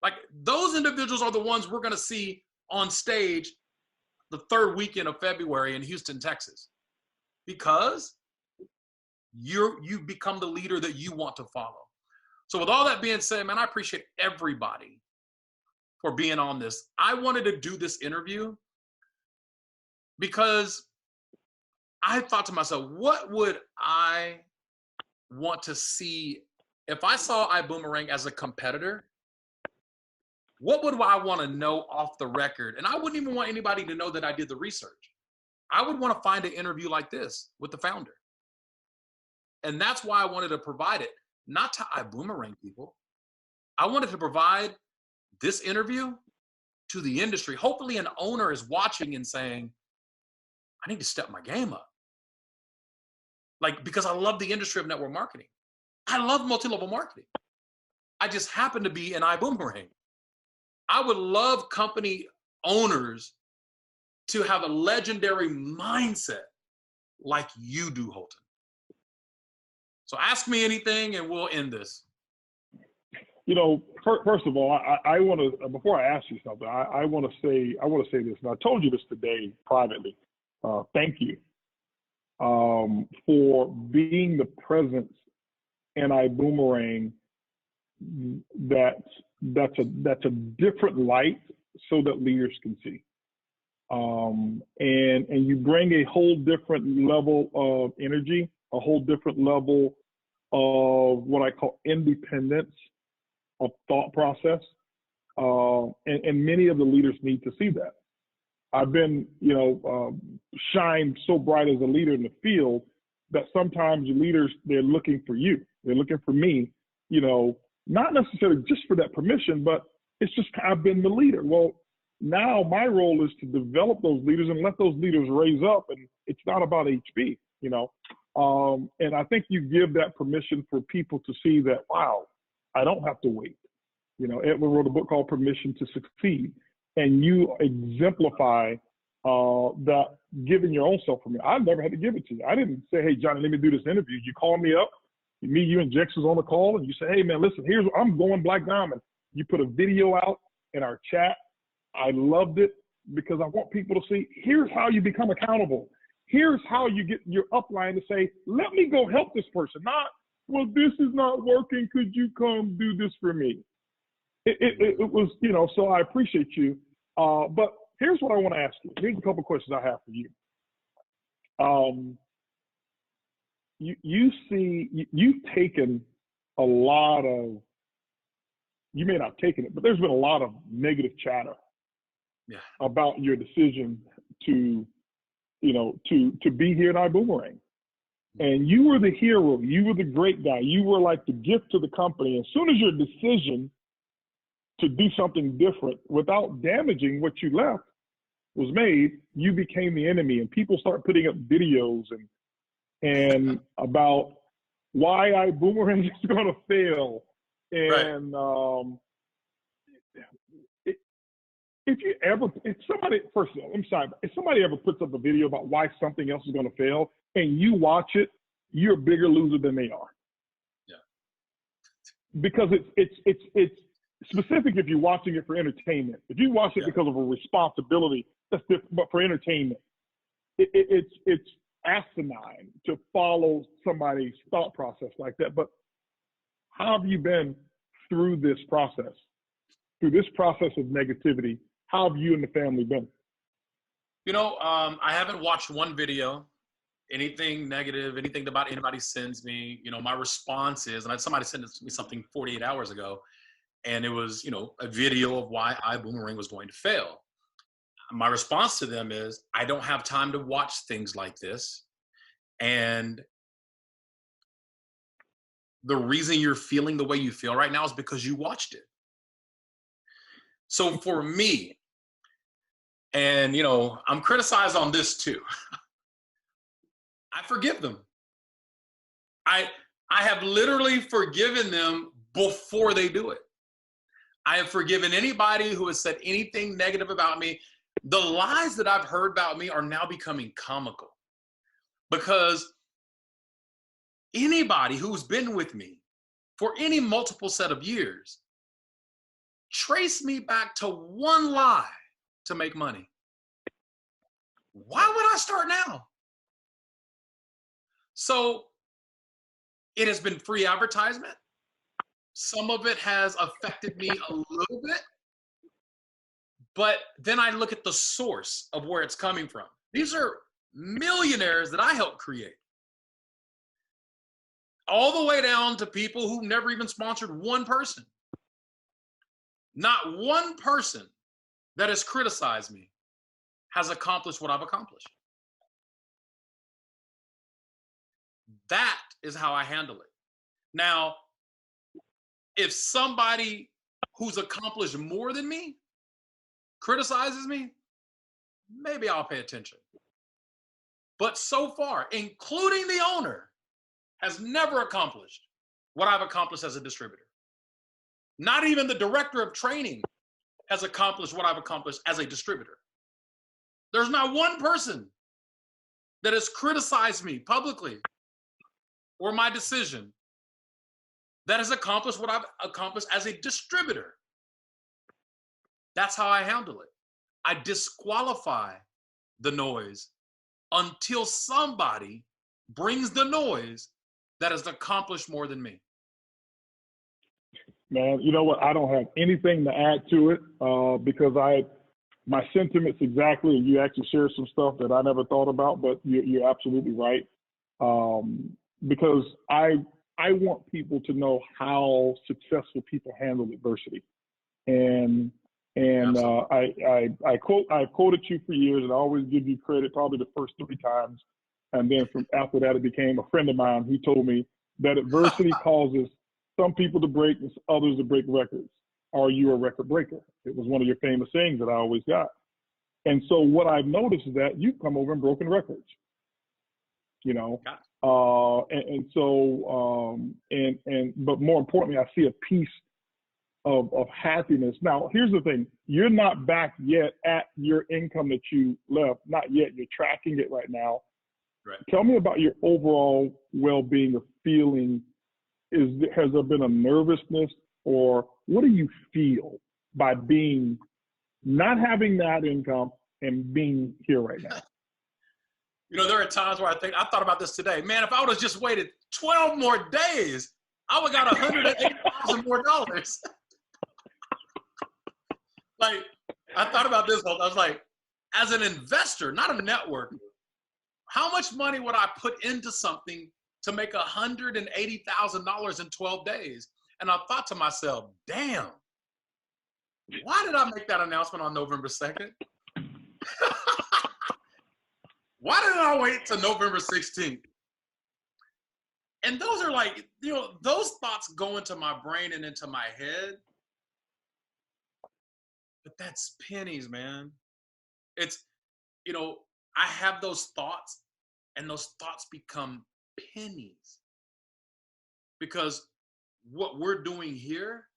[SPEAKER 1] Like, those individuals are the ones we're going to see on stage the third weekend of February in Houston, Texas, because you become the leader that you want to follow. So with all that being said, man, I appreciate everybody for being on this. I wanted to do this interview because I thought to myself, what would I want to see if I saw iBuumerang as a competitor? What would I want to know off the record? And I wouldn't even want anybody to know that I did the research. I would want to find an interview like this with the founder. And that's why I wanted to provide it, not to iBuumerang people. I wanted to provide this interview to the industry. Hopefully an owner is watching and saying, I need to step my game up. Because I love the industry of network marketing. I love multi-level marketing. I just happen to be in iBuumerang. I would love company owners to have a legendary mindset like you do, Holton. So ask me anything and we'll end this.
[SPEAKER 2] First of all, I want to, before I ask you something, I want to say this, and I told you this today privately. Thank you for being the presence in iBuumerang that's a different light so that leaders can see. And you bring a whole different level of energy, a whole different level of what I call independence of thought process. And many of the leaders need to see that. I've been, shined so bright as a leader in the field that sometimes leaders, they're looking for you. They're looking for me, not necessarily just for that permission, but it's just I've been the leader. Well, now my role is to develop those leaders and let those leaders raise up. And it's not about HB, and I think you give that permission for people to see that, wow, I don't have to wait. Edwin wrote a book called Permission to Succeed. And you exemplify that giving your own self for me. I never had to give it to you. I didn't say, hey, Johnny, let me do this interview. You call me up, you and Jex was on the call, and you say, hey, man, listen, I'm going Black Diamond. You put a video out in our chat. I loved it because I want people to see, here's how you become accountable. Here's how you get your upline to say, let me go help this person. Not, well, this is not working. Could you come do this for me? It was, so I appreciate you. But here's what I want to ask you. Here's a couple of questions I have for you. You've taken a lot of, you may not have taken it, but there's been a lot of negative chatter about your decision to be here at iBuumerang. And you were the hero. You were the great guy. You were like the gift to the company. As soon as your decision to do something different without damaging what you left was made, you became the enemy, and people start putting up videos and and about why iBuumerang is going to fail. And if somebody ever puts up a video about why something else is going to fail and you watch it, you're a bigger loser than they are.
[SPEAKER 1] Yeah.
[SPEAKER 2] Because it's specific if you're watching it for entertainment. If you watch it because of a responsibility, that's different. But for entertainment, it's asinine to follow somebody's thought process like that. But how have you been through this process? Through this process of negativity, how have you and the family been?
[SPEAKER 1] You know, I haven't watched one video, anything negative, anything about anybody sends me. You know, my response is, and somebody sent me something 48 hours ago, and it was, you know, a video of why iBuumerang was going to fail. My response to them is, I don't have time to watch things like this. And the reason you're feeling the way you feel right now is because you watched it. So for me, and, you know, I'm criticized on this too. I forgive them. I have literally forgiven them before they do it. I have forgiven anybody who has said anything negative about me. The lies that I've heard about me are now becoming comical, because anybody who's been with me for any multiple set of years, trace me back to one lie to make money. Why would I start now? So it has been free advertisement. Some of it has affected me a little bit, but then I look at the source of where it's coming from. These are millionaires that I helped create, all the way down to people who never even sponsored one person. Not one person that has criticized me has accomplished what I've accomplished. That is how I handle it. Now, if somebody who's accomplished more than me criticizes me, maybe I'll pay attention. But so far, including the owner, has never accomplished what I've accomplished as a distributor. Not even the director of training has accomplished what I've accomplished as a distributor. There's not one person that has criticized me publicly or my decision that has accomplished what I've accomplished as a distributor. That's how I handle it. I disqualify the noise until somebody brings the noise that has accomplished more than me.
[SPEAKER 2] Man, you know what? I don't have anything to add to it because my sentiments exactly. You actually shared some stuff that I never thought about, but you're absolutely right. Because I want people to know how successful people handle adversity, and I've quoted you for years, and I always give you credit. Probably the first 3 times, and then from after that, it became a friend of mine. He told me that adversity causes some people to break and others to break records. Are you a record breaker? It was one of your famous sayings that I always got. And so what I've noticed is that you've come over and broken records, you know. But more importantly, I see a piece of happiness. Now, here's the thing. You're not back yet at your income that you left. Not yet. You're tracking it right now.
[SPEAKER 1] Right.
[SPEAKER 2] Tell me about your overall well-being or feeling. Has there been a nervousness, or what do you feel by not having that income and being here right now?
[SPEAKER 1] You know, there are times where I thought about this today. Man, if I would have just waited 12 more days, I would have got $180,000 more dollars. Like, I thought about this. I was like, as an investor, not a network, how much money would I put into something to make $180,000 in 12 days? And I thought to myself, damn, why did I make that announcement on November 2nd? Why didn't I wait till November 16th? And those are like, you know, those thoughts go into my brain and into my head. But that's pennies, man. It's, you know, I have those thoughts And those thoughts become pennies. Because what we're doing here,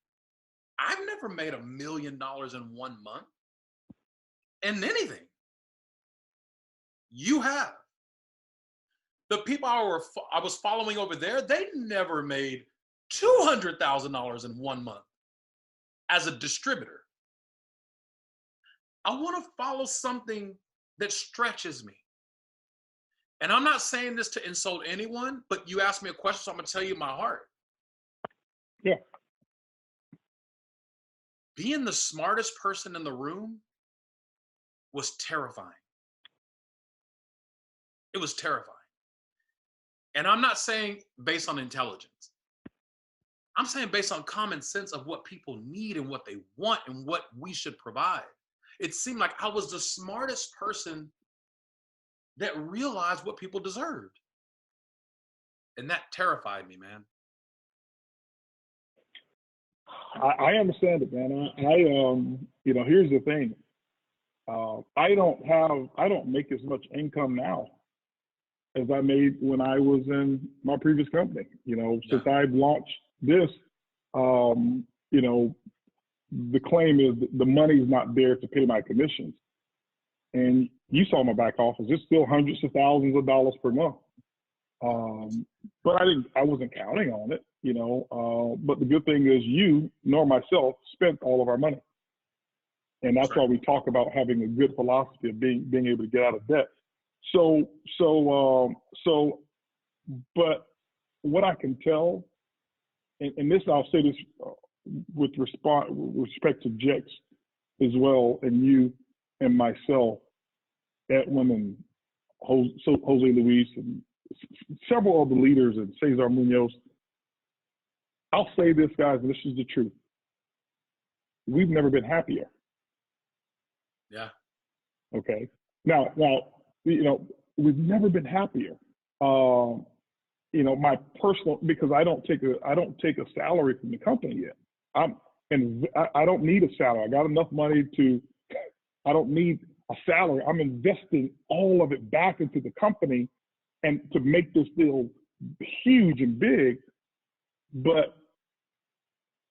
[SPEAKER 1] I've never made $1 million in 1 month in anything. You have. The people I was following over there, they never made $200,000 in 1 month as a distributor. I want to follow something that stretches me. And I'm not saying this to insult anyone, but you asked me a question, so I'm going to tell you my heart.
[SPEAKER 2] Yeah.
[SPEAKER 1] Being the smartest person in the room was terrifying. It was terrifying. And I'm not saying based on intelligence. I'm saying based on common sense of what people need and what they want and what we should provide. It seemed like I was the smartest person that realized what people deserved. And that terrified me, man.
[SPEAKER 2] I understand it, man. You know, here's the thing. I don't make as much income now as I made when I was in my previous company. You know, since I've launched this, you know, the claim is that the money's not there to pay my commissions. And you saw my back office; it's still hundreds of thousands of dollars per month. But I wasn't counting on it, you know. But the good thing is, you nor myself spent all of our money, and that's why we talk about having a good philosophy of being able to get out of debt. But what I can tell, and this I'll say this with respect to Jex as well, and you and myself, Edwin and Jose Luis and several of the leaders and Cesar Munoz. I'll say this, guys, and this is the truth. We've never been happier.
[SPEAKER 1] Yeah.
[SPEAKER 2] Okay. Now, you know, we've never been happier. You know, my personal, because I don't take a salary from the company yet. I don't need a salary. I got enough money I don't need a salary. I'm investing all of it back into the company and to make this deal huge and big. But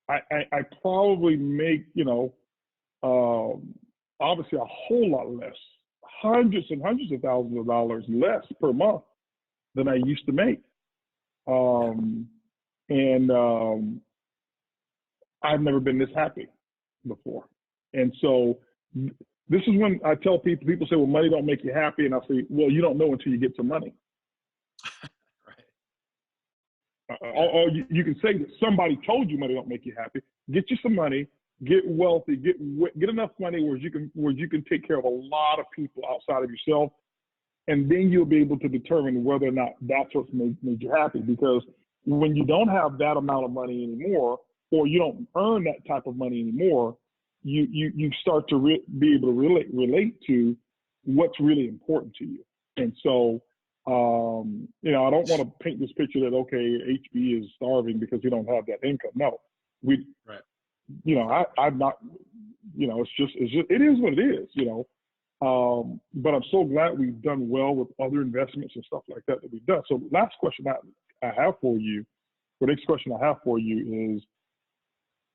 [SPEAKER 2] I probably make, you know, obviously a whole lot less, hundreds and hundreds of thousands of dollars less per month than I used to make. I've never been this happy before. And so this is when I tell people say, well, money don't make you happy. And I say, well, you don't know until you get some money. Or you can say that somebody told you money don't make you happy. Get you some money, get wealthy, get enough money where you can take care of a lot of people outside of yourself, and then you'll be able to determine whether or not that's what's made you happy. Because when you don't have that amount of money anymore, or you don't earn that type of money anymore, you start to be able to relate to what's really important to you. And so, you know, I don't want to paint this picture that, okay, HB is starving because we don't have that income. No, you know, I'm not, you know, it is what it is, you know. But I'm so glad we've done well with other investments and stuff like that we've done. So last question I have for you, the next question I have for you is,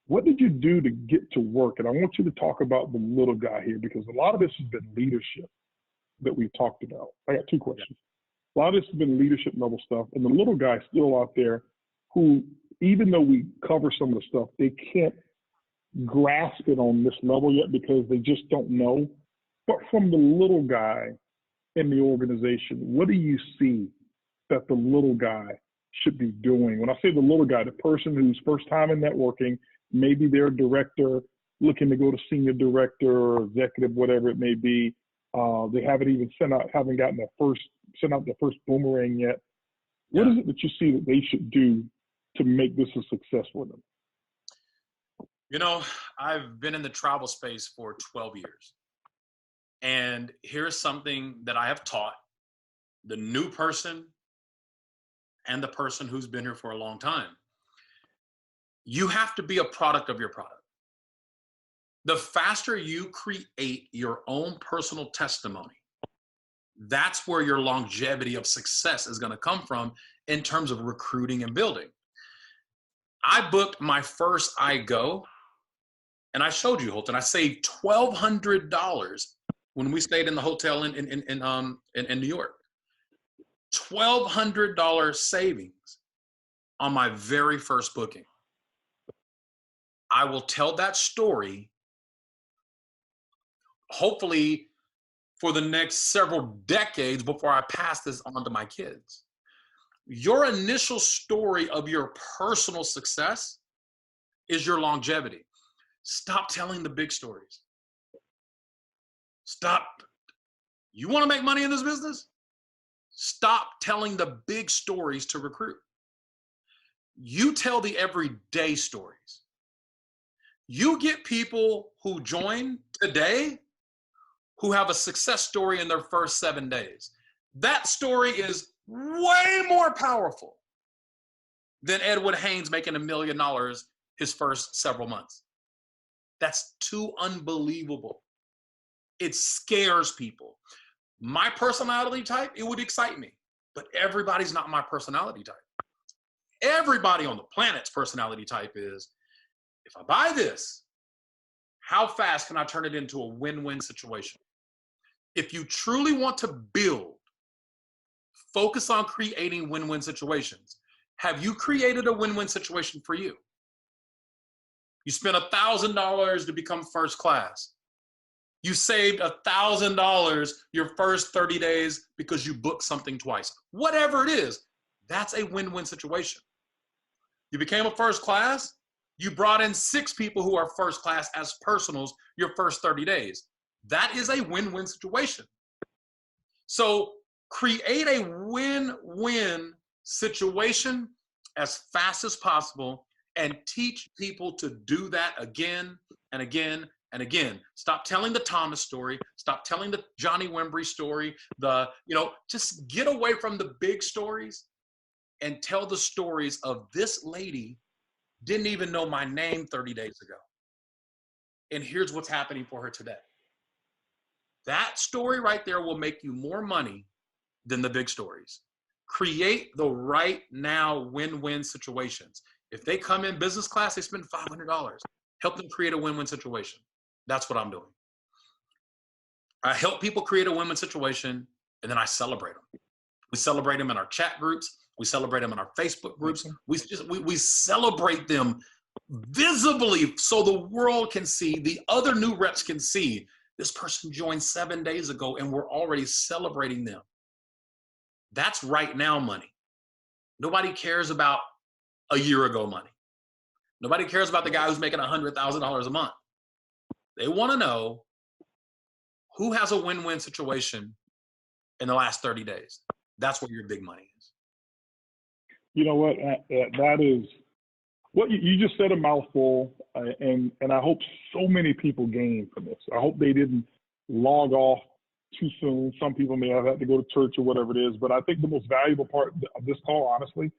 [SPEAKER 2] what did you do to get to work? And I want you to talk about the little guy here, because a lot of this has been leadership that we've talked about. I got two questions. A lot of this has been leadership level stuff, and the little guy still out there who, even though we cover some of the stuff, they can't grasp it on this level yet because they just don't know. But from the little guy in the organization, what do you see that the little guy should be doing? When I say the little guy, the person who's first time in networking, maybe they're a director looking to go to senior director or executive, whatever it may be. They haven't even haven't gotten sent out their first boomerang yet. What is it that you see that they should do to make this a success for them?
[SPEAKER 1] You know, I've been in the travel space for 12 years. And here's something that I have taught the new person and the person who's been here for a long time. You have to be a product of your product. The faster you create your own personal testimony, That's where your longevity of success is going to come from in terms of recruiting and building. I booked my first iGo, and I showed you, Holton. I saved $1,200 when we stayed in the hotel in New York. $1,200 savings on my very first booking. I will tell that story, hopefully, for the next several decades before I pass this on to my kids. Your initial story of your personal success is your longevity. Stop telling the big stories. Stop. You want to make money in this business? Stop telling the big stories to recruit. You tell the everyday stories. You get people who join today who have a success story in their first 7 days. That story is way more powerful than Edward Haynes making $1 million his first several months. That's too unbelievable. It scares people. My personality type, it would excite me, but everybody's not my personality type. Everybody on the planet's personality type is, if I buy this, how fast can I turn it into a win-win situation? If you truly want to build, focus on creating win-win situations. Have you created a win-win situation for you? You spent $1,000 to become first class. You saved $1,000 your first 30 days because you booked something twice. Whatever it is, that's a win-win situation. You became a first class. You brought in 6 people who are first class as personals your first 30 days. That is a win-win situation. So create a win-win situation as fast as possible and teach people to do that again and again and again. Stop telling the Thomas story. Stop telling the Johnny Wimbrey story. Just get away from the big stories and tell the stories of this lady didn't even know my name 30 days ago. And here's what's happening for her today. That story right there will make you more money than the big stories. Create the right now win-win situations. If they come in business class, they spend $500. Help them create a win-win situation. That's what I'm doing. I help people create a win-win situation, and then I celebrate them. We celebrate them in our chat groups. We celebrate them in our Facebook groups. We celebrate them visibly so the world can see, the other new reps can see, this person joined 7 days ago and we're already celebrating them. That's right now money. Nobody cares about a year ago money. Nobody cares about the guy who's making $100,000 a month. They want to know who has a win-win situation in the last 30 days. That's where your big money is.
[SPEAKER 2] You know what? That is what you just said, a mouthful, and I hope so many people gain from this. I hope they didn't log off too soon. Some people may have had to go to church or whatever it is, but I think the most valuable part of this call, honestly,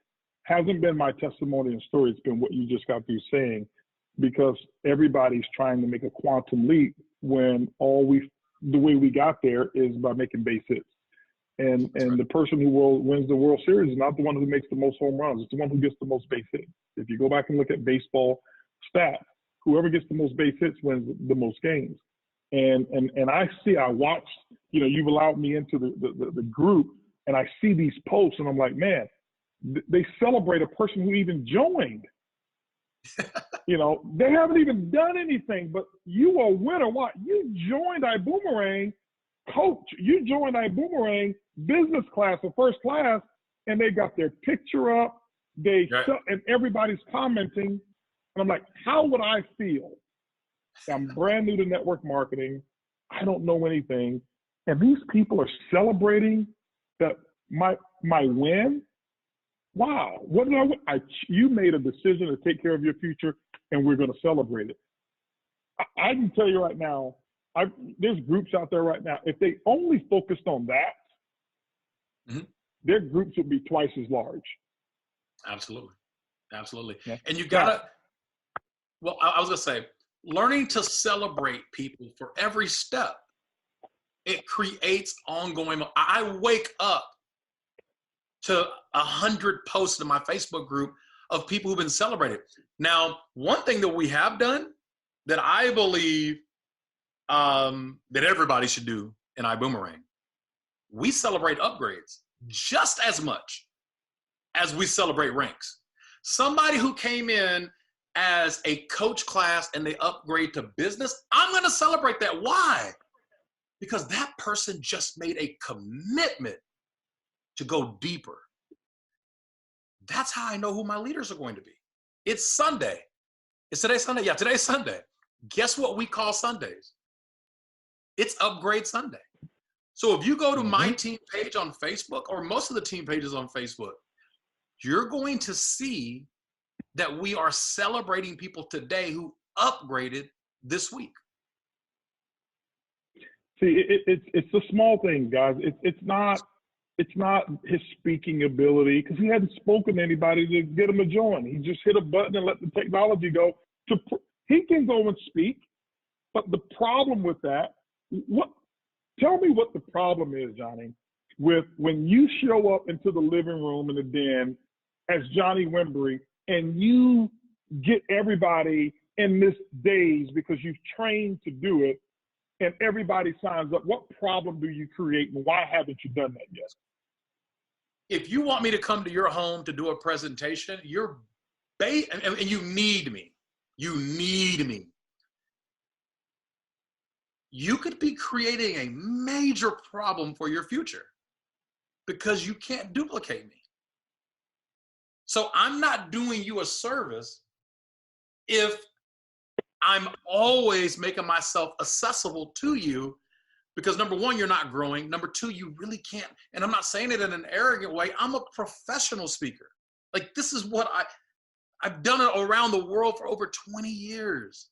[SPEAKER 2] hasn't been my testimony and story. It's been what you just got through saying, because everybody's trying to make a quantum leap when the way we got there is by making base hits. And the person who wins the World Series is not the one who makes the most home runs. It's the one who gets the most base hits. If you go back and look at baseball stats, whoever gets the most base hits wins the most games. And I watched, you've allowed me into the group, and I see these posts, and I'm like, man, they celebrate a person who even joined. They haven't even done anything, but you are a winner. What? You joined iBuumerang, coach. You joined iBuumerang business class or first class, and they got their picture up. And everybody's commenting, and I'm like, how would I feel? I'm brand new to network marketing. I don't know anything, and these people are celebrating that my win. Wow, what did you made a decision to take care of your future, and we're going to celebrate it. I can tell you right now, there's groups out there right now. If they only focused on that, their groups would be twice as large.
[SPEAKER 1] Absolutely.
[SPEAKER 2] Yeah.
[SPEAKER 1] And you gotta, I was gonna say, learning to celebrate people for every step It creates ongoing. I wake up to 100 posts in my Facebook group of people who've been celebrated. Now, one thing that we have done that I believe that everybody should do in iBuumerang, we celebrate upgrades just as much as we celebrate ranks. Somebody who came in as a coach class and they upgrade to business, I'm going to celebrate that. Why? Because that person just made a commitment to go deeper. That's how I know who my leaders are going to be. It's Sunday. Is today Sunday? Yeah, today's Sunday. Guess what we call Sundays? It's Upgrade Sunday. So if you go to my team page on Facebook, or most of the team pages on Facebook, you're going to see that we are celebrating people today who upgraded this week.
[SPEAKER 2] See, it's the small things, guys. It's not his speaking ability, because he hadn't spoken to anybody to get him to join. He just hit a button and let the technology go. He can go and speak, but the problem with that, tell me what the problem is, Johnny, with when you show up into the living room in the den as Johnny Wimbrey and you get everybody in this daze because you've trained to do it, and everybody signs up. What problem do you create, and why haven't you done that yet?
[SPEAKER 1] If you want me to come to your home to do a presentation, and you need me. You need me. You could be creating a major problem for your future because you can't duplicate me. So I'm not doing you a service if I'm always making myself accessible to you, because number one, you're not growing. Number two, you really can't. And I'm not saying it in an arrogant way. I'm a professional speaker. Like, this is what I've done it around the world for over 20 years.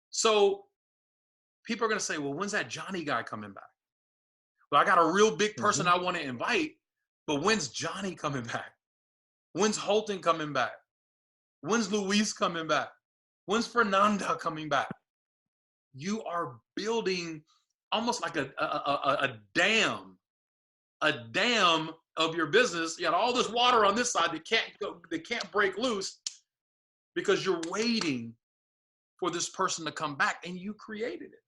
[SPEAKER 1] So people are going to say, well, when's that Johnny guy coming back? Well, I got a real big person I want to invite, but when's Johnny coming back? When's Holton coming back? When's Luis coming back? When's Fernanda coming back? You are building almost like a dam of your business. You got all this water on this side that can't break loose because you're waiting for this person to come back, and you created it.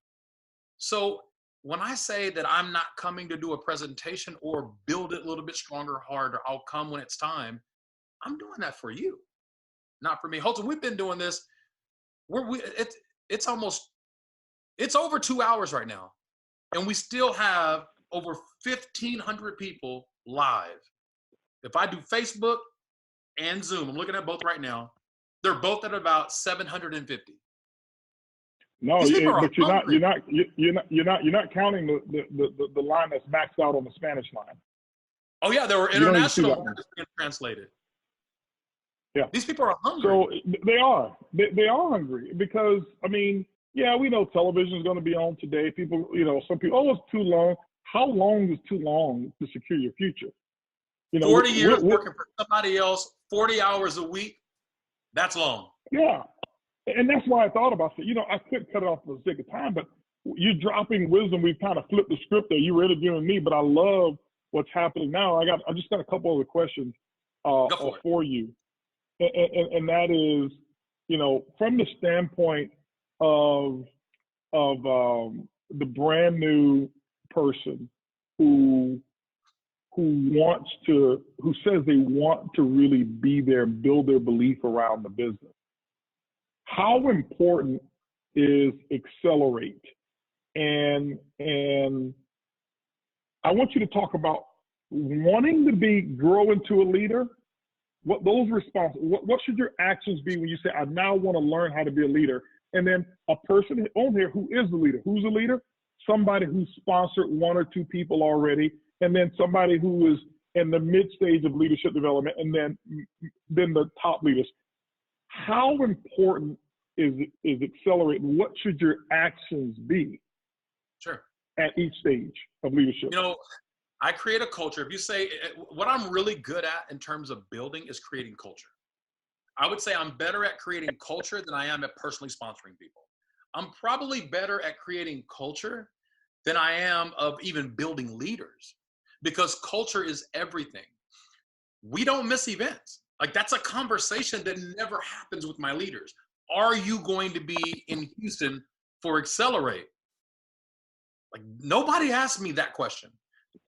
[SPEAKER 1] So when I say that I'm not coming to do a presentation or build it a little bit stronger, harder, I'll come when it's time, I'm doing that for you, not for me. Holton, we've been doing this. It's over 2 hours right now, and we still have over 1,500 people live. If I do Facebook and Zoom, I'm looking at both right now, they're both at about 750.
[SPEAKER 2] No, but you're not counting the line that's maxed out on the Spanish line.
[SPEAKER 1] Oh yeah, there were international words being translated.
[SPEAKER 2] Yeah,
[SPEAKER 1] these people are hungry.
[SPEAKER 2] So they are hungry because, I mean, yeah, we know television is going to be on today. People, some people, oh, it's too long. How long is too long to secure your future?
[SPEAKER 1] 40 years working for somebody else, 40 hours a week, that's long.
[SPEAKER 2] Yeah, and that's why I thought about it. I couldn't cut it off for the sake of time, but you're dropping wisdom. We've kind of flipped the script there. You were interviewing me, but I love what's happening now. I just got a couple other questions for you. And that is, from the standpoint of the brand new person who says they want to really be there and build their belief around the business. How important is Accelerate? And I want you to talk about wanting to grow into a leader. What those responses, what should your actions be when you say, I now want to learn how to be a leader? And then a person on here who is the leader. Who's a leader? Somebody who's sponsored one or two people already, and then somebody who is in the mid-stage of leadership development, and then the top leaders. How important is Accelerate, and what should your actions be?
[SPEAKER 1] Sure.
[SPEAKER 2] At each stage of leadership?
[SPEAKER 1] I create a culture. If you say what I'm really good at in terms of building is creating culture. I would say I'm better at creating culture than I am at personally sponsoring people. I'm probably better at creating culture than I am of even building leaders, because culture is everything. We don't miss events. Like, that's a conversation that never happens with my leaders. Are you going to be in Houston for Accelerate? Like, nobody asked me that question.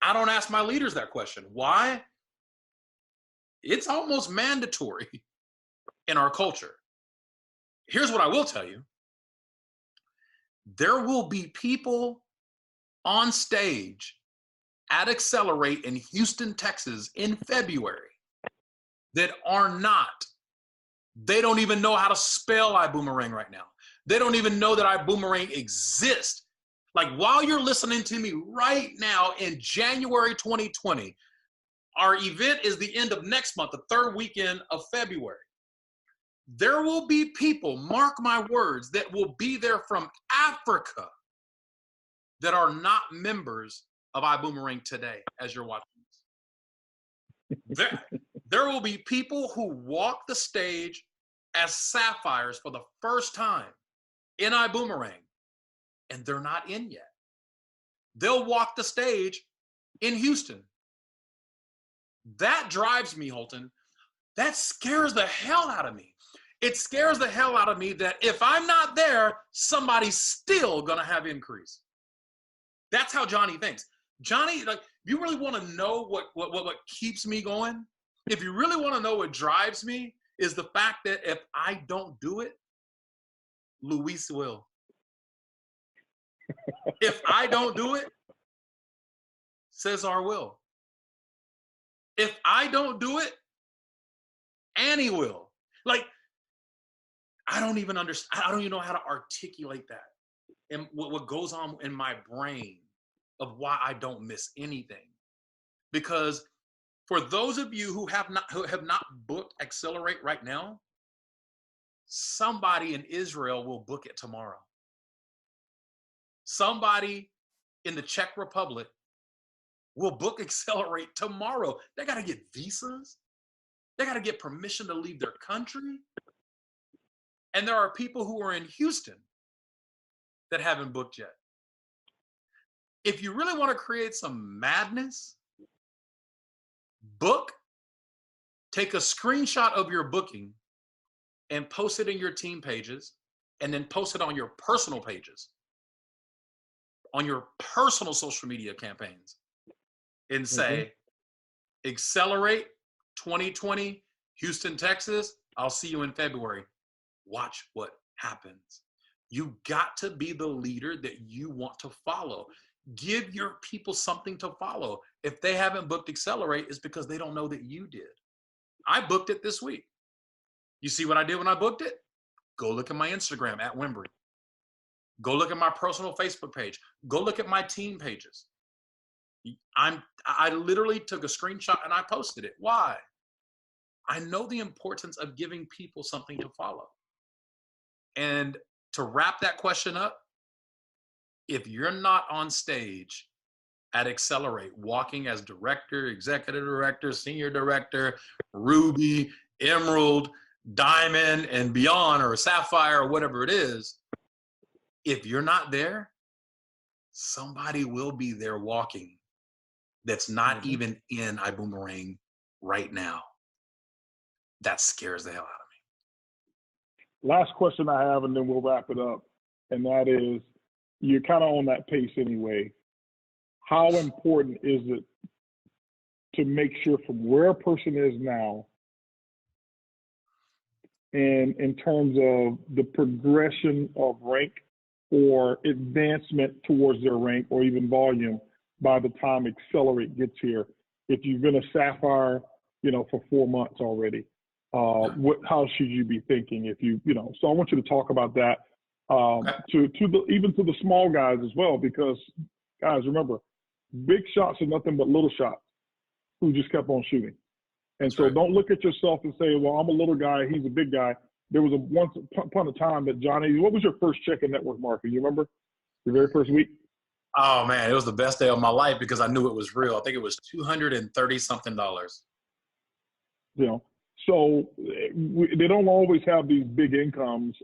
[SPEAKER 1] I don't ask my leaders that question. Why? It's almost mandatory in our culture. Here's what I will tell you. There will be people on stage at Accelerate in Houston, Texas in February that are not. They don't even know how to spell iBuumerang right now. They don't even know that iBuumerang exists. Like, while you're listening to me right now in January 2020, our event is the end of next month, the third weekend of February. There will be people, mark my words, that will be there from Africa that are not members of iBuumerang today as you're watching this. There will be people who walk the stage as sapphires for the first time in iBuumerang, and they're not in yet. They'll walk the stage in Houston. That drives me, Holton. That scares the hell out of me. It scares the hell out of me that if I'm not there, somebody's still gonna have increase. That's how Johnny thinks. Johnny, like, you really want to know what keeps me going? If you really want to know what drives me, is the fact that if I don't do it, Luis will. If I don't do it, Cesar will. If I don't do it, Annie will. Like, I don't even understand. I don't even know how to articulate that. And what goes on in my brain of why I don't miss anything. Because for those of you who have not booked Accelerate right now, somebody in Israel will book it tomorrow. Somebody in the Czech Republic will book Accelerate tomorrow. They got to get visas. They got to get permission to leave their country. And there are people who are in Houston that haven't booked yet. If you really want to create some madness, book, take a screenshot of your booking and post it in your team pages, and then post it on your personal pages, on your personal social media campaigns, and say, Accelerate 2020, Houston, Texas. I'll see you in February. Watch what happens. You got to be the leader that you want to follow. Give your people something to follow. If they haven't booked Accelerate, it's because they don't know that you did. I booked it this week. You see what I did when I booked it? Go look at my Instagram at Wimbrey. Go look at my personal Facebook page. Go look at my team pages. I literally took a screenshot and I posted it. Why? I know the importance of giving people something to follow. And to wrap that question up, if you're not on stage at Accelerate, walking as director, executive director, senior director, ruby, emerald, diamond, and beyond, or sapphire, or whatever it is, if you're not there, somebody will be there walking that's not even in iBuumerang right now. That scares the hell out of me.
[SPEAKER 2] Last question I have, and then we'll wrap it up, and that is, you're kind of on that pace anyway. How important is it to make sure from where a person is now, and in terms of the progression of rank or advancement towards their rank or even volume by the time Accelerate gets here, if you've been a sapphire, for 4 months already, how should you be thinking if so I want you to talk about that even to the small guys as well, because guys, remember, big shots are nothing but little shots who just kept on shooting. And so don't look at yourself and say, well, I'm a little guy, he's a big guy. There was once upon a time that Johnny, what was your first check in network marketing? You remember your very first week?
[SPEAKER 1] Oh man, it was the best day of my life because I knew it was real. I think it was $230 something.
[SPEAKER 2] So they don't always have these big incomes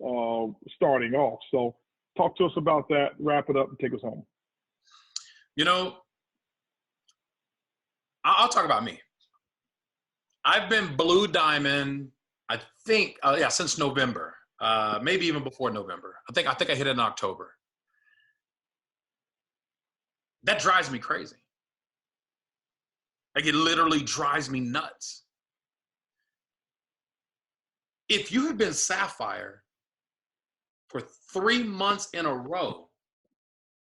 [SPEAKER 2] starting off. So talk to us about that, wrap it up, and take us home.
[SPEAKER 1] You know, I'll talk about me. I've been Blue Diamond, I think, yeah, since November, maybe even before November. I think I hit it in October. That drives me crazy. Like, it literally drives me nuts. If you have been Sapphire for 3 months in a row,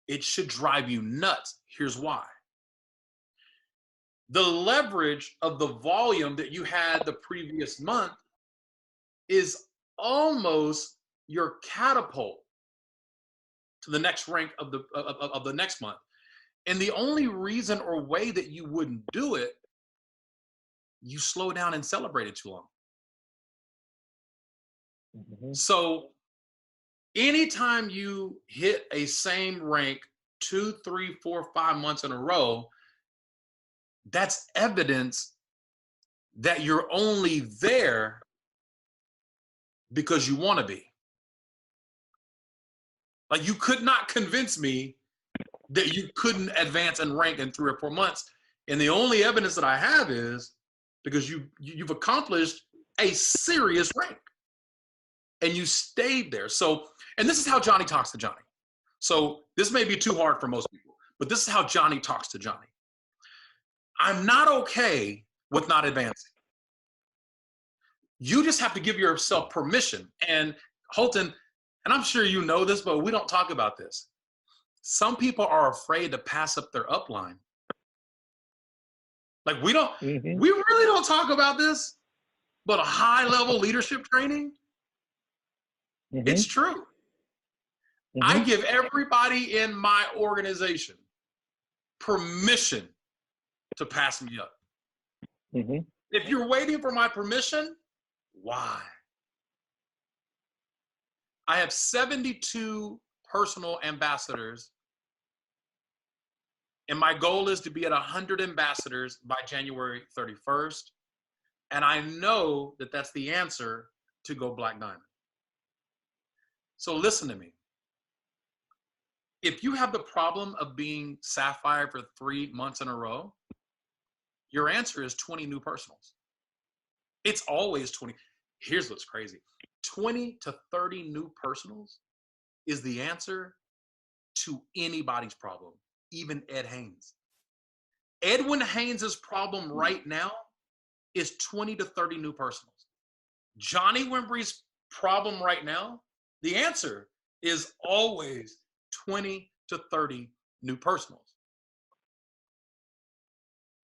[SPEAKER 1] it should drive you nuts. Here's why. The leverage of the volume that you had the previous month is almost your catapult to the next rank of the next month. And the only reason or way that you wouldn't do it, you slow down and celebrate it too long. Mm-hmm. So anytime you hit a same rank 2, 3, 4, 5 months in a row, that's evidence that you're only there because you want to be. Like, you could not convince me that you couldn't advance and rank in 3 or 4 months. And the only evidence that I have is because you've accomplished a serious rank and you stayed there. So, and this is how Johnny talks to Johnny. So this may be too hard for most people, but this is how Johnny talks to Johnny. I'm not okay with not advancing. You just have to give yourself permission. And Holton, and I'm sure you know this, but we don't talk about this. Some people are afraid to pass up their upline. Like, we really don't talk about this, but a high-level leadership training, it's true. I give everybody in my organization permission to pass me up. If you're waiting for my permission, why? I have 72 personal ambassadors, and my goal is to be at 100 ambassadors by January 31st. And I know that that's the answer to go Black Diamond. So listen to me. If you have the problem of being Sapphire for 3 months in a row, your answer is 20 new personals. It's always 20. Here's what's crazy. 20 to 30 new personals is the answer to anybody's problem, even Ed Haynes. Edwin Haynes' problem right now is 20 to 30 new personals. Johnny Wimbrey's problem right now, the answer is always 20 to 30 new personals.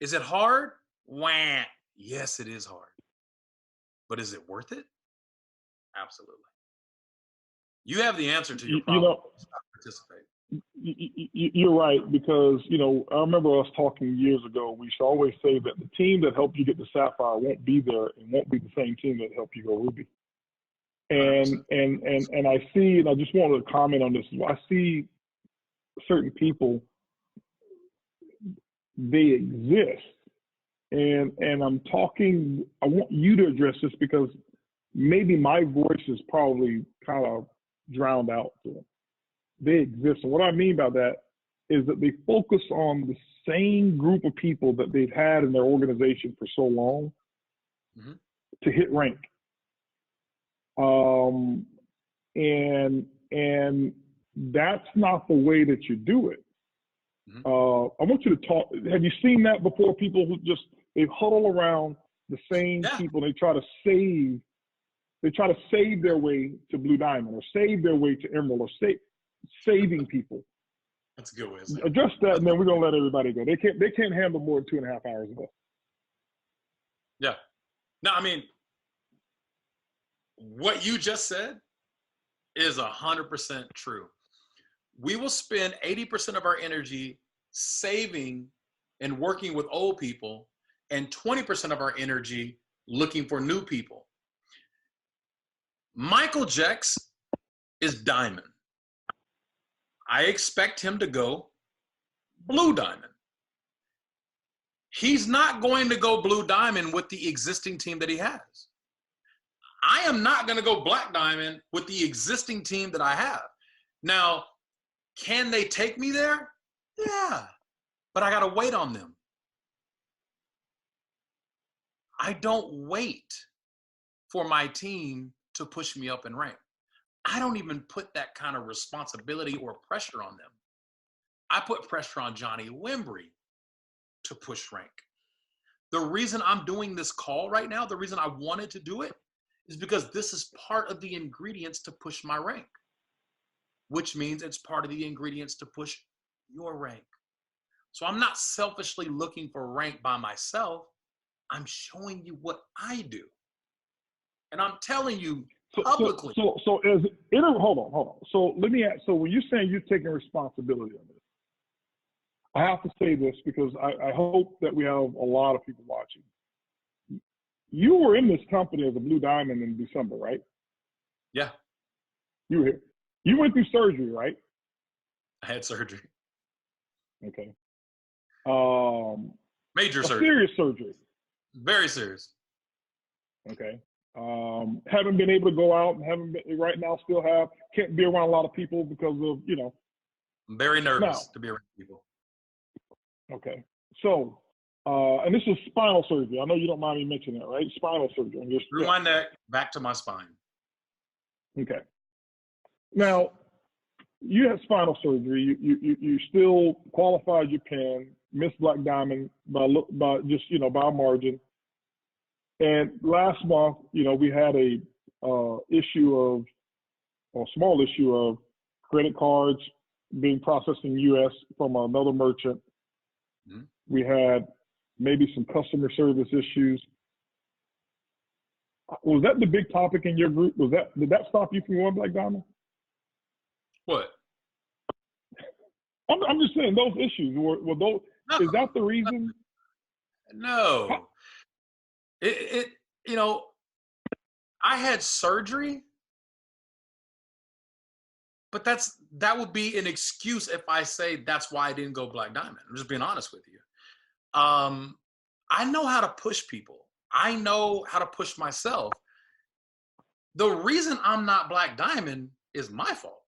[SPEAKER 1] Is it hard? Wah. Yes, it is hard. But is it worth it? Absolutely. You have the answer to your problem. Participate.
[SPEAKER 2] You're right, because, I remember us talking years ago. We used to always say that the team that helped you get to Sapphire won't be there and won't be the same team that helped you go Ruby. And I see, and I just wanted to comment on this. I see certain people, they exist. And I'm talking, I want you to address this because maybe my voice is probably kind of drowned out to them. They exist. And what I mean by that is that they focus on the same group of people that they've had in their organization for so long to hit rank. And that's not the way that you do it. I want you to talk. Have you seen that before? People who just, they huddle around the same people. They try to save their way to Blue Diamond or save their way to Emerald or saving people.
[SPEAKER 1] That's a good way to say it.
[SPEAKER 2] Address that, and then we're gonna let everybody go. They can't handle more than 2.5 hours ago.
[SPEAKER 1] Yeah. No, I mean, what you just said is 100% true. We will spend 80% of our energy saving and working with old people, and 20% of our energy looking for new people. Michael Jex is Diamond. I expect him to go Blue Diamond. He's not going to go Blue Diamond with the existing team that he has. I am not going to go Black Diamond with the existing team that I have. Now, can they take me there? Yeah. but I got to wait on them. I don't wait for my team to push me up in rank. I don't even put that kind of responsibility or pressure on them. I put pressure on Johnny Wimbrey to push rank. The reason I'm doing this call right now, the reason I wanted to do it, is because this is part of the ingredients to push my rank, which means it's part of the ingredients to push your rank. So I'm not selfishly looking for rank by myself. I'm showing you what I do. And I'm telling you publicly.
[SPEAKER 2] So as hold on. So let me ask, so when you're saying you're taking responsibility on this, I have to say this because I hope that we have a lot of people watching. You were in this company as a Blue Diamond in December, right?
[SPEAKER 1] Yeah.
[SPEAKER 2] You were here. You went through surgery, right?
[SPEAKER 1] I had surgery.
[SPEAKER 2] Okay.
[SPEAKER 1] Major surgery.
[SPEAKER 2] Serious surgery.
[SPEAKER 1] Very serious.
[SPEAKER 2] Okay. Haven't been able to go out and right now still can't be around a lot of people because of,
[SPEAKER 1] I'm very nervous to be around people.
[SPEAKER 2] Okay. So, and this is spinal surgery. I know you don't mind me mentioning that, right? Spinal surgery.
[SPEAKER 1] Through my neck, back to my spine.
[SPEAKER 2] Okay. Now, you had spinal surgery. You still qualified your pen, missed Black Diamond by a margin. And last month, we had a small issue of credit cards being processed in the U.S. from another merchant. Mm-hmm. We had maybe some customer service issues. Was that the big topic in your group? Did that stop you from going Black Diamond?
[SPEAKER 1] What?
[SPEAKER 2] I'm just saying those issues were those. No. Is that the reason?
[SPEAKER 1] No. I had surgery, but that would be an excuse if I say that's why I didn't go Black Diamond. I'm just being honest with you. I know how to push people. I know how to push myself. The reason I'm not Black Diamond is my fault.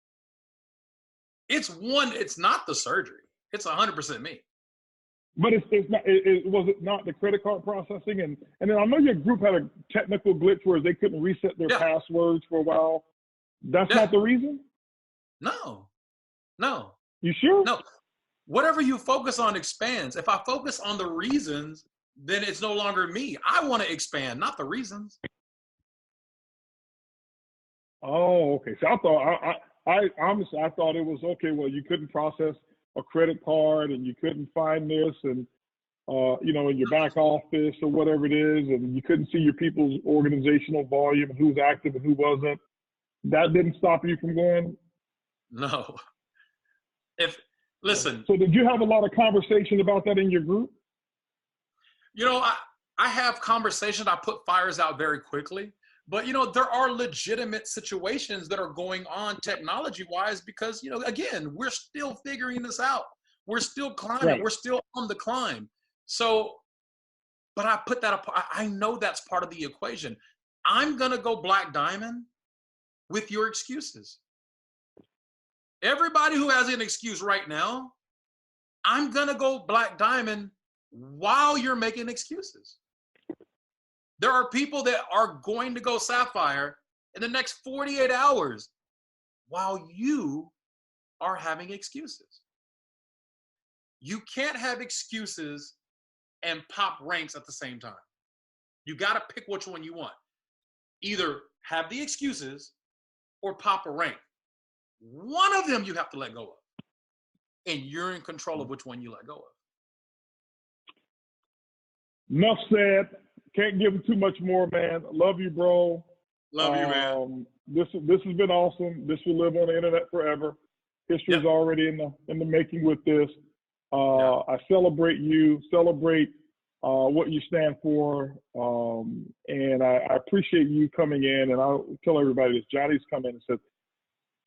[SPEAKER 1] It's not the surgery. It's 100% me.
[SPEAKER 2] But was it not the credit card processing? And then I know your group had a technical glitch where they couldn't reset their passwords for a while. That's not the reason?
[SPEAKER 1] No.
[SPEAKER 2] You sure?
[SPEAKER 1] No. Whatever you focus on expands. If I focus on the reasons, then it's no longer me. I want to expand, not the reasons.
[SPEAKER 2] Oh, okay. So I honestly thought it was okay. Well, you couldn't process a credit card and you couldn't find this and in your back office or whatever it is, and you couldn't see your people's organizational volume and who's active and who wasn't. That didn't stop you from going?
[SPEAKER 1] No. Listen.
[SPEAKER 2] So did you have a lot of conversation about that in your group?
[SPEAKER 1] I have conversations. I put fires out very quickly. But, there are legitimate situations that are going on technology-wise because, again, we're still figuring this out. We're still climbing. Right. We're still on the climb. So, but I put that up. I know that's part of the equation. I'm going to go Black Diamond with your excuses. Everybody who has an excuse right now, I'm going to go Black Diamond while you're making excuses. There are people that are going to go Sapphire in the next 48 hours while you are having excuses. You can't have excuses and pop ranks at the same time. You got to pick which one you want. Either have the excuses or pop a rank. One of them you have to let go of. And you're in control of which one you let go of.
[SPEAKER 2] Enough said. Can't give him too much more, man. Love you, bro.
[SPEAKER 1] Love you, man.
[SPEAKER 2] This has been awesome. This will live on the internet forever. History's already in the making with this. I celebrate you, celebrate what you stand for, and I appreciate you coming in. And I'll tell everybody this. Johnny's come in and said,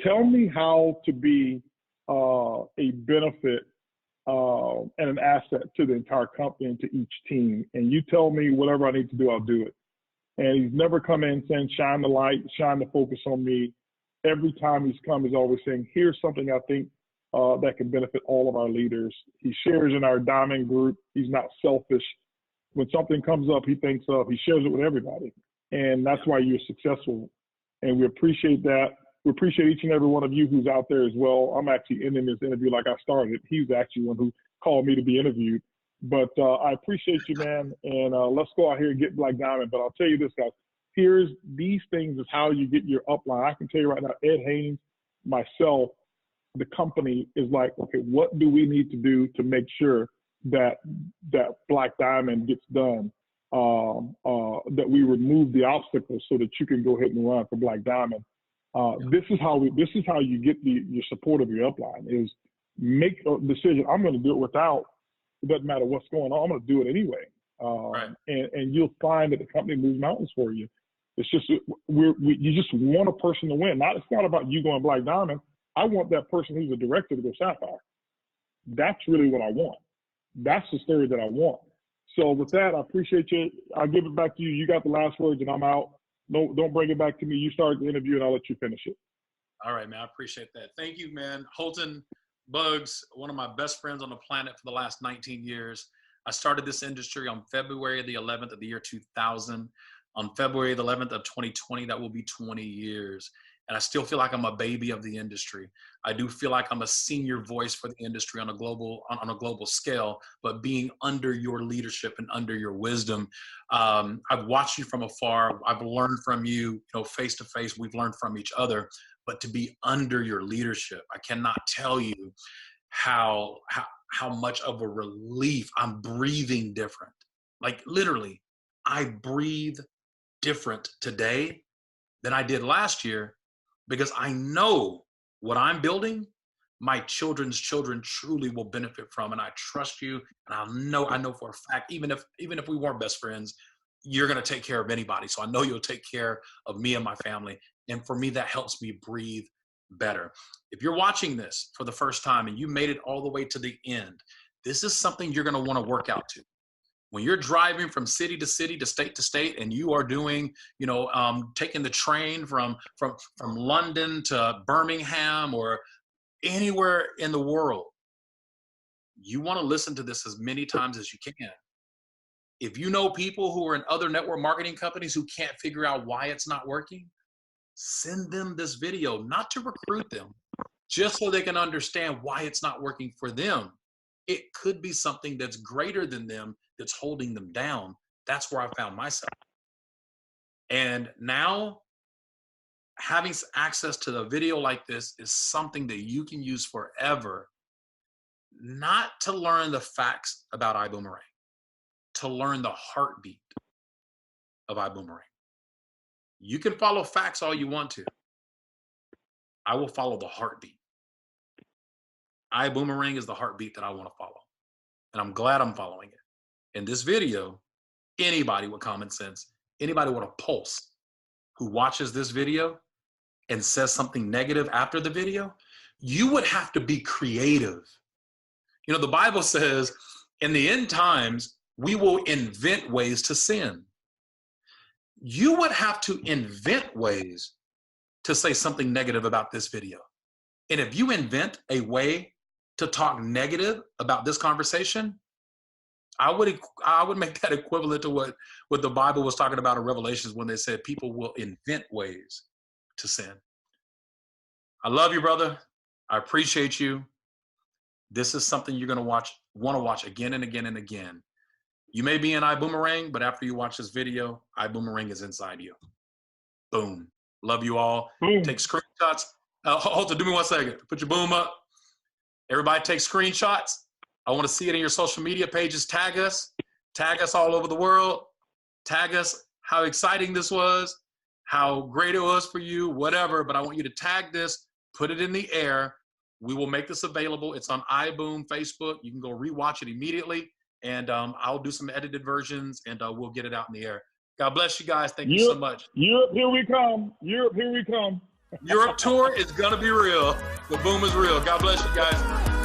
[SPEAKER 2] tell me how to be a benefit and an asset to the entire company and to each team. And you tell me whatever I need to do, I'll do it. And he's never come in saying, shine the light, shine the focus on me. Every time he's come, he's always saying, here's something I think that can benefit all of our leaders. He shares in our diamond group. He's not selfish. When something comes up, he thinks of, he shares it with everybody. And that's why you're successful. And we appreciate that. We appreciate each and every one of you who's out there as well. I'm actually ending this interview like I started. He's actually one who called me to be interviewed. But I appreciate you, man. And let's go out here and get Black Diamond. But I'll tell you this, guys. These things is how you get your upline. I can tell you right now, Ed Haynes, myself, the company is like, okay, what do we need to do to make sure that Black Diamond gets done? That we remove the obstacles so that you can go ahead and run for Black Diamond. This is how you get your support of your upline, is make a decision. I'm going to do it without. It doesn't matter what's going on. I'm going to do it anyway.
[SPEAKER 1] Right.
[SPEAKER 2] And you'll find that the company moves mountains for you. It's just you just want a person to win. It's not about you going Black Diamond. I want that person who's a director to go Sapphire. That's really what I want. That's the story that I want. So with that, I appreciate you. I'll give it back to you. You got the last words, and I'm out. No, don't bring it back to me. You start the interview, and I'll let you finish it.
[SPEAKER 1] All right, man. I appreciate that. Thank you, man. Holton Bugs, one of my best friends on the planet for the last 19 years. I started this industry on February the 11th of the year 2000. On February the 11th of 2020, that will be 20 years. And I still feel like I'm a baby of the industry. I do feel like I'm a senior voice for the industry on a global scale, but being under your leadership and under your wisdom. I've watched you from afar. I've learned from you, face to face. We've learned from each other. But to be under your leadership, I cannot tell you how much of a relief. I'm breathing different. Like literally, I breathe different today than I did last year, because I know what I'm building, my children's children truly will benefit from. And I trust you. And I know for a fact, even if we weren't best friends, you're going to take care of anybody. So I know you'll take care of me and my family. And for me, that helps me breathe better. If you're watching this for the first time and you made it all the way to the end, this is something you're going to want to work out to. When you're driving from city to city, to state, and you are doing, taking the train from London to Birmingham or anywhere in the world, you want to listen to this as many times as you can. If you know people who are in other network marketing companies who can't figure out why it's not working, send them this video, not to recruit them, just so they can understand why it's not working for them. It could be something that's greater than them that's holding them down. That's where I found myself. And now having access to the video like this is something that you can use forever, not to learn the facts about iBuumerang, to learn the heartbeat of iBuumerang. You can follow facts all you want to. I will follow the heartbeat. iBuumerang is the heartbeat that I want to follow. And I'm glad I'm following it. In this video, anybody with common sense, anybody with a pulse who watches this video and says something negative after the video, you would have to be creative. The Bible says in the end times, we will invent ways to sin. You would have to invent ways to say something negative about this video. And if you invent a way to talk negative about this conversation, I would make that equivalent to what the Bible was talking about in Revelations when they said people will invent ways to sin. I love you, brother. I appreciate you. This is something you're going to want to watch again and again and again. You may be in iBuumerang, but after you watch this video, iBuumerang is inside you. Boom. Love you all. Boom. Take screenshots. Hold on, do me 1 second. Put your boom up. Everybody take screenshots. I want to see it in your social media pages. Tag us all over the world. Tag us how exciting this was, how great it was for you, whatever. But I want you to tag this, put it in the air. We will make this available. It's on iBoom, Facebook. You can go rewatch it immediately. And I'll do some edited versions, and we'll get it out in the air. God bless you guys. Thank you so much.
[SPEAKER 2] Europe, here we come. Europe, here we come.
[SPEAKER 1] Europe tour is going to be real. The boom is real. God bless you guys.